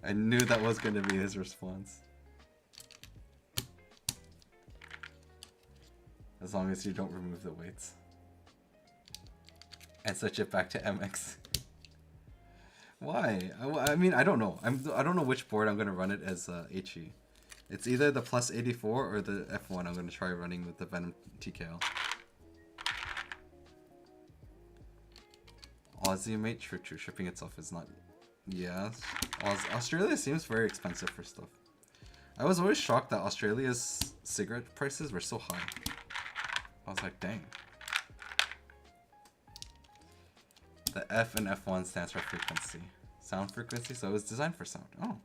I knew that was gonna be his response. As long as you don't remove the weights. And switch it back to MX. Why? I mean, I don't know. I don't know which board I'm gonna run it as HE. It's either the plus 84 or the F1 I'm gonna try running with the Venom TKL. Aussie mate, true. Shipping itself is not. Yes. Australia seems very expensive for stuff. I was always shocked that Australia's cigarette prices were so high. I was like, dang. The F in F1 stands for frequency. Sound frequency, so it was designed for sound. Oh.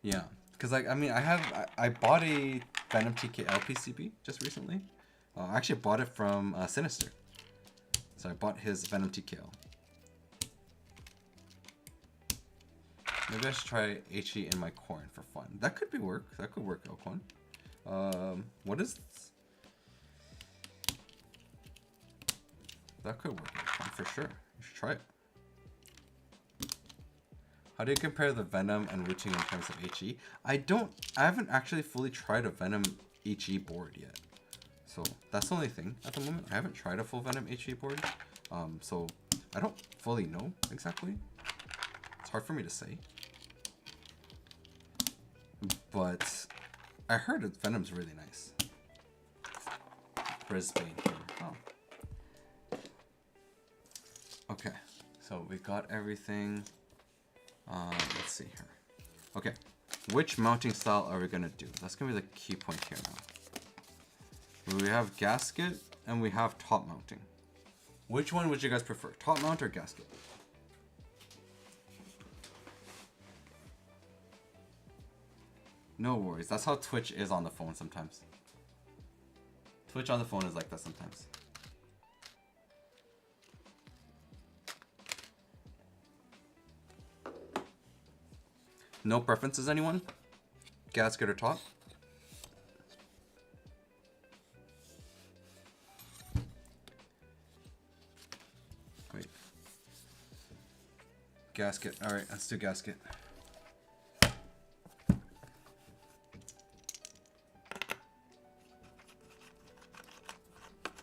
Yeah, because like, I mean, I bought a Venom TKL PCB just recently. I actually bought it from Sinister. So I bought his Venom TKL. Maybe I should try HE in my corn for fun. That could work. That could work, Elquan. What is this? That could work, Elquan, for sure. You should try it. How do you compare the Venom and Wu-Ting in terms of HE? I haven't actually fully tried a Venom HE board yet. So that's the only thing at the moment. I haven't tried a full Venom HE board. So I don't fully know exactly. It's hard for me to say. But I heard that Venom's really nice. Brisbane here. Oh. Okay. So we got everything. Let's see here. Okay, which mounting style are we gonna do? That's gonna be the key point here now. We have gasket and we have top mounting. Which one would you guys prefer? Top mount or gasket? No worries. That's how Twitch is on the phone sometimes. Twitch on the phone is like that sometimes. No preferences, anyone? Gasket or top? Wait. Gasket. Alright, let's do gasket.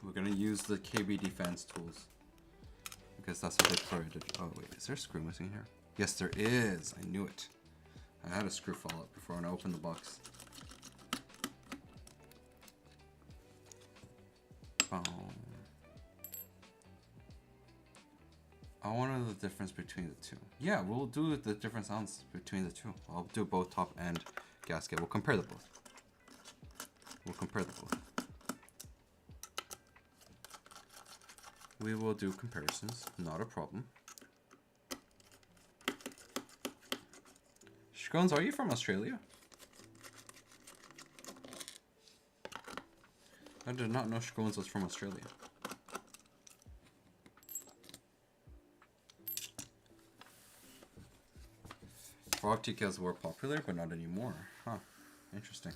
We're gonna use the Kbsfans tools. Because that's what they provided. Oh wait, is there a screw missing here? Yes, there is. I knew it. I had a screw fall up before when I opened the box. Boom. I want to know the difference between the two. Yeah, we'll do the different sounds between the two. I'll do both top and gasket. We'll compare the both. We will do comparisons, not a problem. Scones, are you from Australia? I did not know Scones was from Australia. Frog TKs were popular, but not anymore. Huh, interesting.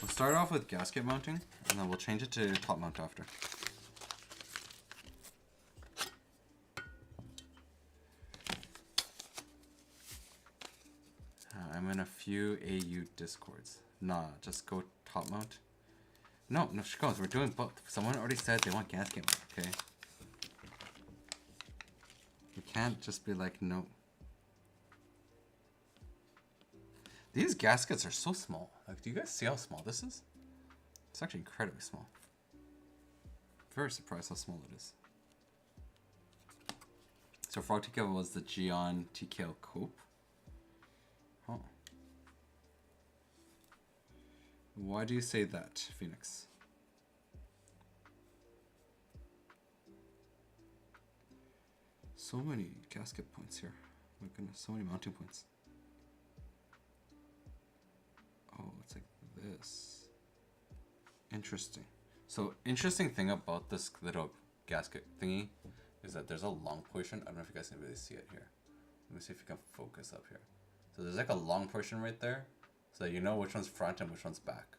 We'll start off with gasket mounting, and then we'll change it to top mount after. I'm in a few AU discords. Nah, just go top mount. No, Scones, we're doing both. Someone already said they want gasket mount, okay? You can't just be like, no. These gaskets are so small. Like, do you guys see how small this is? It's actually incredibly small. Very surprised how small it is. So Frog TKL was the Gion TKL Cope. Oh. Why do you say that, Phoenix? So many gasket points here. My goodness, so many mounting points. Oh, it's like this. Interesting. So, interesting thing about this little gasket thingy is that there's a long portion. I don't know if you guys can really see it here. Let me see if you can focus up here. So there's like a long portion right there, so that you know which one's front and which one's back.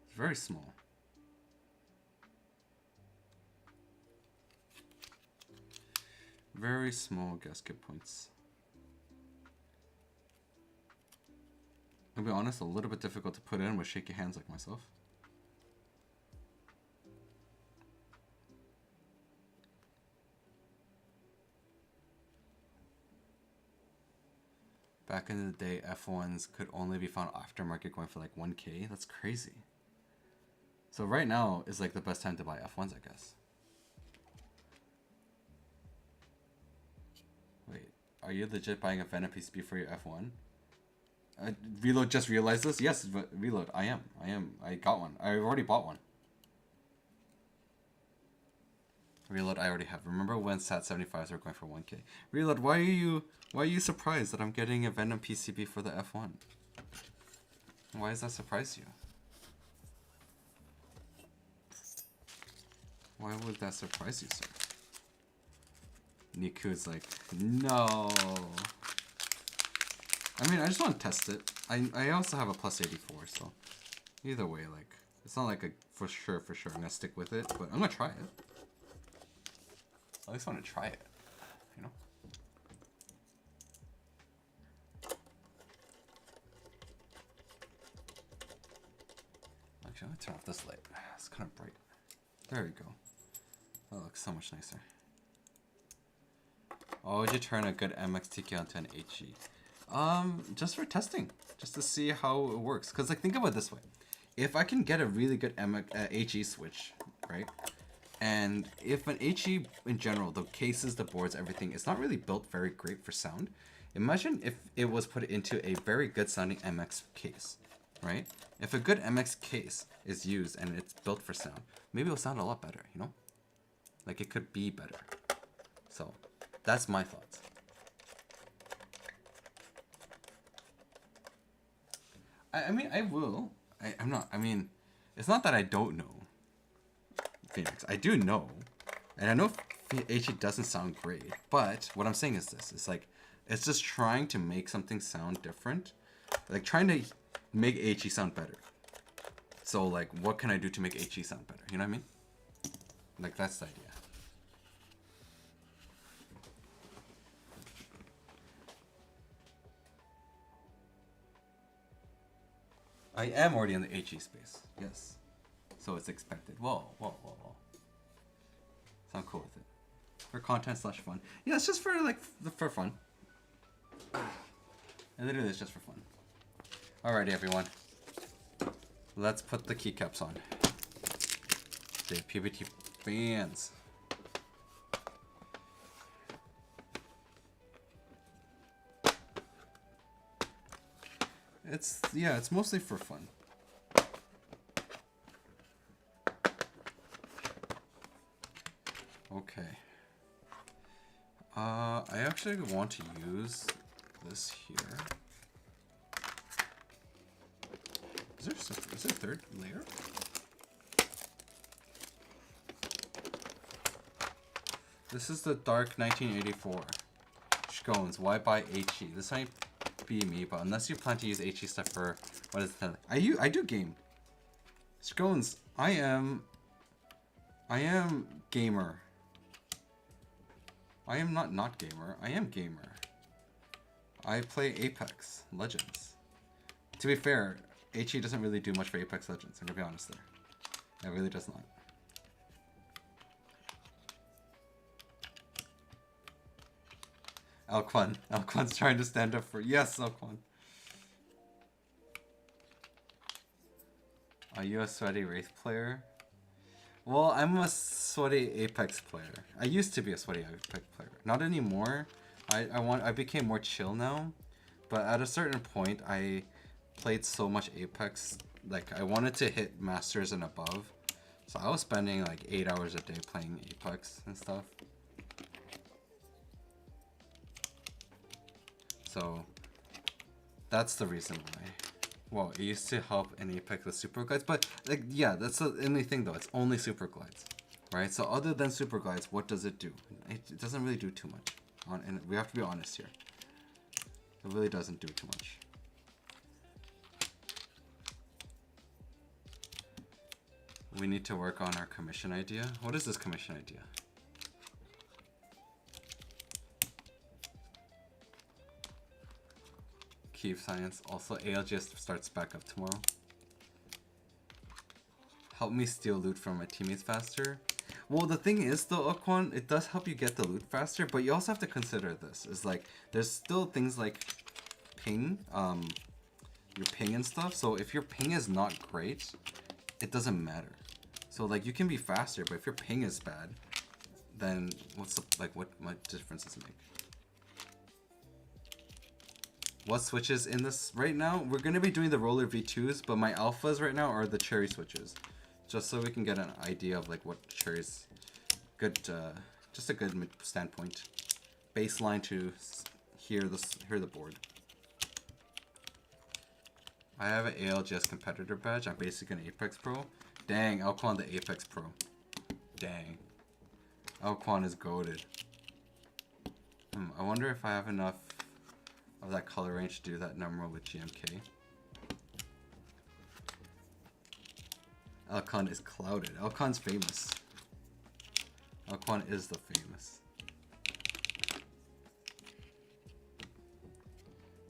It's very small. Very small gasket points. I'll be honest, a little bit difficult to put in with shaky hands like myself. Back in the day, F1s could only be found aftermarket going for like 1K. That's crazy. So right now is like the best time to buy F1s, I guess. Wait, are you legit buying a Venom PCB for your F1? Reload just realized this? Yes, but Reload, I am. I got one. I already bought one. Reload, I already have. Remember when SAT 75s were going for 1K? Reload, why are you surprised that I'm getting a Venom PCB for the F1? Why does that surprise you? Why would that surprise you, sir? Niku's like, no. I mean, I just want to test it. I also have a plus 84, so either way, like, it's not like a for sure I'm gonna stick with it, but I'm gonna try it. I at least want to try it, you know? Actually, I'm gonna turn off this light. It's kind of bright. There we go. That looks so much nicer. Why would you turn a good MXTK onto an HE? Just for testing, just to see how it works. Cause like think about it this way: if I can get a really good HE switch, right, And if an HE in general, the cases, the boards, everything, it's not really built very great for sound. Imagine if it was put into a very good sounding MX case, right? If a good MX case is used and it's built for sound, maybe it'll sound a lot better, you know? Like it could be better. So that's my thoughts. I mean, I will. I'm not, I mean, it's not that I don't know Phoenix. I do know. And I know HE doesn't sound great. But what I'm saying is this. It's like, it's just trying to make something sound different. Like trying to make HE sound better. So like, what can I do to make HE sound better? You know what I mean? Like, that's the idea. I am already in the HE space. Yes. So it's expected. Whoa, whoa, whoa, whoa. So I'm cool with it. For content / fun. Yeah, it's just for like, for fun. And literally it's just for fun. Alrighty, everyone. Let's put the keycaps on. The PBT fans. It's mostly for fun. Okay. I actually want to use this here. Is there a third layer? This is the dark 1984. Scones, why buy HE? This might be me, but unless you plan to use HE stuff for what is it? I do game. Scones, I am gamer. I am not gamer. I am gamer. I play Apex Legends. To be fair, HE doesn't really do much for Apex Legends. I'm gonna be honest there. It really does not. Alquan. Alquan's trying to stand up for... Yes, Alquan. Are you a sweaty Wraith player? Well, I'm a sweaty Apex player. I used to be a sweaty Apex player. Not anymore. I became more chill now. But at a certain point, I played so much Apex. Like, I wanted to hit Masters and above. So I was spending like 8 hours a day playing Apex and stuff. So that's the reason why. Well, it used to help in Apex with super glides, but like, yeah, that's the only thing though. It's only super glides, right? So other than super glides, what does it do? It doesn't really do too much. And we have to be honest here. It really doesn't do too much. We need to work on our commission idea. What is this commission idea? Kbsfans. Also, ALGS starts back up tomorrow. Help me steal loot from my teammates faster. Well, the thing is though, Aquan, it does help you get the loot faster, but you also have to consider this. Is like, there's still things like ping, your ping and stuff. So if your ping is not great, it doesn't matter. So like, you can be faster, but if your ping is bad, then what's the, like, what difference does it make? What switches in this right now? We're going to be doing the roller V2s, but my alphas right now are the cherry switches. Just so we can get an idea of like what cherries, good, just a good standpoint. Baseline to hear the board. I have an ALGS competitor badge. I'm basically an Apex Pro. Dang, Alquan the Apex Pro. Dang. Alquan is goated. I wonder if I have enough of that color range to do that number with GMK. Alquan is clouded. Alquan's famous. Alquan is the famous.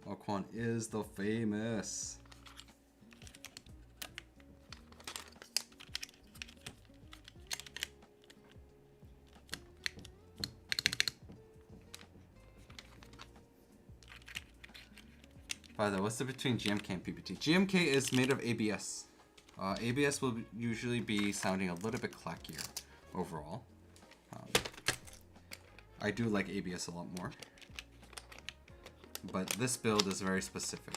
Alquan is the famous. By the way, what's the between GMK and PBT? GMK is made of ABS. ABS will usually be sounding a little bit clackier. overall. I do like ABS a lot more. But this build is very specific.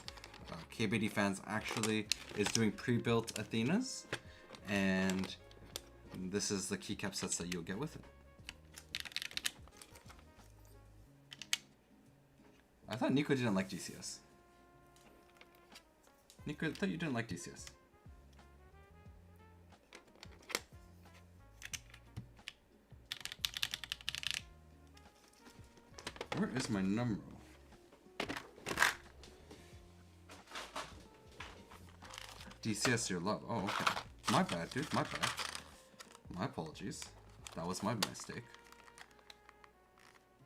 Kbsfans actually is doing pre-built Athenas, and this is the keycap sets that you'll get with it. I thought Nico didn't like DCS. Nico, I thought you didn't like DCS. Where is my number? DCS your love. Oh, okay. My bad, dude. My bad. My apologies. That was my mistake.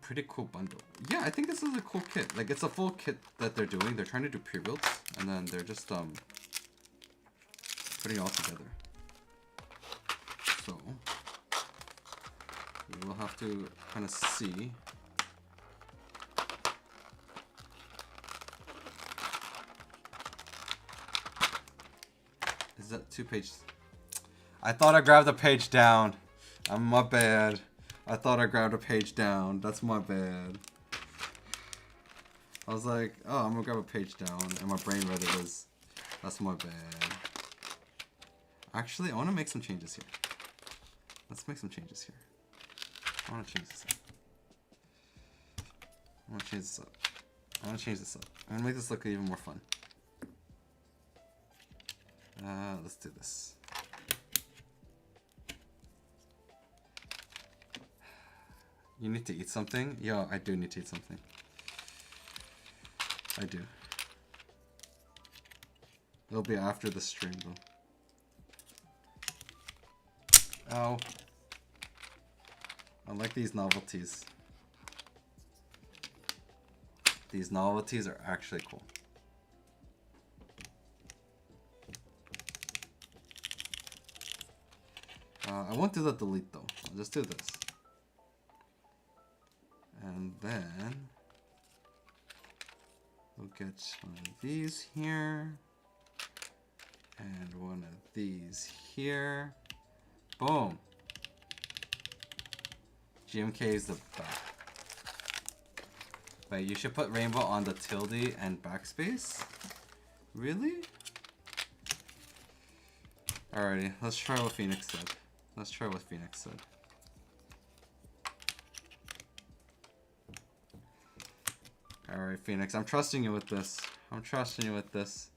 Pretty cool bundle. Yeah, I think this is a cool kit. Like, it's a full kit that they're doing. They're trying to do pre-builds, and then they're just putting it all together. So we will have to kind of see. Is that 2 pages? I thought I grabbed the page down. My bad. I thought I grabbed a page down. That's my bad. I was like, oh, I'm gonna grab a page down, and my brain read it as, that's my bad. Actually, I want to make some changes here. Let's make some changes here. I want to change this up. I want to change this up. I want to change this up. I'm gonna make this look even more fun. Let's do this. You need to eat something? Yo, I do need to eat something. I do. It'll be after the stream though. Ow. I like these novelties. These novelties are actually cool. I won't do the delete though. I'll just do this. And then we'll get one of these here. And one of these here. Boom. GMK is the best. Wait, you should put rainbow on the tilde and backspace? Really? Alrighty, let's try what Phoenix said. Let's try what Phoenix said. Alright, Phoenix, I'm trusting you with this. I'm trusting you with this.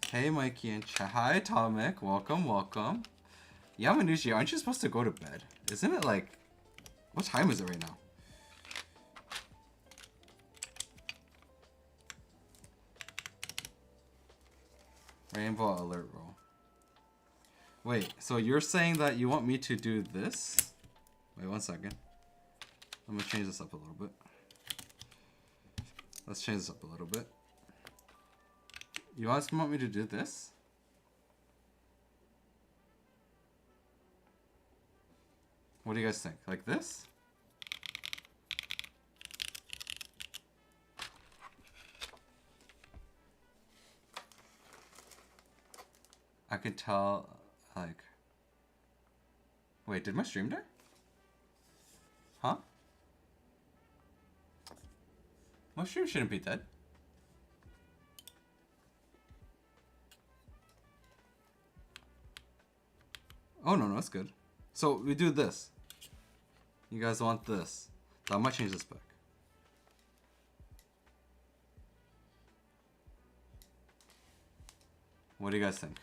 Hey, Mikey and chat. Hi, Tomic. Welcome, welcome. Yamanushi, aren't you supposed to go to bed? Isn't it like... What time is it right now? Rainbow alert roll. Wait, so you're saying that you want me to do this? Wait 1 second. I'm gonna change this up a little bit. Let's change this up a little bit. You guys want me to do this? What do you guys think? Like this? I could tell, like... Wait, did my stream die? Huh? My stream shouldn't be dead. Oh, no, that's good. So, we do this. You guys want this. I might change this back. What do you guys think?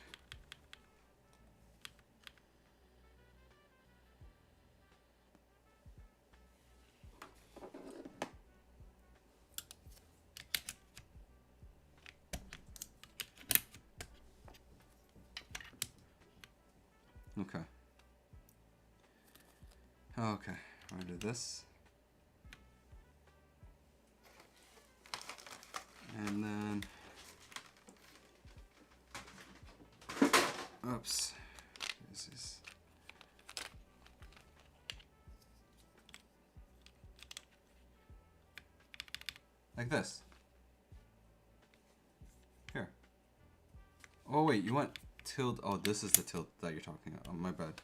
Okay. Okay, I'm gonna do this. And then... Oops. This is... Like this. Here. Oh wait, you want... tilt. Oh, this is the tilt that you're talking about. Oh, my bad.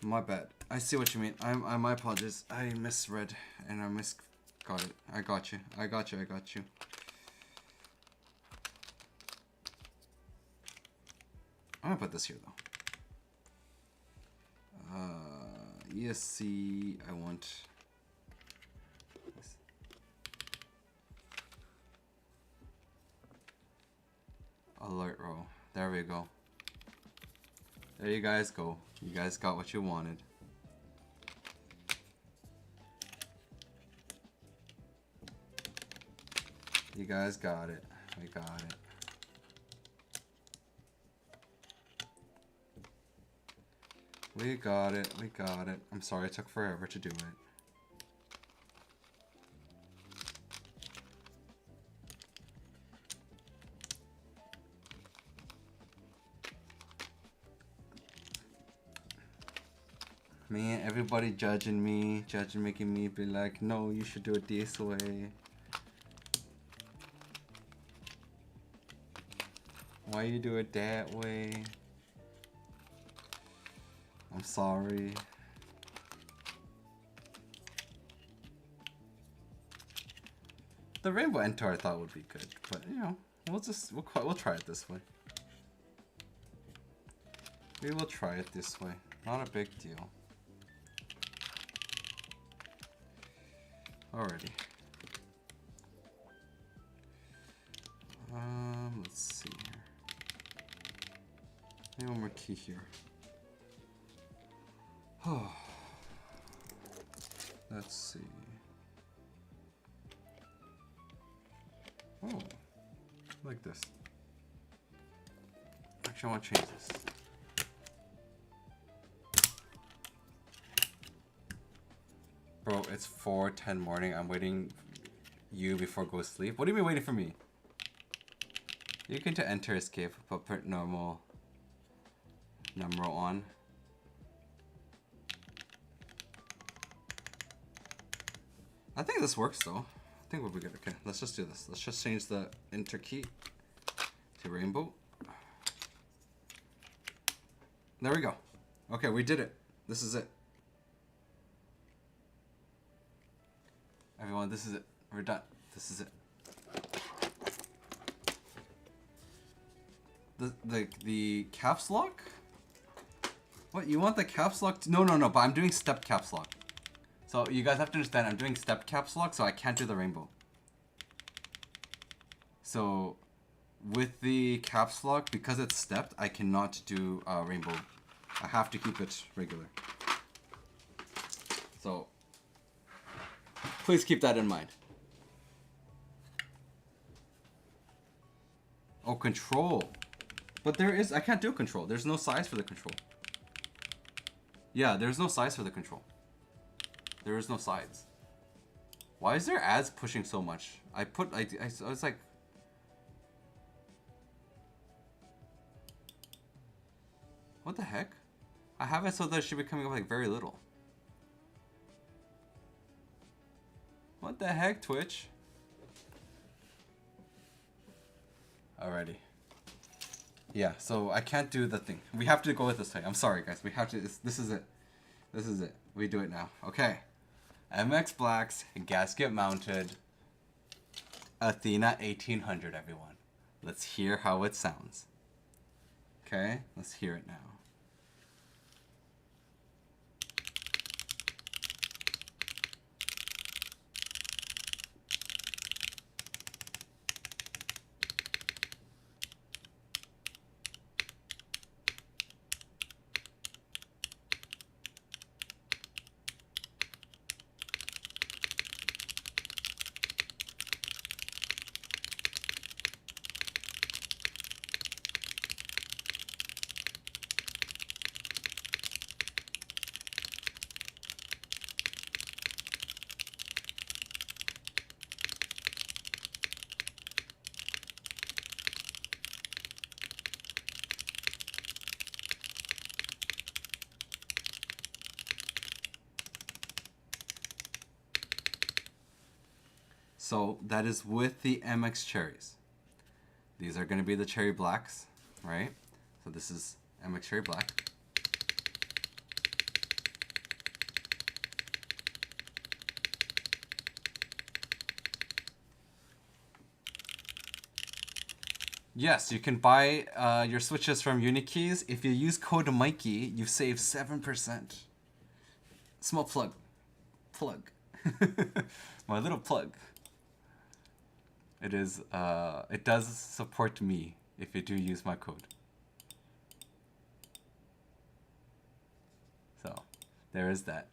My bad. I see what you mean. My apologies. I misread and I got it. I got you. I got you. I got you. I'm gonna put this here though. ESC. I want. This. Alert row. There we go. There you guys go. You guys got what you wanted. You guys got it. We got it. We got it. We got it. I'm sorry it took forever to do it. Man, everybody judging me, making me be like, no, you should do it this way. Why you do it that way? I'm sorry. The rainbow enter I thought would be good, but you know, we'll try it this way. We will try it this way. Not a big deal. Alrighty. Let's see here. Maybe one more key here. Oh. Let's see. Oh, like this. Actually, I want to change this. Bro, it's 4:10 morning. I'm waiting you before go sleep. What do you mean waiting for me? You can to enter escape, but put normal number on. I think this works though. I think we'll be good. Okay, let's just do this. Let's just change the enter key to rainbow. There we go. Okay, we did it. This is it. Everyone, this is it. We're done. This is it. The caps lock? What, you want the caps lock? No, but I'm doing step caps lock. So you guys have to understand, I'm doing step caps lock, so I can't do the rainbow. So with the caps lock, because it's stepped, I cannot do rainbow. I have to keep it regular. So please keep that in mind. Oh, control. But I can't do control. There's no size for the control. Yeah, there's no size for the control. There is no sides. Why is there ads pushing so much? I was like... What the heck? I have it so that it should be coming up like very little. What the heck, Twitch? Alrighty. Yeah, so I can't do the thing. We have to go with this thing. I'm sorry, guys. We have to... This is it. This is it. We do it now. Okay. MX Blacks, gasket mounted, Athena1800, everyone. Let's hear how it sounds. Okay, let's hear it now. So that is with the MX cherries. These are going to be the cherry blacks. right? So this is MX Cherry Black. Yes, you can buy your switches from Unikeys. If you use code Mikey, you save 7%. Small plug. Plug. My little plug. It is, it does support me if you do use my code. So, there is that.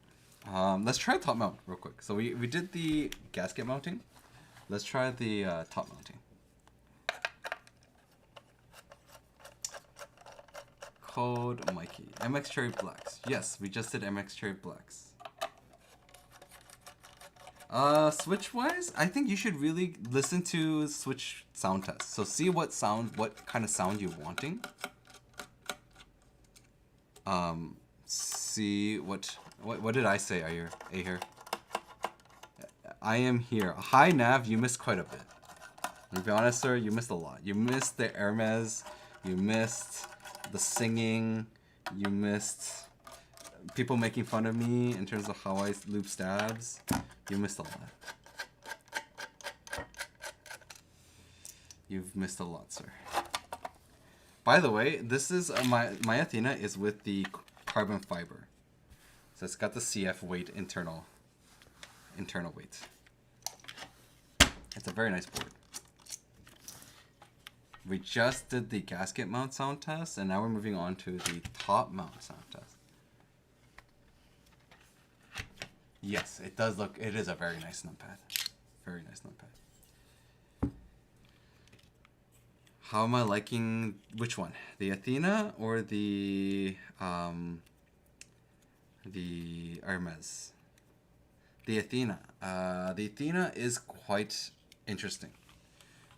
Let's try top mount real quick. So we did the gasket mounting. Let's try the top mounting. Code Mikey. MX Cherry Blacks. Yes, we just did MX Cherry Blacks. Switch wise, I think you should really listen to Switch sound tests. So see what kind of sound you're wanting. See what did I say? Are you here? I am here. Hi Nav, you missed quite a bit. To be honest, sir, you missed a lot. You missed the Hermes. You missed the singing. You missed people making fun of me in terms of how I loop stabs. You missed a lot. You've missed a lot, sir. By the way, this is my Athena is with the carbon fiber, so it's got the CF weight internal weight. It's a very nice board. We just did the gasket mount sound test, and now we're moving on to the top mount sound test. Yes, it does look, it is a very nice numpad. Very nice numpad. How am I liking, which one? The Athena or the Hermes? The Athena. The Athena is quite interesting.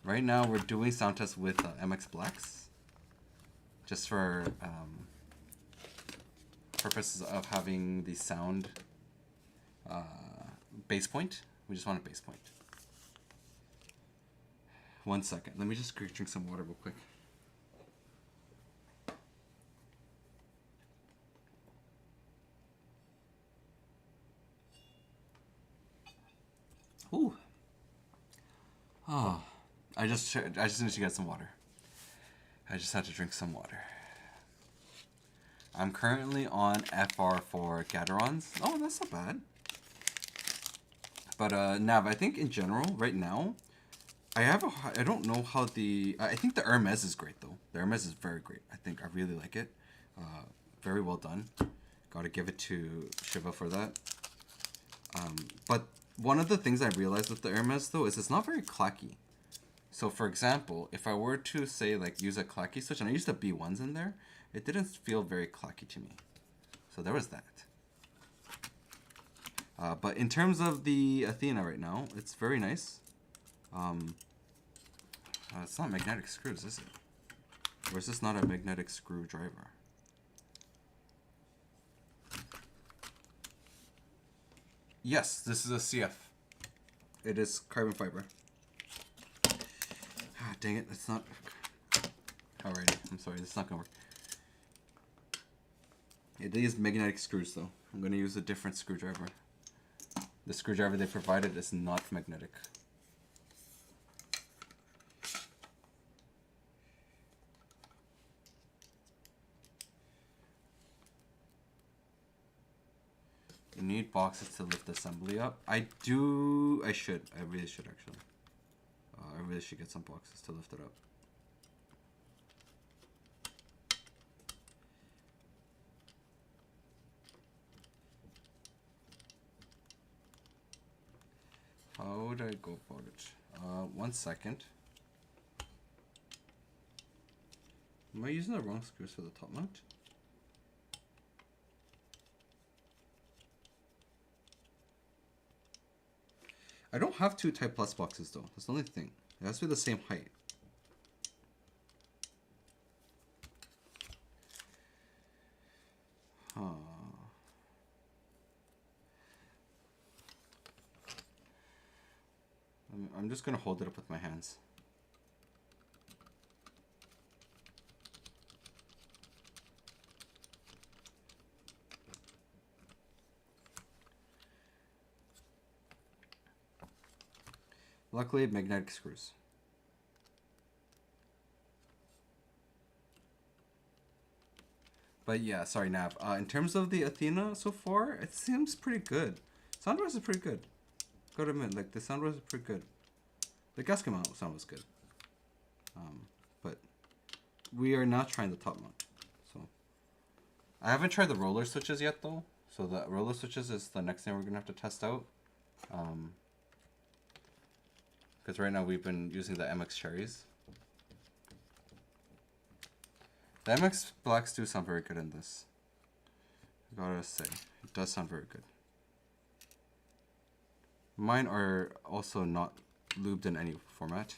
Right now we're doing sound tests with MX Blacks. Just for purposes of having the sound base point. We just want a base point. 1 second. Let me just drink some water real quick. Ooh. Oh, I just need to get some water. I just had to drink some water. I'm currently on FR for Gaterons. Oh, that's not bad. But Nav, I think in general right now, I don't know how I think the Hermes is great though. The Hermes is very great. I think I really like it. Very well done. Gotta give it to Shiva for that. But one of the things I realized with the Hermes though is it's not very clacky. So for example, if I were to say like use a clacky switch, and I used the B1s in there, it didn't feel very clacky to me. So there was that. But in terms of the Athena right now, it's very nice. It's not magnetic screws, is it? Or is this not a magnetic screwdriver? Yes, this is a CF. It is carbon fiber. Ah, dang it, that's not... Alrighty, I'm sorry, that's not gonna work. It is magnetic screws though. I'm gonna use a different screwdriver. The screwdriver they provided is not magnetic. You need boxes to lift the assembly up. I really should actually. I really should get some boxes to lift it up. How would I go about it? 1 second. Am I using the wrong screws for the top mount? I don't have two Type Plus boxes though. That's the only thing. It has to be the same height. Huh. I'm just gonna hold it up with my hands. Luckily, magnetic screws. But yeah, sorry, Nav. In terms of the Athena so far, it seems pretty good. Sound-wise is pretty good. Gotta admit, like, the sound-wise is pretty good. The gasket mount sound was good. But we are not trying the top mount. So I haven't tried the roller switches yet, though. So the roller switches is the next thing we're gonna have to test out. Because right now we've been using the MX cherries. The MX blacks do sound very good in this. I gotta say, it does sound very good. Mine are also not lubed in any format.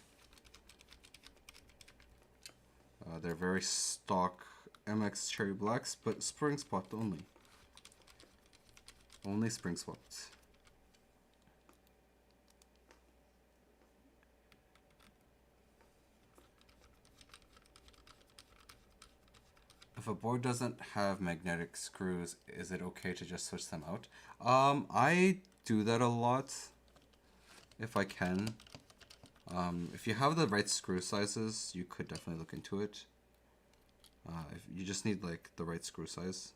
They're very stock MX cherry blacks, but spring swapped only. Only spring swapped. If a board doesn't have magnetic screws, is it okay to just switch them out? I do that a lot, if I can. If you have the right screw sizes, you could definitely look into it. If you just need like the right screw size.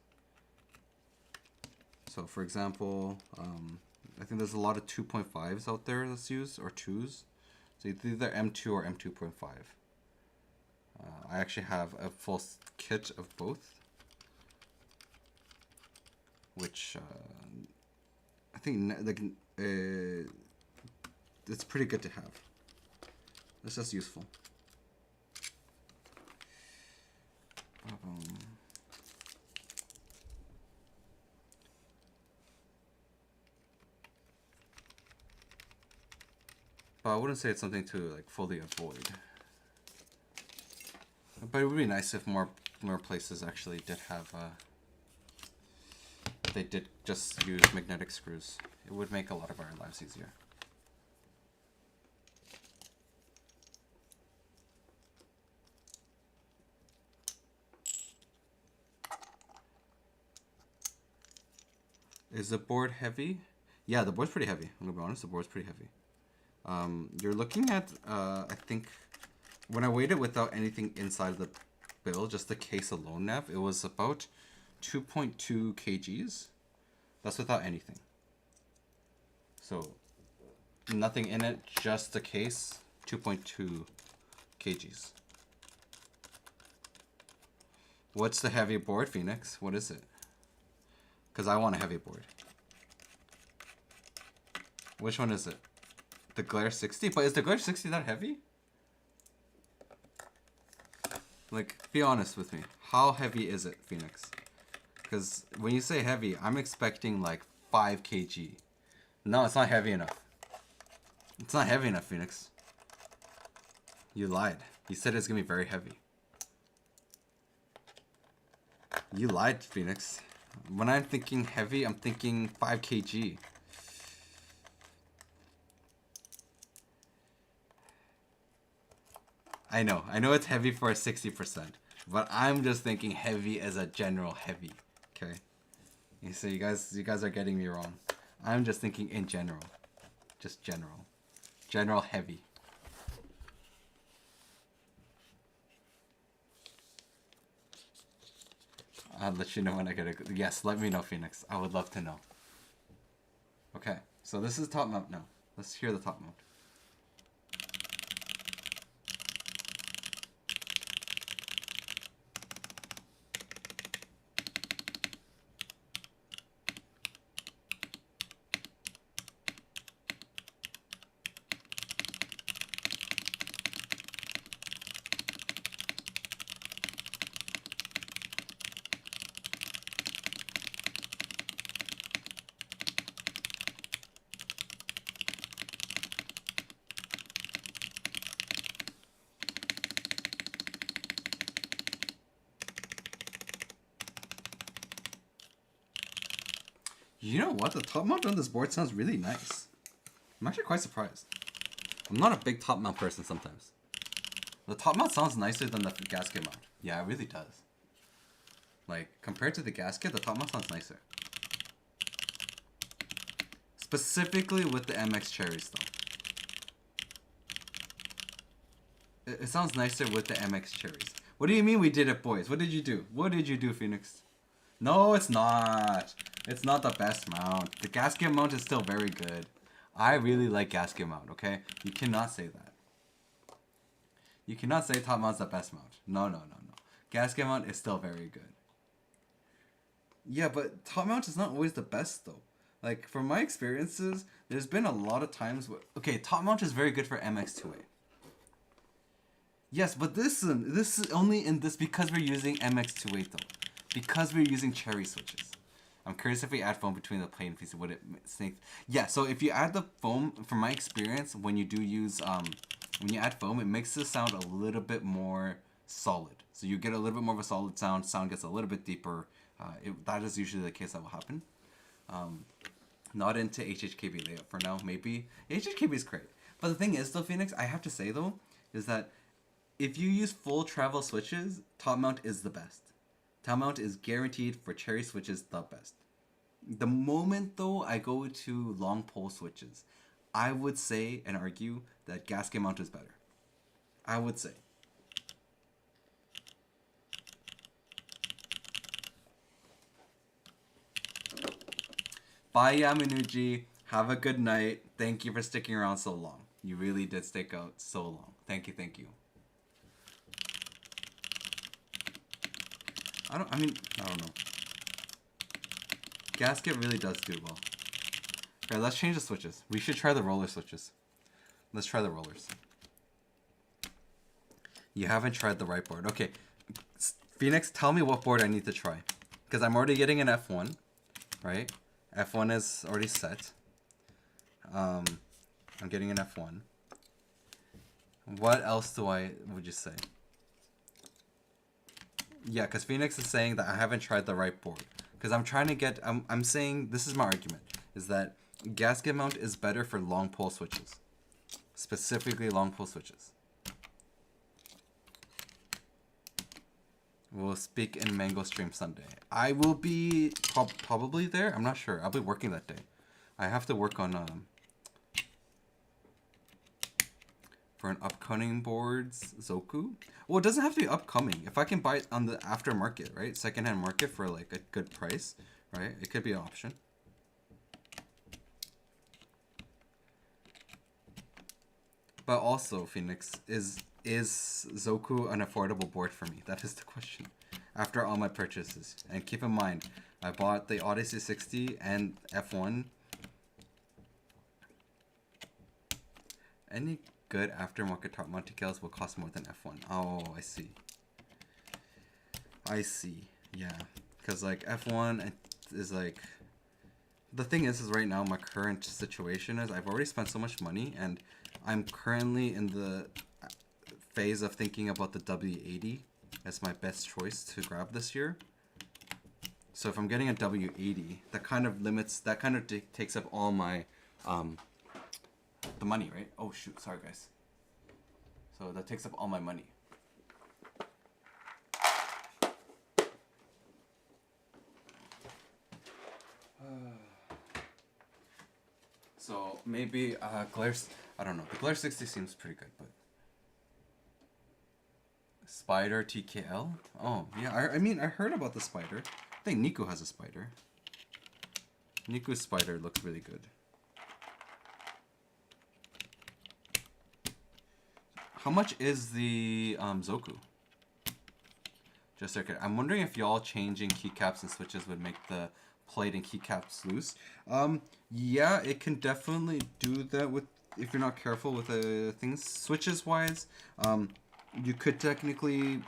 So for example, I think there's a lot of 2.5s out there that's used, or 2s. So it's either M2 or M2.5. I actually have a full kit of both, which I think like it's pretty good to have. It's just useful. But I wouldn't say it's something to like fully avoid. But it would be nice if more places actually did have they did just use magnetic screws. It would make a lot of our lives easier. Is the board heavy? Yeah, the board's pretty heavy. I'm gonna be honest, the board's pretty heavy. You're looking at I think when I weighed it without anything inside the bill, just the case alone, Nav, it was about 2.2 kgs. That's without anything. So nothing in it, just the case, 2.2 kgs. What's the heavy board, Phoenix? What is it? Because I want a heavy board. Which one is it? The Glare 60? But is the Glare 60 that heavy? Like, be honest with me. How heavy is it, Phoenix? Because when you say heavy, I'm expecting like 5 kg. No, it's not heavy enough. It's not heavy enough, Phoenix. You lied. You said it's going to be very heavy. You lied, Phoenix. When I'm thinking heavy, I'm thinking 5 kg. I know it's heavy for a 60%, but I'm just thinking heavy as a general heavy, okay? So you guys are getting me wrong. I'm just thinking in general, just general heavy. I'll let you know when I get it. Yes, let me know, Phoenix. I would love to know. Okay, so this is top mount now. Let's hear the top mount. You know what? The top mount on this board sounds really nice. I'm actually quite surprised. I'm not a big top mount person sometimes. The top mount sounds nicer than the gasket mount. Yeah, it really does. Like, compared to the gasket, the top mount sounds nicer. Specifically with the MX cherries though. It sounds nicer with the MX cherries. What do you mean we did it, boys? What did you do? What did you do, Phoenix? No, it's not. It's not the best mount. The gasket mount is still very good. I really like gasket mount, okay? You cannot say that. You cannot say top mount's the best mount. No, no, no, no. Gasket mount is still very good. Yeah, but top mount is not always the best, though. Like, from my experiences, there's been a lot of times where... Okay, top mount is very good for MX2A. Yes, but this is only in this because we're using MX2A, though. Because we're using cherry switches. I'm curious if we add foam between the plate and piece, would it snake? Yeah, so if you add the foam, from my experience, when you do use, when you add foam, it makes the sound a little bit more solid. So you get a little bit more of a solid sound. Sound gets a little bit deeper. That is usually the case that will happen. Not into HHKB layout for now, maybe. HHKB is great. But the thing is, though, Phoenix, I have to say, though, is that if you use full travel switches, top mount is the best. Top mount is guaranteed for cherry switches the best. The moment, though, I go to long pole switches, I would say and argue that gasket mount is better. I would say. Bye, Yamanuji. Have a good night. Thank you for sticking around so long. You really did stick out so long. Thank you, thank you. I don't know. Gasket really does do well. Okay, let's change the switches. We should try the roller switches. Let's try the rollers. You haven't tried the right board. Okay, Phoenix, tell me what board I need to try. Because I'm already getting an F1, right? F1 is already set. I'm getting an F1. What else would you say? Yeah, because Phoenix is saying that I haven't tried the right board. Because I'm trying to get... I'm saying... This is my argument. Is that gasket mount is better for long pole switches. Specifically long pole switches. We'll speak in Mango Stream Sunday. I will be probably there. I'm not sure. I'll be working that day. I have to work on... for an upcoming boards Zoku. Well, it doesn't have to be upcoming. If I can buy it on the aftermarket, right? Secondhand market for like a good price, right? It could be an option. But also, Phoenix, is Zoku an affordable board for me? That is the question. After all my purchases. And keep in mind, I bought the Odyssey 60 and F1. Any good aftermarket top mount decals will cost more than F1. Oh, I see. I see. Yeah. Because, like, F1 is, like... The thing is right now, my current situation is I've already spent so much money, and I'm currently in the phase of thinking about the W80 as my best choice to grab this year. So if I'm getting a W80, that kind of limits... That kind of takes up all my... the money, right? Oh shoot, sorry guys. So that takes up all my money. So maybe Glare, I don't know. The Glare 60 seems pretty good, but Spider TKL? Oh yeah, I mean I heard about the Spider. I think Niku has a Spider. Niku's Spider looks really good. How much is the Zoku? Just okay. I'm wondering if y'all changing keycaps and switches would make the plate and keycaps loose. Yeah, it can definitely do that with if you're not careful with things. Switches wise, you could technically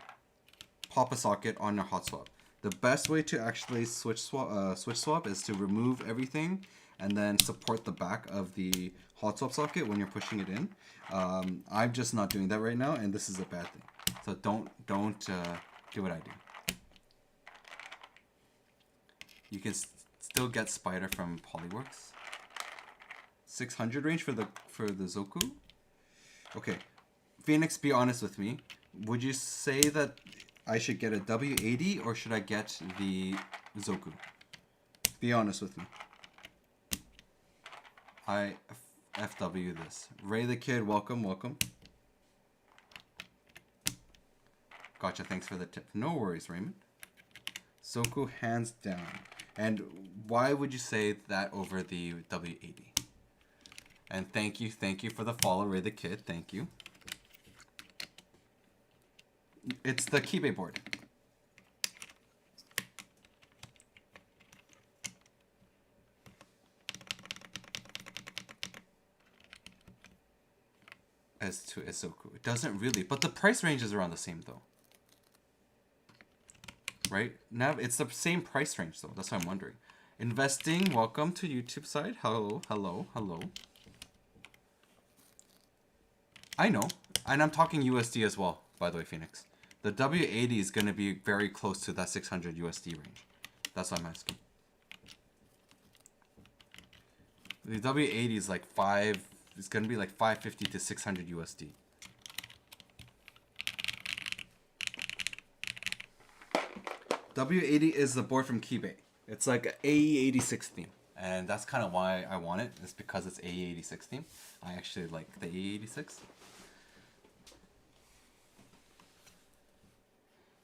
pop a socket on your hot swap. The best way to actually switch swap is to remove everything and then support the back of the hot swap socket when you're pushing it in. I'm just not doing that right now, and this is a bad thing. So don't do what I do. You can still get Spider from Polyworks. 600 range for the Zoku. Okay, Phoenix, be honest with me. Would you say that I should get a W80 or should I get the Zoku? Be honest with me. I FW this. Ray the Kid, welcome, welcome. Gotcha. Thanks for the tip. No worries, Raymond. Soku hands down. And why would you say that over the W80? And thank you for the follow, Ray the Kid. Thank you. It's the Kbsfans board. As to Isoku. It doesn't really, but the price range is around the same though. Right? Now it's the same price range though. That's what I'm wondering. Investing, welcome to YouTube side. Hello, hello, hello. I know. And I'm talking USD as well, by the way, Phoenix. The W80 is going to be very close to that 600 USD range. That's what I'm asking. The W80 is like it's going to be like 550 to 600 USD. W80 is the board from Kbsfans. It's like an AE86 theme. And that's kind of why I want it. It's because it's AE86 theme. I actually like the AE86.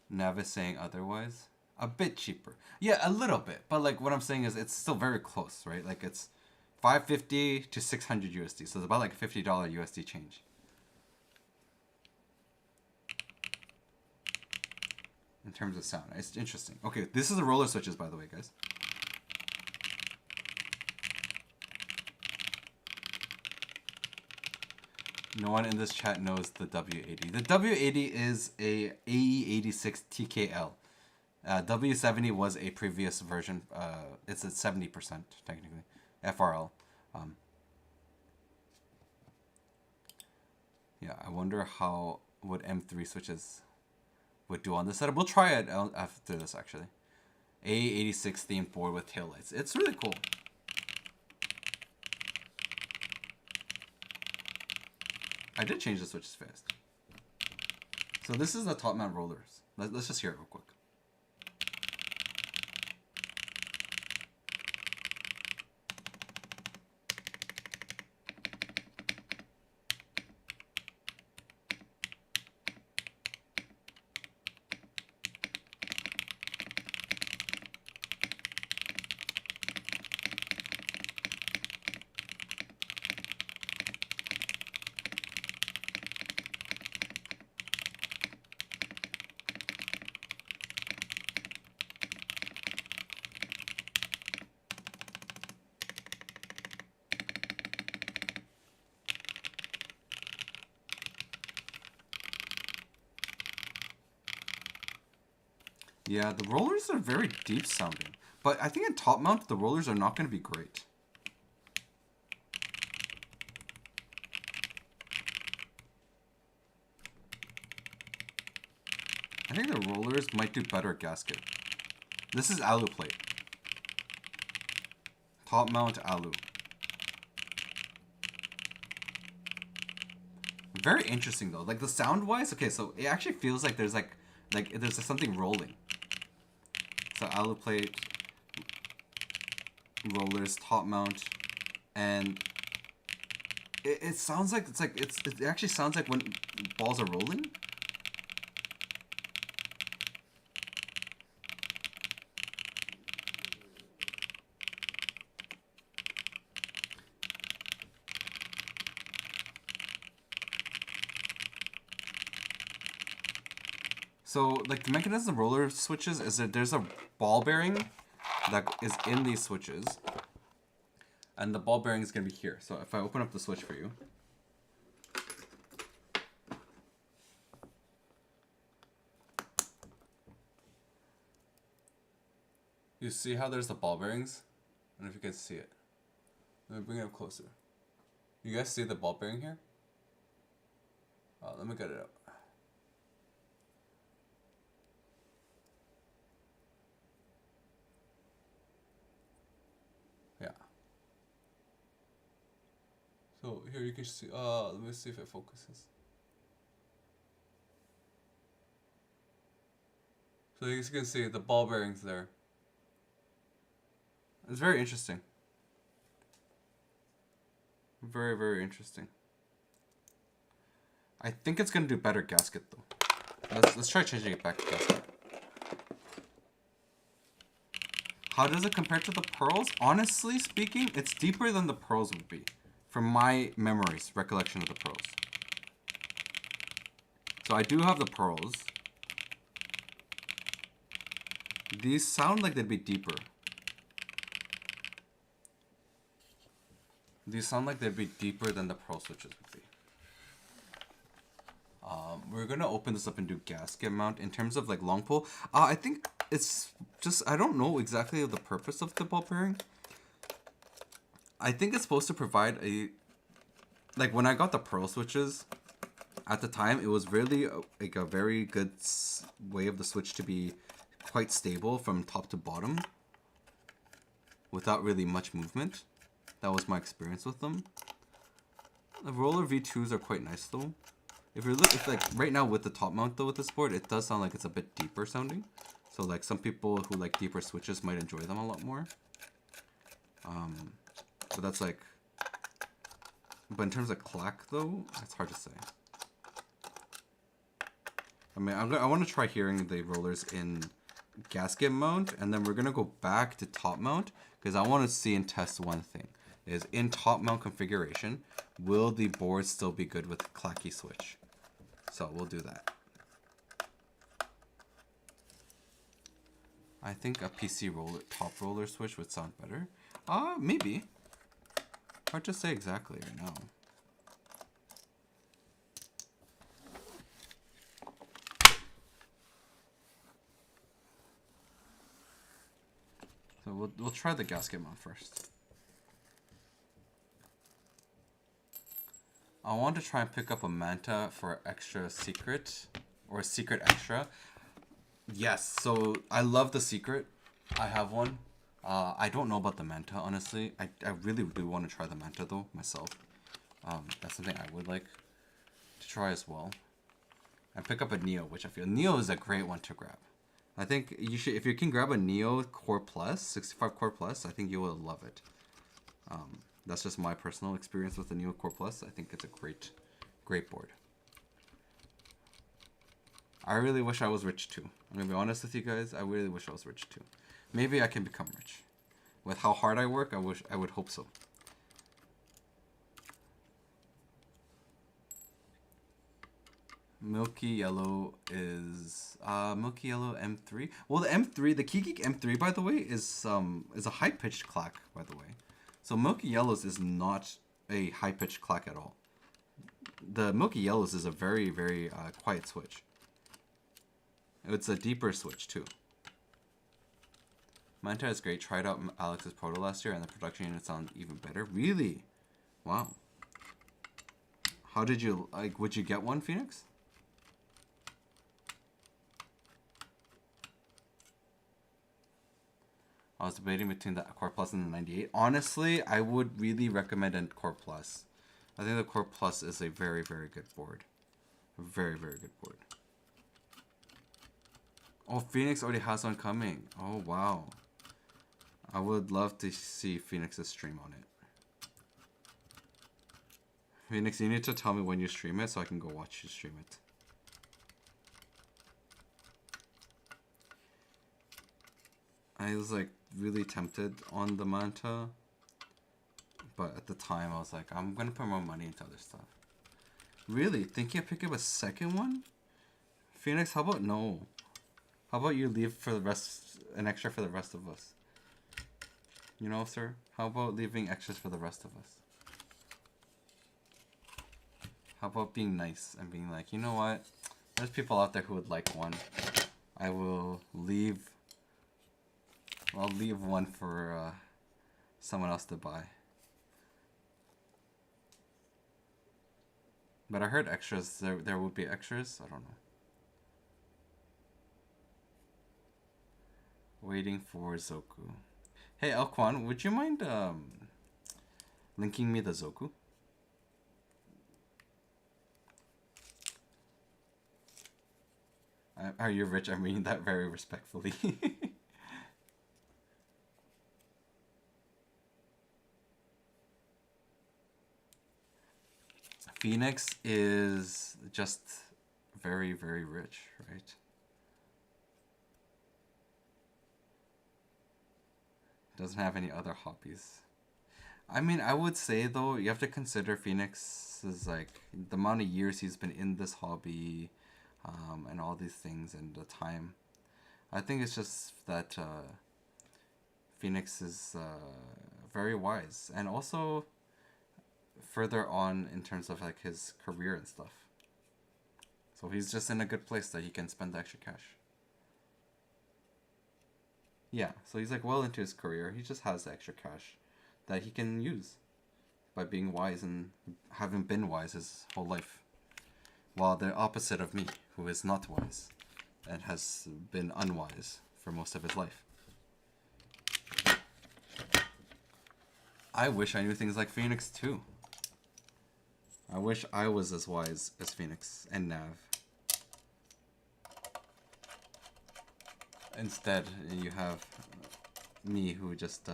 Nevis saying otherwise. A bit cheaper. Yeah, a little bit. But like what I'm saying is it's still very close, right? Like it's 550 to 600 USD. So it's about like a $50 USD change. In terms of sound. It's interesting. Okay, this is the roller switches, by the way, guys. No one in this chat knows the W80. The W80 is a AE86 TKL. W70 was a previous version. It's at 70% technically. FRL. Yeah, I wonder how what M3 switches would do on this setup. We'll try it after this actually. AE86 themed board with taillights. It's really cool. I did change the switches fast. So this is the top mount rollers. Let's just hear it real quick. Yeah, the rollers are very deep sounding. But I think in top mount, the rollers are not going to be great. I think the rollers might do better at gasket. This is alu plate. Top mount alu. Very interesting though. Like the sound wise, okay, so it actually feels like there's there's something rolling. So alu plate, rollers, top mount, and it sounds like it actually sounds like when balls are rolling. So, like, the mechanism of roller switches is that there's a ball bearing that is in these switches. And the ball bearing is going to be here. So, if I open up the switch for you. You see how there's the ball bearings? I don't know if you can see it. Let me bring it up closer. You guys see the ball bearing here? Let me get it up. Yeah. So here you can see, let me see if it focuses. So as you can see, the ball bearings there. It's very interesting. Very, very interesting. I think it's going to do better gasket though. Let's try changing it back to gasket. How does it compare to the pearls? Honestly speaking, it's deeper than the pearls would be. From my memories, recollection of the pearls. So I do have the pearls. These sound like they'd be deeper. These sound like they'd be deeper than the pearl switches would be. We're gonna open this up and do gasket mount. In terms of like long pull, I think it's just, I don't know exactly the purpose of the ball bearing. I think it's supposed to provide a, like when I got the pearl switches, at the time it was really like a very good way of the switch to be quite stable from top to bottom without really much movement. That was my experience with them. The roller V2s are quite nice though. If you're if like right now with the top mount though with this board, it does sound like it's a bit deeper sounding. So like some people who like deeper switches might enjoy them a lot more. But that's like, but in terms of clack though, it's hard to say. I mean, I want to try hearing the rollers in gasket mount, and then we're gonna go back to top mount because I want to see and test one thing. Is in top mount configuration, will the board still be good with clacky switch? So we'll do that. I think a PC roller, top roller switch would sound better. Maybe. Hard to say exactly right now. So we'll try the gasket mount first. I want to try and pick up a manta for extra secret or secret extra. Yes, so I love the secret. I have one. I don't know about the manta, honestly. I really do want to try the manta though myself. That's something I would like to try as well. And pick up a Neo, which I feel Neo is a great one to grab. I think you should, if you can grab a Neo Core Plus, 65 Core Plus, I think you will love it. That's just my personal experience with the Neo Core Plus. I think it's a great board. I really wish I was rich too. I'm gonna be honest with you guys. I really wish I was rich too. Maybe I can become rich. With how hard I work, I would hope so. Milky Yellow is Milky Yellow M3. Well, the M3, the Keygeek M3, by the way, is a high pitched clack, by the way. So Milky Yellows is not a high pitched clack at all. The Milky Yellows is a very quiet switch. It's a deeper switch too. Manta is great. Tried out Alex's Proto last year, and the production unit sound even better. Really? Wow. How did you like? Would you get one, Phoenix? I was debating between the Core Plus and the 98. Honestly, I would really recommend a Core Plus. I think the Core Plus is a very good board. A very good board. Oh, Phoenix already has one coming. Oh, wow. I would love to see Phoenix's stream on it. Phoenix, you need to tell me when you stream it so I can go watch you stream it. I was like really tempted on the Manta, but at the time I was like, I'm gonna put more money into other stuff. Really? Thinking of picking up a second one? Phoenix, how about no? How about you leave for the rest, an extra for the rest of us? You know, sir? How about leaving extras for the rest of us? How about being nice and being like, you know what? There's people out there who would like one. I'll leave one for someone else to buy. But I heard extras, there would be extras, I don't know. Waiting for Zoku. Hey Elquan, would you mind linking me the Zoku? Are you rich? I'm reading that very respectfully. Phoenix is just very, very rich, right? Doesn't have any other hobbies. I mean, I would say though, you have to consider Phoenix is like the amount of years he's been in this hobby, and all these things and the time. I think it's just that Phoenix is very wise and also further on in terms of like his career and stuff. So he's just in a good place that he can spend the extra cash. Yeah, so he's like well into his career. He just has the extra cash that he can use by being wise and having been wise his whole life. While the opposite of me, who is not wise and has been unwise for most of his life. I wish I knew things like Phoenix too. I wish I was as wise as Phoenix and Nav. Instead, you have me who just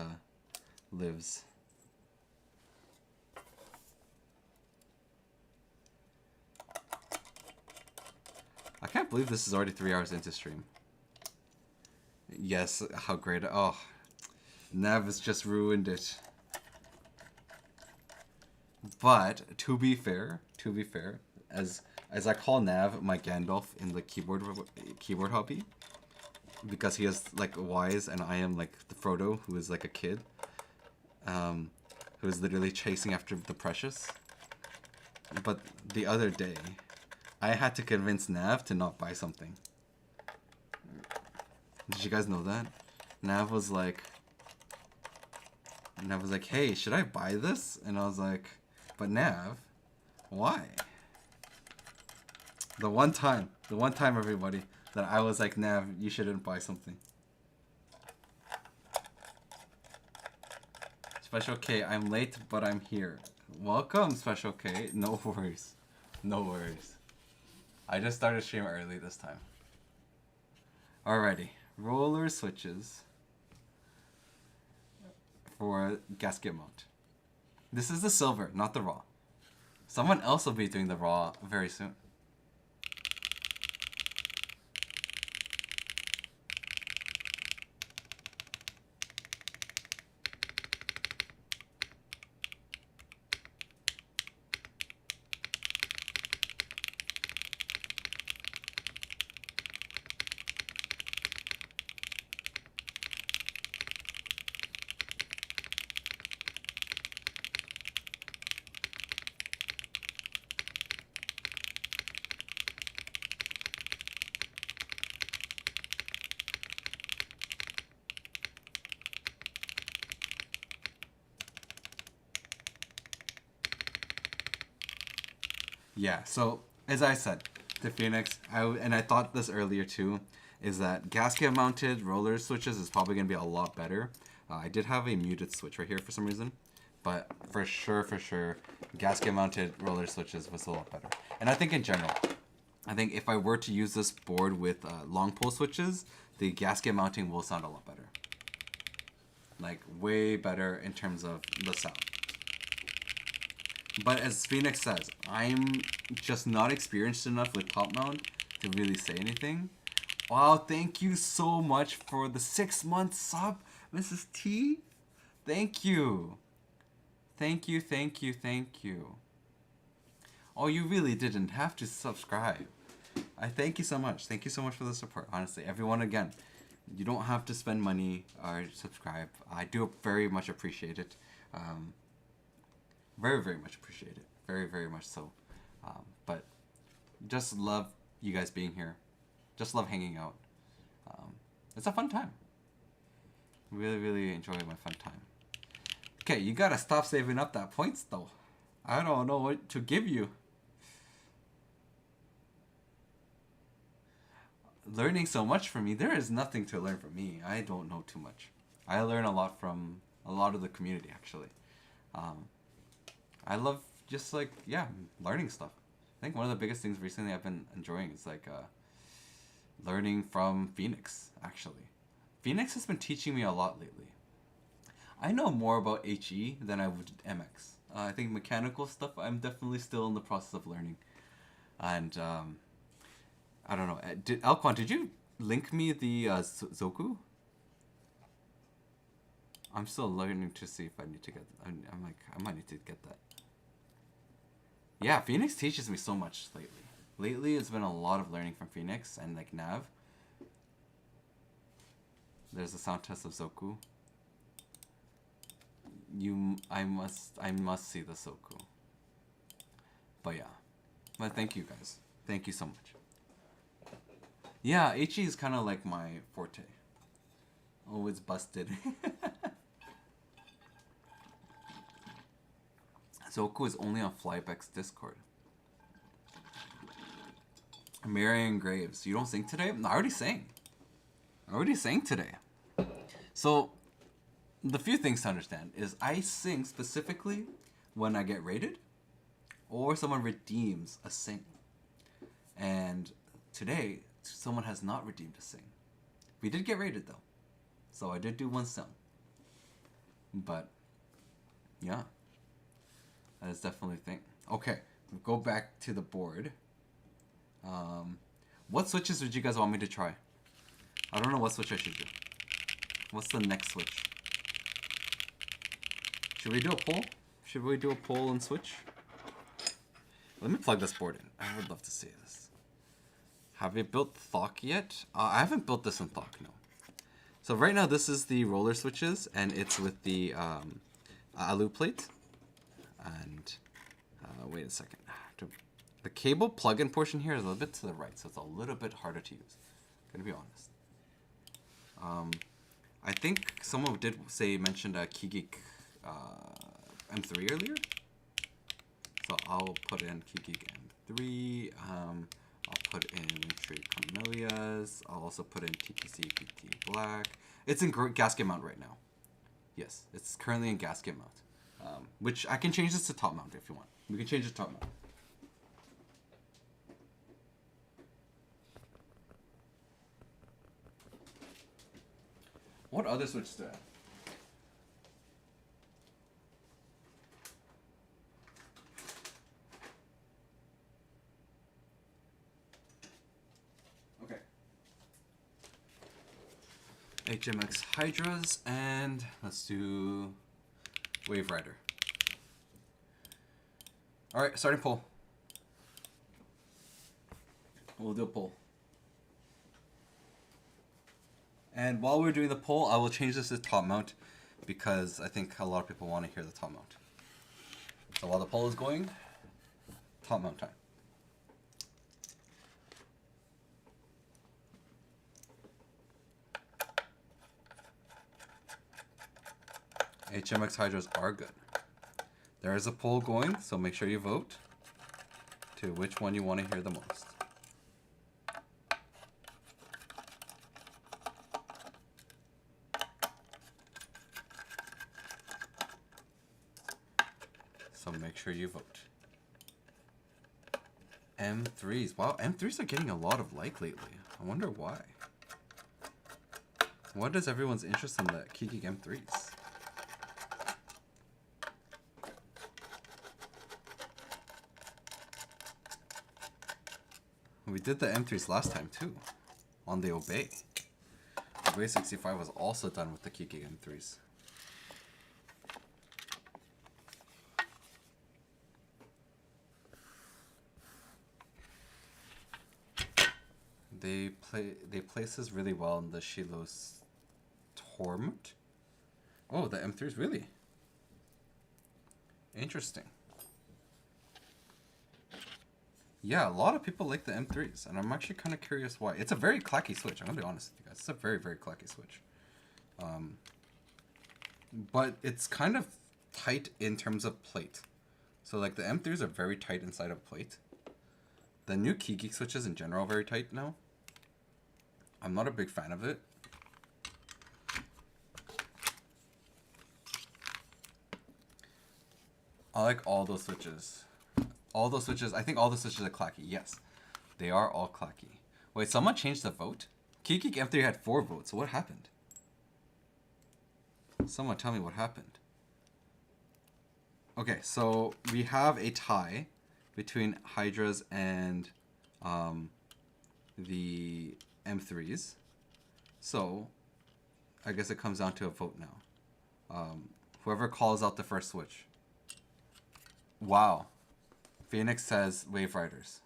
lives. I can't believe this is already 3 hours into stream. Yes, how great. Oh, Nav has just ruined it. But to be fair, as I call Nav my Gandalf in the keyboard hobby, because he is like wise and I am like the Frodo who is like a kid, who is literally chasing after the precious. But the other day, I had to convince Nav to not buy something. Did you guys know that? Nav was like, hey, should I buy this? And I was like, but Nav, why? The one time, everybody, that I was like, Nav, you shouldn't buy something. Special K, I'm late, but I'm here. Welcome, Special K. No worries. No worries. I just started streaming early this time. Alrighty. Roller switches for gasket mount. This is the silver, not the raw. Someone else will be doing the raw very soon. Yeah, so as I said, the Phoenix, I thought this earlier too, is that gasket mounted roller switches is probably going to be a lot better. I did have a muted switch right here for some reason, but for sure, gasket mounted roller switches was a lot better. And I think in general, I think if I were to use this board with long pole switches, the gasket mounting will sound a lot better. Like way better in terms of the sound. But as Phoenix says, I'm just not experienced enough with top mount to really say anything. Wow, thank you so much for the 6-month sub, Mrs. T. Thank you. Thank you. Oh, you really didn't have to subscribe. I thank you so much. Thank you so much for the support. Honestly, everyone, again, you don't have to spend money or subscribe. I do very much appreciate it. Very much appreciate it. Very much so. But just love you guys being here. Just love hanging out. It's a fun time. Really enjoy my fun time. Okay, you gotta stop saving up that points though. I don't know what to give you. Learning so much from me. There is nothing to learn from me. I don't know too much. I learn a lot from a lot of the community actually. I love just like, yeah, learning stuff. I think one of the biggest things recently I've been enjoying is like learning from Phoenix, actually. Phoenix has been teaching me a lot lately. I know more about HE than I would MX. I think mechanical stuff I'm definitely still in the process of learning. And I don't know. Alquan, did you link me the Zoku? I'm still learning to see if I need to get. I'm like, I might need to get that. Yeah, Phoenix teaches me so much lately. Lately, it's been a lot of learning from Phoenix and like Nav. There's a sound test of Zoku. I must see the Zoku. But yeah, but thank you guys. Thank you so much. Yeah, HE is kind of like my forte. Oh, it's busted. Zoku is only on Flybeck's Discord. Marion Graves, you don't sing today? No, I already sang. Today. So, the few things to understand is I sing specifically when I get rated or someone redeems a sing. And today, someone has not redeemed a sing. We did get rated though. So I did do one sing. But, yeah. That is definitely a thing. Okay, we'll go back to the board. What switches would you guys want me to try? I don't know what switch I should do. What's the next switch? Should we do a poll? Should we do a poll and switch? Let me plug this board in. I would love to see this. Have you built Thok yet? I haven't built this in Thok, no. So right now this is the roller switches, and it's with the alu plate. And wait a second. The cable plug-in portion here is a little bit to the right, so it's a little bit harder to use. Gonna be honest. I think someone did mentioned a Keygeek M3 earlier. So I'll put in Keygeek M3. I'll put in Linktree Camellias. I'll also put in TTC PT Black. It's in gasket mount right now. Yes, it's currently in gasket mount. Which I can change this to top mount if you want. We can change it to top mount. What other switches do I have? Okay. HMX Hydras, and let's do Wave Rider. Alright, starting poll. We'll do a poll. And while we're doing the poll, I will change this to top mount because I think a lot of people want to hear the top mount. So while the poll is going, top mount time. HMX Hydras are good. There is a poll going, so make sure you vote to which one you want to hear the most. So make sure you vote. M3s. Wow, M3s are getting a lot of like lately. I wonder why. What is everyone's interest in the Keygeek M3s? We did the M3s last time too, on the Obey. Obey 65 was also done with the Keygeek M3s. They place this really well in the Shiloh's Torment. Oh, the M3s really interesting. Yeah, a lot of people like the M3s, and I'm actually kind of curious why. It's a very clacky switch. I'm gonna be honest with you guys. It's a very, very clacky switch. But it's kind of tight in terms of plate. So like the M3s are very tight inside of plate. The new Keygeek switches in general are very tight now. I'm not a big fan of it. I like all those switches. All those switches, I think all the switches are clacky. Yes, they are all clacky. Wait, someone changed the vote? Keygeek M3 had 4 votes. What happened? Someone tell me what happened. Okay, so we have a tie between Hydras and the M3s. So I guess it comes down to a vote now. Whoever calls out the first switch. Wow. Phoenix says Wave Riders.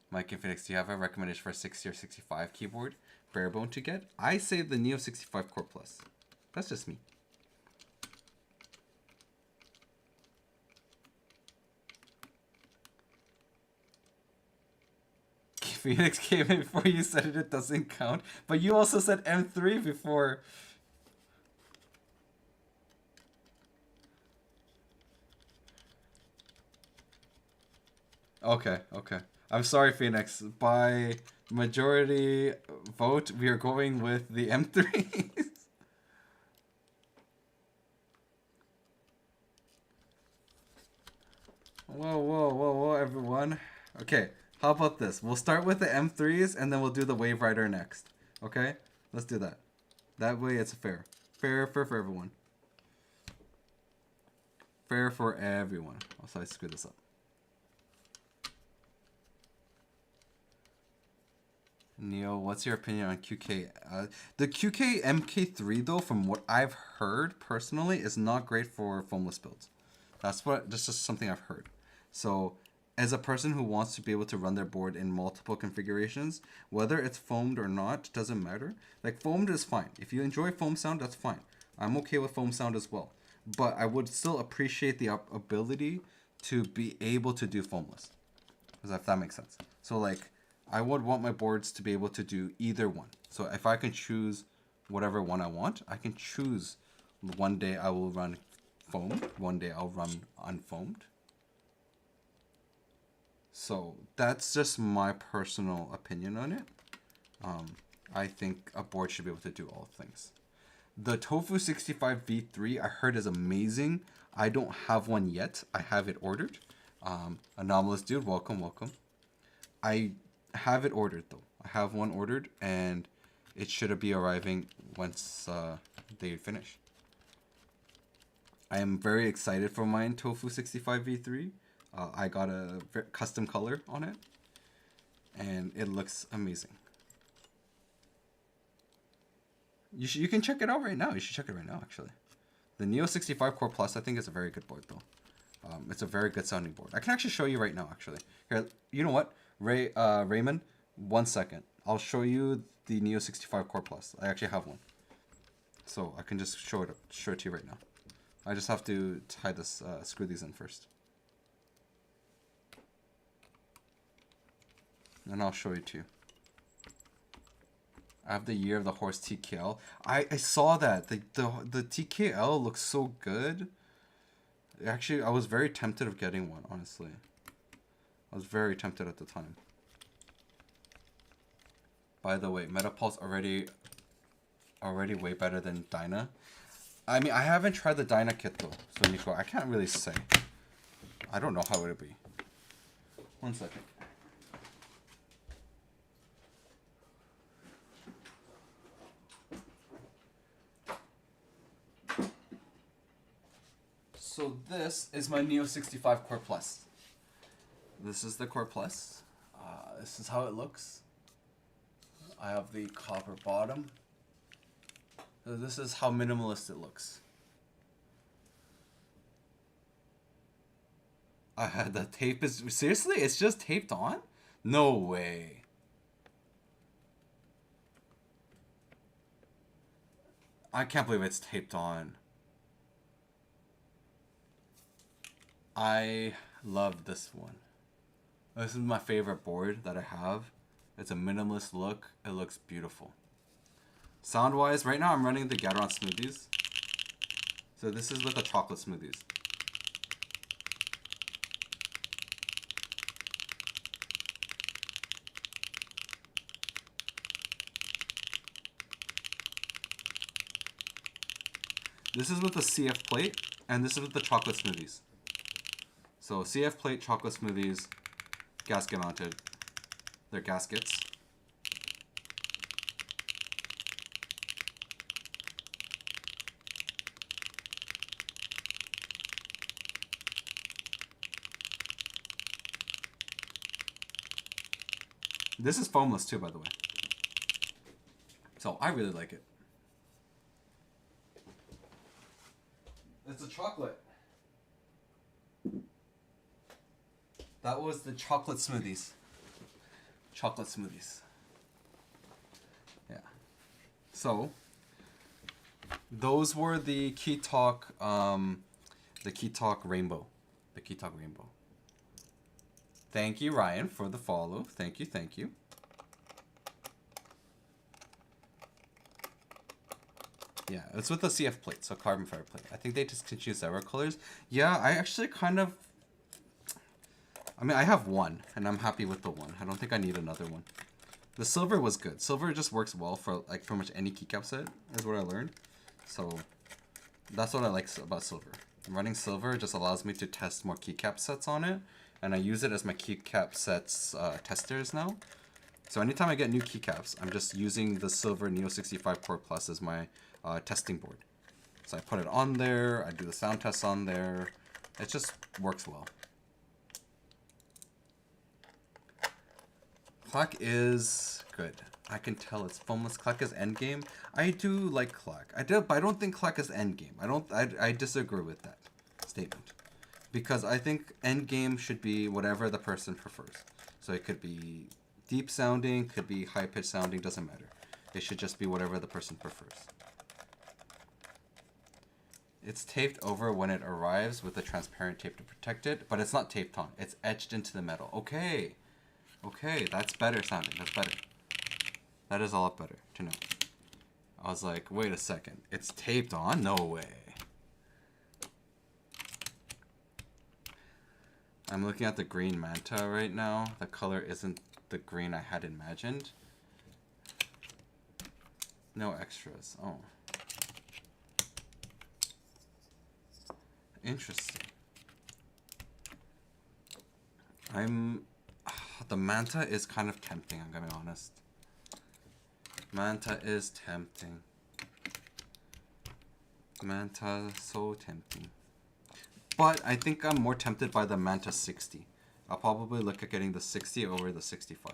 Mike and Phoenix, do you have a recommendation for a 60 or 65 keyboard? Barebone to get? I say the Neo 65 Core Plus. That's just me. Phoenix came in before you said it doesn't count. But you also said M3 before. Okay, okay. I'm sorry, Phoenix. By majority vote, we are going with the M3s. Whoa, whoa, whoa, whoa, everyone. Okay, how about this? We'll start with the M3s and then we'll do the Wave Rider next. Okay? Let's do that. That way it's fair. Fair for everyone. Fair for everyone. Also, I screwed this up. Neo, what's your opinion on QK? The QK MK3 though, from what I've heard personally, is not great for foamless builds. That's just something I've heard. So, as a person who wants to be able to run their board in multiple configurations, whether it's foamed or not, doesn't matter. Like, foamed is fine. If you enjoy foam sound, that's fine. I'm okay with foam sound as well. But I would still appreciate the ability to be able to do foamless. If that makes sense. So, like, I would want my boards to be able to do either one. So if I can choose whatever one I want, I can choose one day I will run foamed, one day I'll run unfoamed. So that's just my personal opinion on it. I think a board should be able to do all things. The Tofu 65 V3 I heard is amazing. I don't have one yet. I have it ordered. Anomalous dude, welcome, welcome. I have it ordered though. I have one ordered and it should be arriving once they finish. I am very excited for mine Tofu 65 V3. I got a custom color on it and it looks amazing. You can check it out right now. You should check it right now actually. The Neo 65 Core Plus I think is a very good board though. It's a very good sounding board. I can actually show you right now actually. Here, you know what? Raymond, 1 second. I'll show you the Neo 65 Core Plus. I actually have one. So I can just show it to you right now. I just have to tie this, screw these in first. And I'll show it to you. I have the Year of the Horse TKL. I saw that. The TKL looks so good. Actually, I was very tempted of getting one, honestly. I was very tempted at the time. By the way, Metapulse already way better than Dyna. I mean, I haven't tried the Dyna kit though, so Nico, I can't really say. I don't know how it would be. 1 second. So this is my Neo 65 Core Plus. This is the Core Plus. This is how it looks. I have the copper bottom. So this is how minimalist it looks. The tape is... Seriously? It's just taped on? No way. I can't believe it's taped on. I love this one. This is my favorite board that I have. It's a minimalist look. It looks beautiful. Sound wise, right now I'm running the Gateron Smoothies. So this is with the chocolate smoothies. This is with the CF plate, and this is with the chocolate smoothies. So CF plate, chocolate smoothies, gasket mounted. They're gaskets. This is foamless too, by the way. So I really like it. It's a chocolate. That was the chocolate smoothies. Chocolate smoothies. Yeah. So those were the Key Talk Rainbow. The Key Talk Rainbow. Thank you, Ryan, for the follow. Thank you, thank you. Yeah, it's with the CF plate, so carbon fiber plate. I think they just can choose several colors. Yeah, I actually kind of... I mean, I have one, and I'm happy with the one. I don't think I need another one. The silver was good. Silver just works well for like pretty much any keycap set, is what I learned. So that's what I like about silver. Running silver just allows me to test more keycap sets on it, and I use it as my keycap sets testers now. So anytime I get new keycaps, I'm just using the silver Neo 65 Core Plus as my testing board. So I put it on there, I do the sound tests on there. It just works well. Clack is good. I can tell it's foamless. Clack is endgame. I do like Clack. But I don't think Clack is endgame. I disagree with that statement. Because I think endgame should be whatever the person prefers. So it could be deep sounding, could be high pitched sounding, doesn't matter. It should just be whatever the person prefers. It's taped over when it arrives with a transparent tape to protect it, but it's not taped on. It's etched into the metal. Okay. Okay, that's better sounding. That's better. That is a lot better to know. I was like, wait a second. It's taped on? No way. I'm looking at the green Manta right now. The color isn't the green I had imagined. No extras. Oh. Interesting. The Manta is kind of tempting, I'm gonna be honest. Manta is tempting. Manta, so tempting. But I think I'm more tempted by the Manta 60. I'll probably look at getting the 60 over the 65.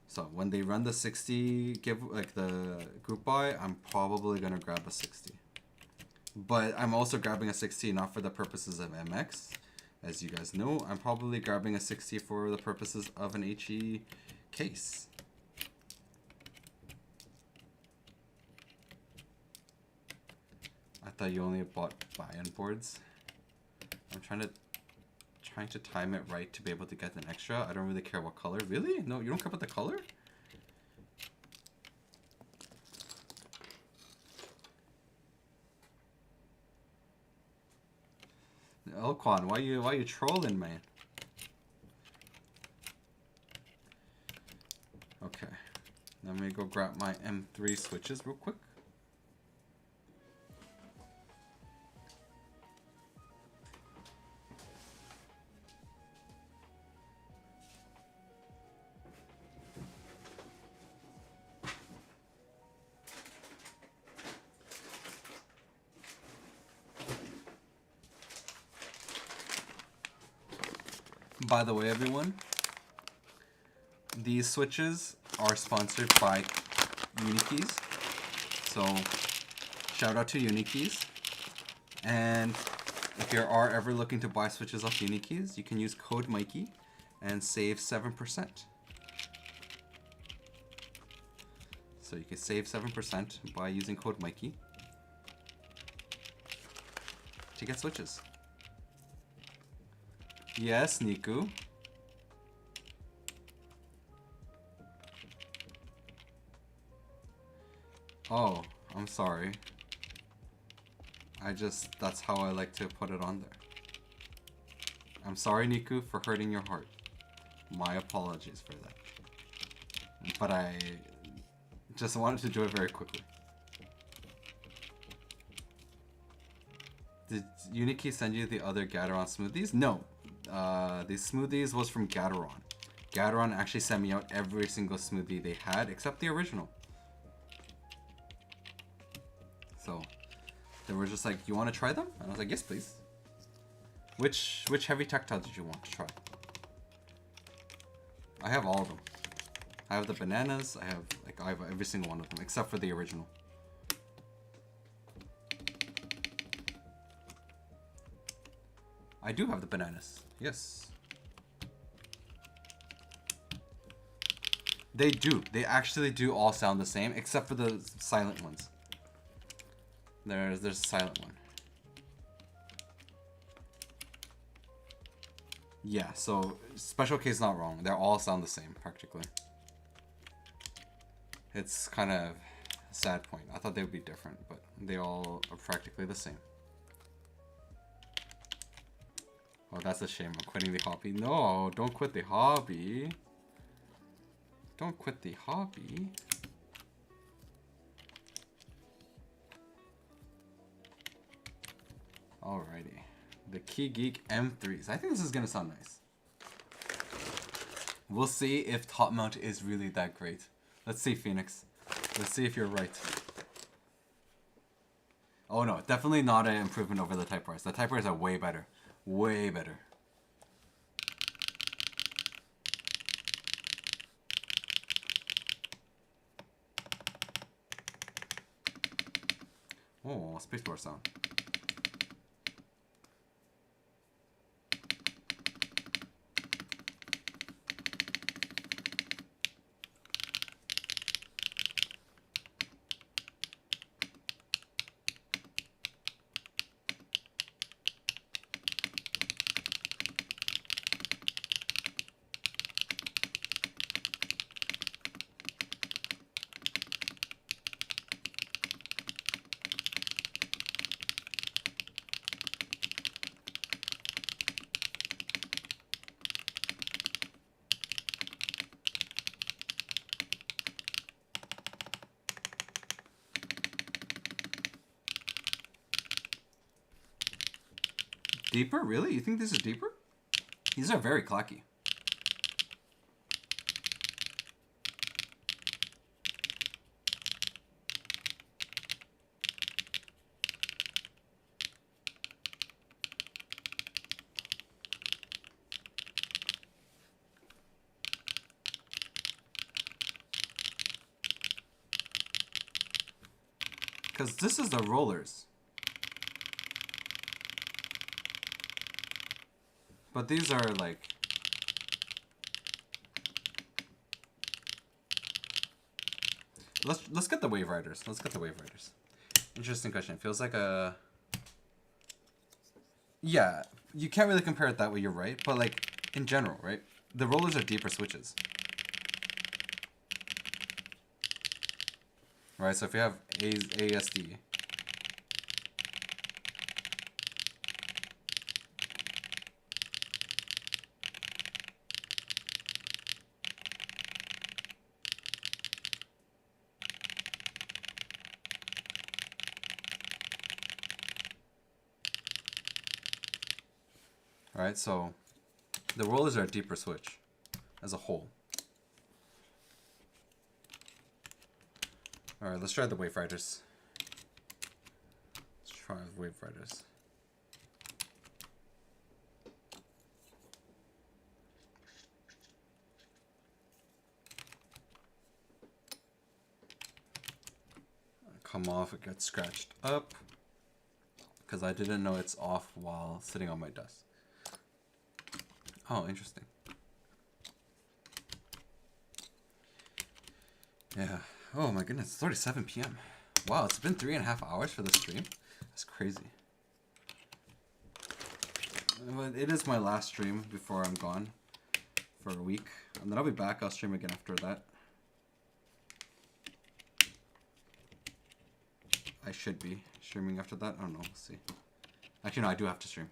So when they run the 60 the group buy, I'm probably gonna grab a 60. But I'm also grabbing a 60 not for the purposes of MX. As you guys know, I'm probably grabbing a 60 for the purposes of an HE case. I thought you only bought buy-in boards. I'm trying to time it right to be able to get an extra. I don't really care what color. Really? No, you don't care about the color? Elquan, why you trolling, man? Okay, let me go grab my M3 switches real quick. By the way, everyone, these switches are sponsored by Unikeys. So, shout out to Unikeys. And if you are ever looking to buy switches off Unikeys, you can use code Mikey and save 7%. So you can save 7% by using code Mikey to get switches. Yes, Niku. Oh, I'm sorry. That's how I like to put it on there. I'm sorry, Niku, for hurting your heart. My apologies for that. But I just wanted to do it very quickly. Did Uniki send you the other Gateron smoothies? No. These smoothies was from Gateron. Gateron actually sent me out every single smoothie they had, except the original. So, they were just like, you want to try them? And I was like, yes, please. Which heavy tactile did you want to try? I have all of them. I have the bananas. I have every single one of them except for the original. I do have the bananas. Yes. They do. They actually do all sound the same except for the silent ones. There's a silent one. Yeah, so Special K is not wrong. They all sound the same practically. It's kind of a sad point. I thought they would be different, but they all are practically the same. Oh, that's a shame. I'm quitting the hobby. No, don't quit the hobby. Don't quit the hobby. Alrighty. The Key Geek M3s. I think this is gonna sound nice. We'll see if top mount is really that great. Let's see, Phoenix. Let's see if you're right. Oh no, definitely not an improvement over the Type Rs. The Type Rs are way better. Way better. Oh, spacebar sound. Deeper? Really? You think this is deeper? These are very clacky. Because this is the rollers. But these are like... Let's get the Wave Riders. Let's get the Wave Riders. Interesting question. Feels like a... Yeah, you can't really compare it that way, you're right. But like, in general, right? The rollers are deeper switches. Right, so if you have ASD... Alright, so the rollers are a deeper switch as a whole. Alright, let's try the Wave Riders. Let's try the Wave Riders. Come off, it gets scratched up. Because I didn't know it's off while sitting on my desk. Oh, interesting. Yeah. Oh my goodness, it's already 7 p.m. Wow, it's been 3.5 hours for the stream. That's crazy. But it is my last stream before I'm gone for a week. And then I'll be back. I'll stream again after that. I should be streaming after that. I don't know. We'll see. Actually, no, I do have to stream.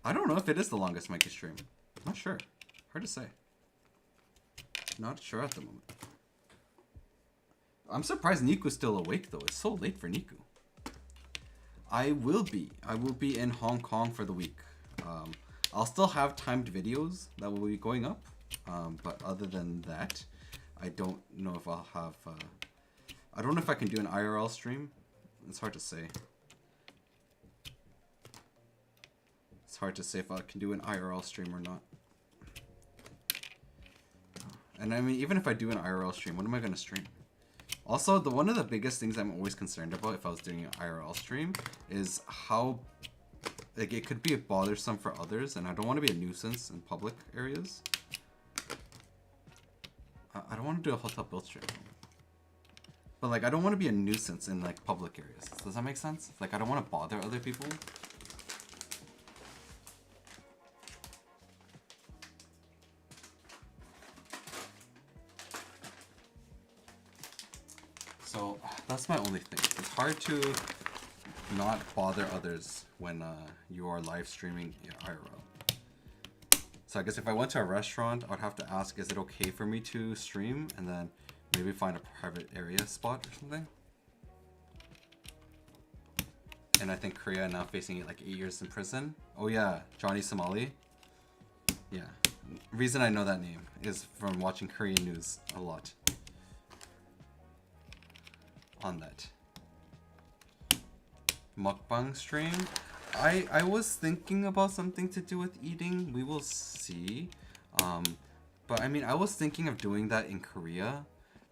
I don't know if it is the longest Mikey stream. I'm not sure. Hard to say. Not sure at the moment. I'm surprised Niku's still awake though. It's so late for Niku. I will be in Hong Kong for the week. I'll still have timed videos that will be going up. But other than that, I don't know if I'll have... I don't know if I can do an IRL stream. It's hard to say. It's hard to say if I can do an IRL stream or not. And I mean, even if I do an IRL stream, what am I gonna stream? Also, one of the biggest things I'm always concerned about if I was doing an IRL stream is how, like, it could be bothersome for others, and I don't want to be a nuisance in public areas. I don't want to do a hotel build stream. But, like, I don't want to be a nuisance in, like, public areas. Does that make sense? Like, I don't want to bother other people. So, that's my only thing. It's hard to not bother others when you are live streaming IRL. So I guess if I went to a restaurant, I'd have to ask, is it okay for me to stream? And then maybe find a private area spot or something. And I think Korea now facing like 8 years in prison. Oh yeah, Johnny Somali. Yeah. Reason I know that name is from watching Korean news a lot. On that. Mukbang stream. I was thinking about something to do with eating. We will see. But I mean, I was thinking of doing that in Korea.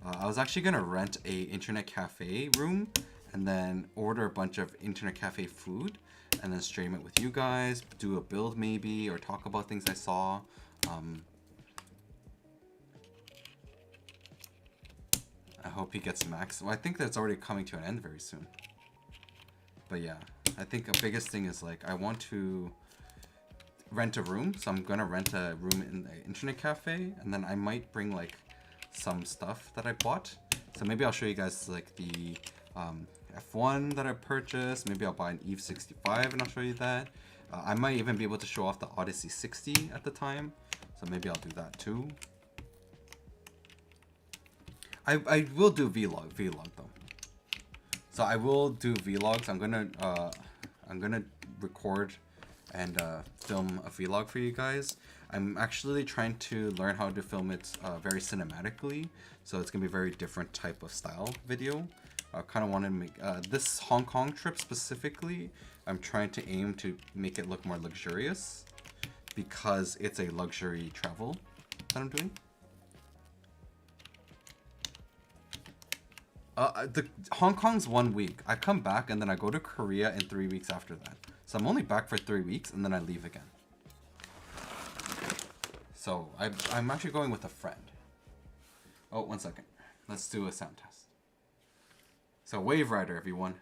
I was actually gonna rent a internet cafe room and then order a bunch of internet cafe food and then stream it with you guys, do a build maybe, or talk about things I saw. I hope he gets max. Well, I think that's already coming to an end very soon. But yeah, I think the biggest thing is like I want to rent a room, so I'm gonna rent a room in the internet cafe, and then I might bring like some stuff that I bought. So maybe I'll show you guys like the F1 that I purchased. Maybe I'll buy an Eve 65 and I'll show you that. I might even be able to show off the Odyssey 60 at the time, so maybe I'll do that too. I will do vlog though. So I will do vlogs. I'm gonna record and film a vlog for you guys. I'm actually trying to learn how to film it very cinematically, so it's gonna be a very different type of style video. I kind of want to make this Hong Kong trip specifically. I'm trying to aim to make it look more luxurious because it's a luxury travel that I'm doing. The Hong Kong's 1 week. I come back and then I go to Korea in 3 weeks after that. So I'm only back for 3 weeks and then I leave again. So I'm actually going with a friend. Oh, 1 second. Let's do a sound test. So Wave Rider, everyone.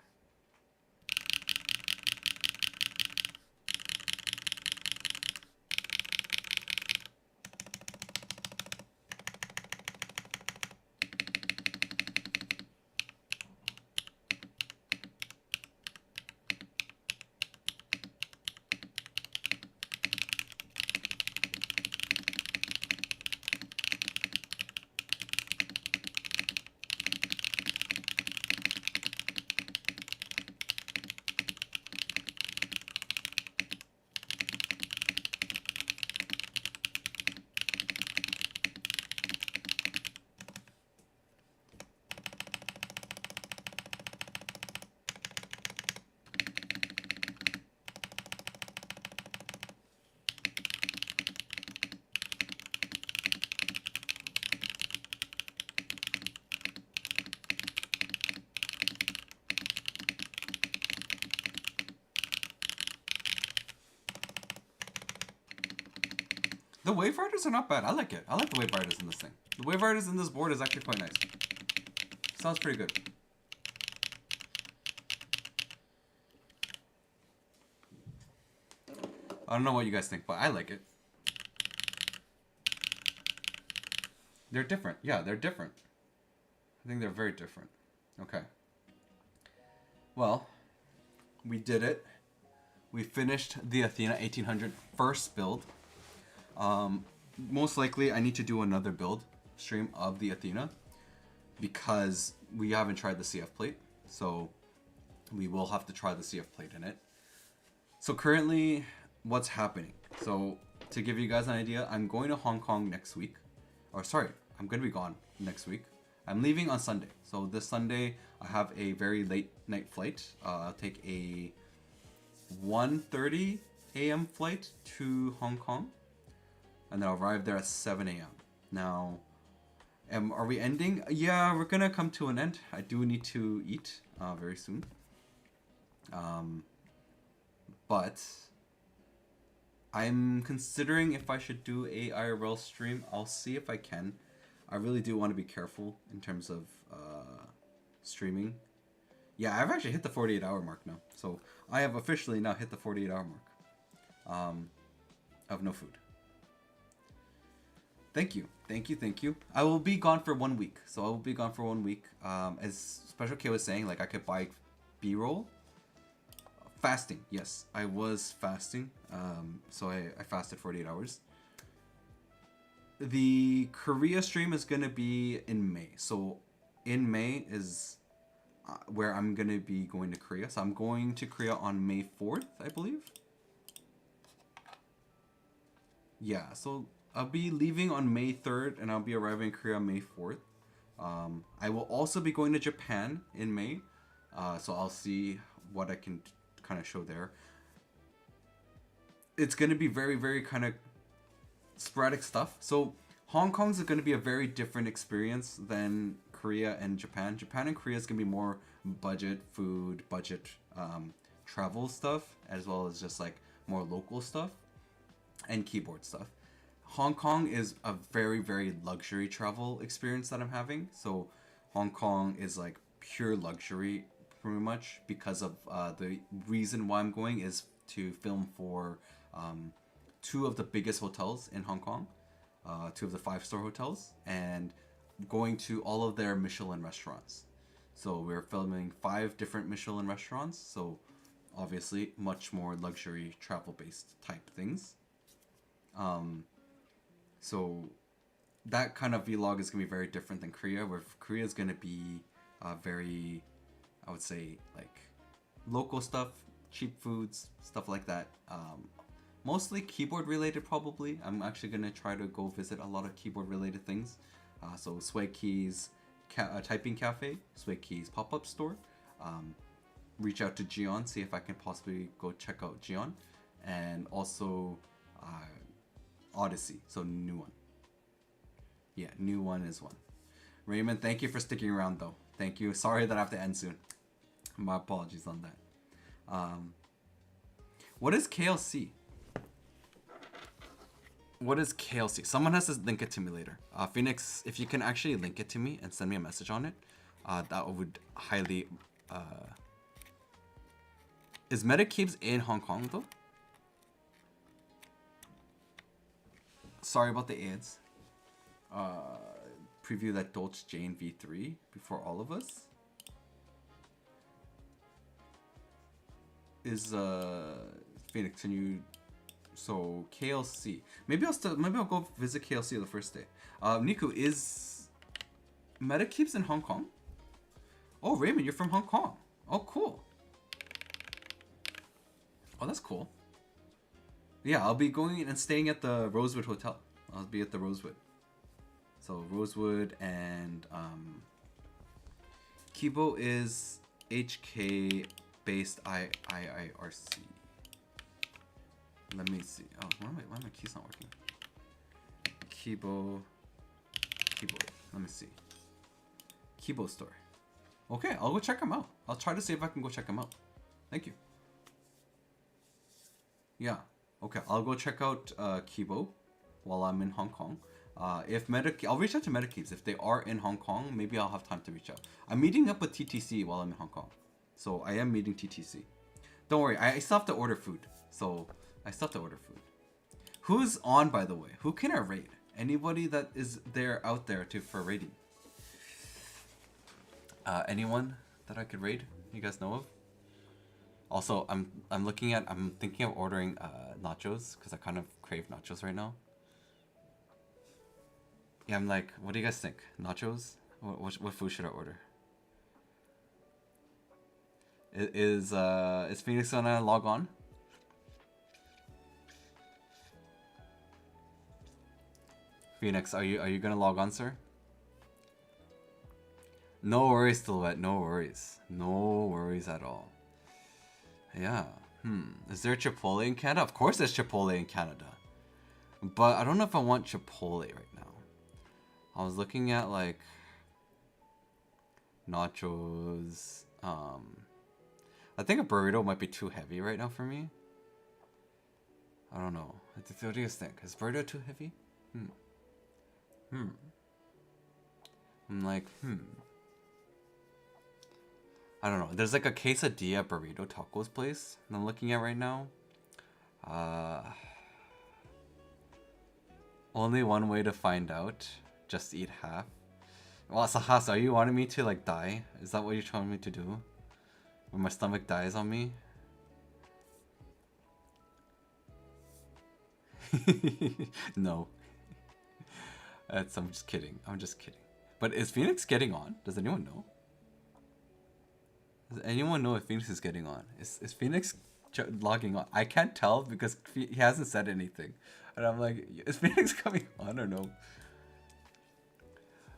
The Wave Riders are not bad. I like it. I like the Wave Riders in this thing. The Wave Riders in this board is actually quite nice. Sounds pretty good. I don't know what you guys think, but I like it. They're different. Yeah, they're different. I think they're very different. Okay. Well, we did it. We finished the Athena1800 first build. Most likely I need to do another build stream of the Athena because we haven't tried the CF plate, so we will have to try the CF plate in it. So currently what's happening, so to give you guys an idea, I'm going to Hong Kong next week, or sorry, I'm going to be gone next week. I'm leaving on Sunday, so this Sunday I have a very late night flight. I'll take a 1:30 a.m. flight to Hong Kong, and then I'll arrive there at 7 a.m. Now, Are we ending? Yeah, we're gonna come to an end. I do need to eat very soon. But I'm considering if I should do a IRL stream. I'll see if I can. I really do want to be careful in terms of streaming. Yeah, I've actually hit the 48-hour mark now. So I have officially now hit the 48-hour mark of no food. Thank you. Thank you. Thank you. I will be gone for 1 week. So I will be gone for 1 week. As Special K was saying, like I could buy B-roll. Fasting. Yes, I was fasting. So I fasted 48 hours. The Korea stream is going to be in May. So in May is where I'm going to be going to Korea. So I'm going to Korea on May 4th, I believe. Yeah, so I'll be leaving on May 3rd and I'll be arriving in Korea on May 4th. I will also be going to Japan in May. So I'll see what I can kind of show there. It's going to be very, very kind of sporadic stuff. So Hong Kong's going to be a very different experience than Korea and Japan. Japan and Korea is going to be more budget food, budget travel stuff, as well as just like more local stuff and keyboard stuff. Hong Kong is a very, very luxury travel experience that I'm having. So Hong Kong is like pure luxury pretty much, because of the reason why I'm going is to film for 2 of the biggest hotels in Hong Kong, 2 of the 5-star hotels, and going to all of their Michelin restaurants. So we're filming 5 different Michelin restaurants, so obviously much more luxury travel based type things. So that kind of vlog is going to be very different than Korea, where Korea is going to be very, I would say, like local stuff, cheap foods, stuff like that. Mostly keyboard related probably. I'm actually going to try to go visit a lot of keyboard related things. So Swag Keys Typing Cafe, Swag Keys pop-up store. Reach out to Gion, see if I can possibly go check out Gion. And also Odyssey, so new one. Yeah, new one is one. Raymond, thank you for sticking around though. Thank you. Sorry that I have to end soon. My apologies on that. What is KLC? What is KLC? Someone has to link it to me later. Phoenix, if you can actually link it to me and send me a message on it, that would highly... Is Medicabes in Hong Kong though? Sorry about the ads. Preview that Dolce Jane V3 before all of us. Is Phoenix, can you... So KLC. Maybe I'll go visit KLC the first day. Niku, is Medicabes in Hong Kong? Oh, Raymond, you're from Hong Kong. Oh, cool. Oh, that's cool. Yeah, I'll be going and staying at the Rosewood Hotel. I'll be at the Rosewood. So Rosewood and Kibo is HK based IIRC. Let me see. Oh, why my keys not working? Kibo. Let me see. Kibo store. Okay, I'll go check them out. I'll try to see if I can go check them out. Thank you. Yeah. Okay, I'll go check out Kibo while I'm in Hong Kong. I'll reach out to Medicabes. If they are in Hong Kong, maybe I'll have time to reach out. I'm meeting up with TTC while I'm in Hong Kong. So I am meeting TTC. Don't worry, I still have to order food. So I still have to order food. Who's on, by the way? Who can I raid? Anybody that is there out there for raiding? Anyone that I could raid? You guys know of? Also, I'm thinking of ordering nachos because I kind of crave nachos right now. Yeah, I'm like, what do you guys think? Nachos? What food should I order? Is Phoenix gonna log on? Phoenix, are you gonna log on, sir? No worries, Silhouette. No worries. No worries at all. Yeah. Is there Chipotle in Canada? Of course there's Chipotle in Canada. But I don't know if I want Chipotle right now. I was looking at like nachos. I think a burrito might be too heavy right now for me. I don't know. What do you guys think? Is burrito too heavy? I'm like, I don't know. There's like a quesadilla burrito tacos place that I'm looking at right now. Only one way to find out. Just eat half. Well, Sahas, are you wanting me to like die? Is that what you're trying me to do? When my stomach dies on me? No. I'm just kidding. I'm just kidding. But is Phoenix getting on? Does anyone know? Does anyone know if Phoenix is getting on? Is Phoenix logging on? I can't tell because he hasn't said anything. And I'm like, is Phoenix coming on or no?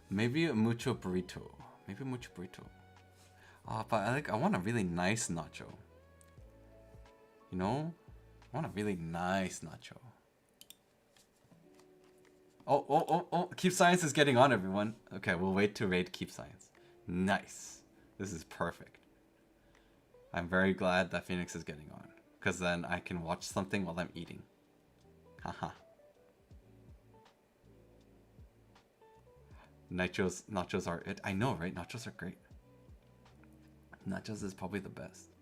Maybe a mucho burrito. Maybe a mucho burrito. But I want a really nice nacho. You know? I want a really nice nacho. Oh, Kbsfans is getting on, everyone. Okay, we'll wait to raid Kbsfans. Nice. This is perfect. I'm very glad that Phoenix is getting on. Because then I can watch something while I'm eating. Haha. Nachos are it. I know, right? Nachos are great. Nachos is probably the best.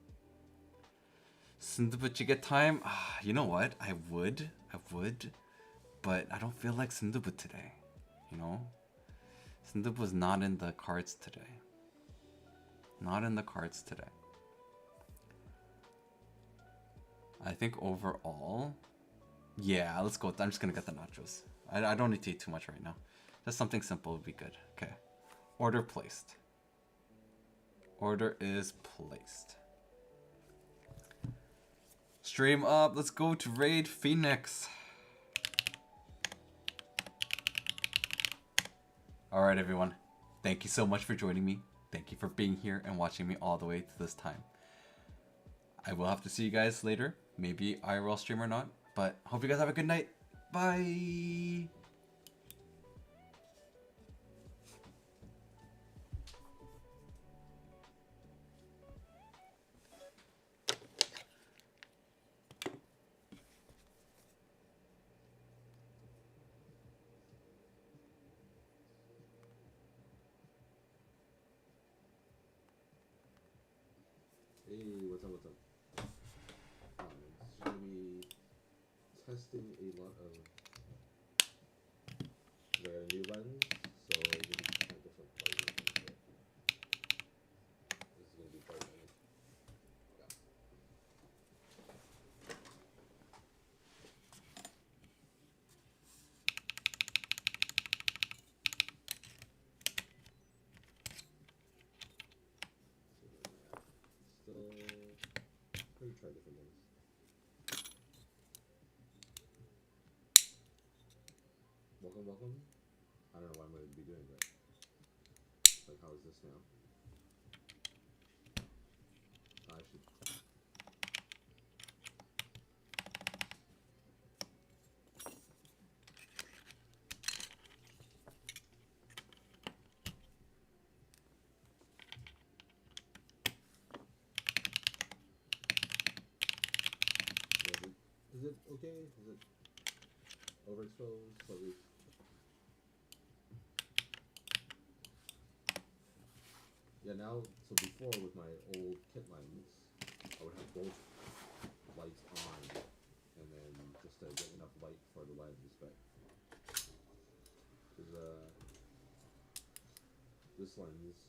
Sundubu jjigae time? You know what? I would. But I don't feel like sundubu today. You know? Sundubu is not in the cards today. Not in the cards today. I think overall... Yeah, let's go. I'm just gonna get the nachos. I don't need to eat too much right now. Just something simple would be good. Okay. Order placed. Order is placed. Stream up. Let's go to raid Phoenix. Alright, everyone. Thank you so much for joining me. Thank you for being here and watching me all the way to this time. I will have to see you guys later. Maybe IRL stream or not. But hope you guys have a good night. Bye. Hey, what's up? It's gonna be testing a lot of the new lens, so we're gonna be trying different lighting here. This is gonna be bright lighting. Yeah. Still, let me try different ones. Welcome. I don't know what I'm going to be doing, but like, how is this now? I should. Is it okay? Is it overexposed? Slightly. Yeah, now, so before with my old kit lens, I would have both lights on, and then just to get enough light for the lens, but this lens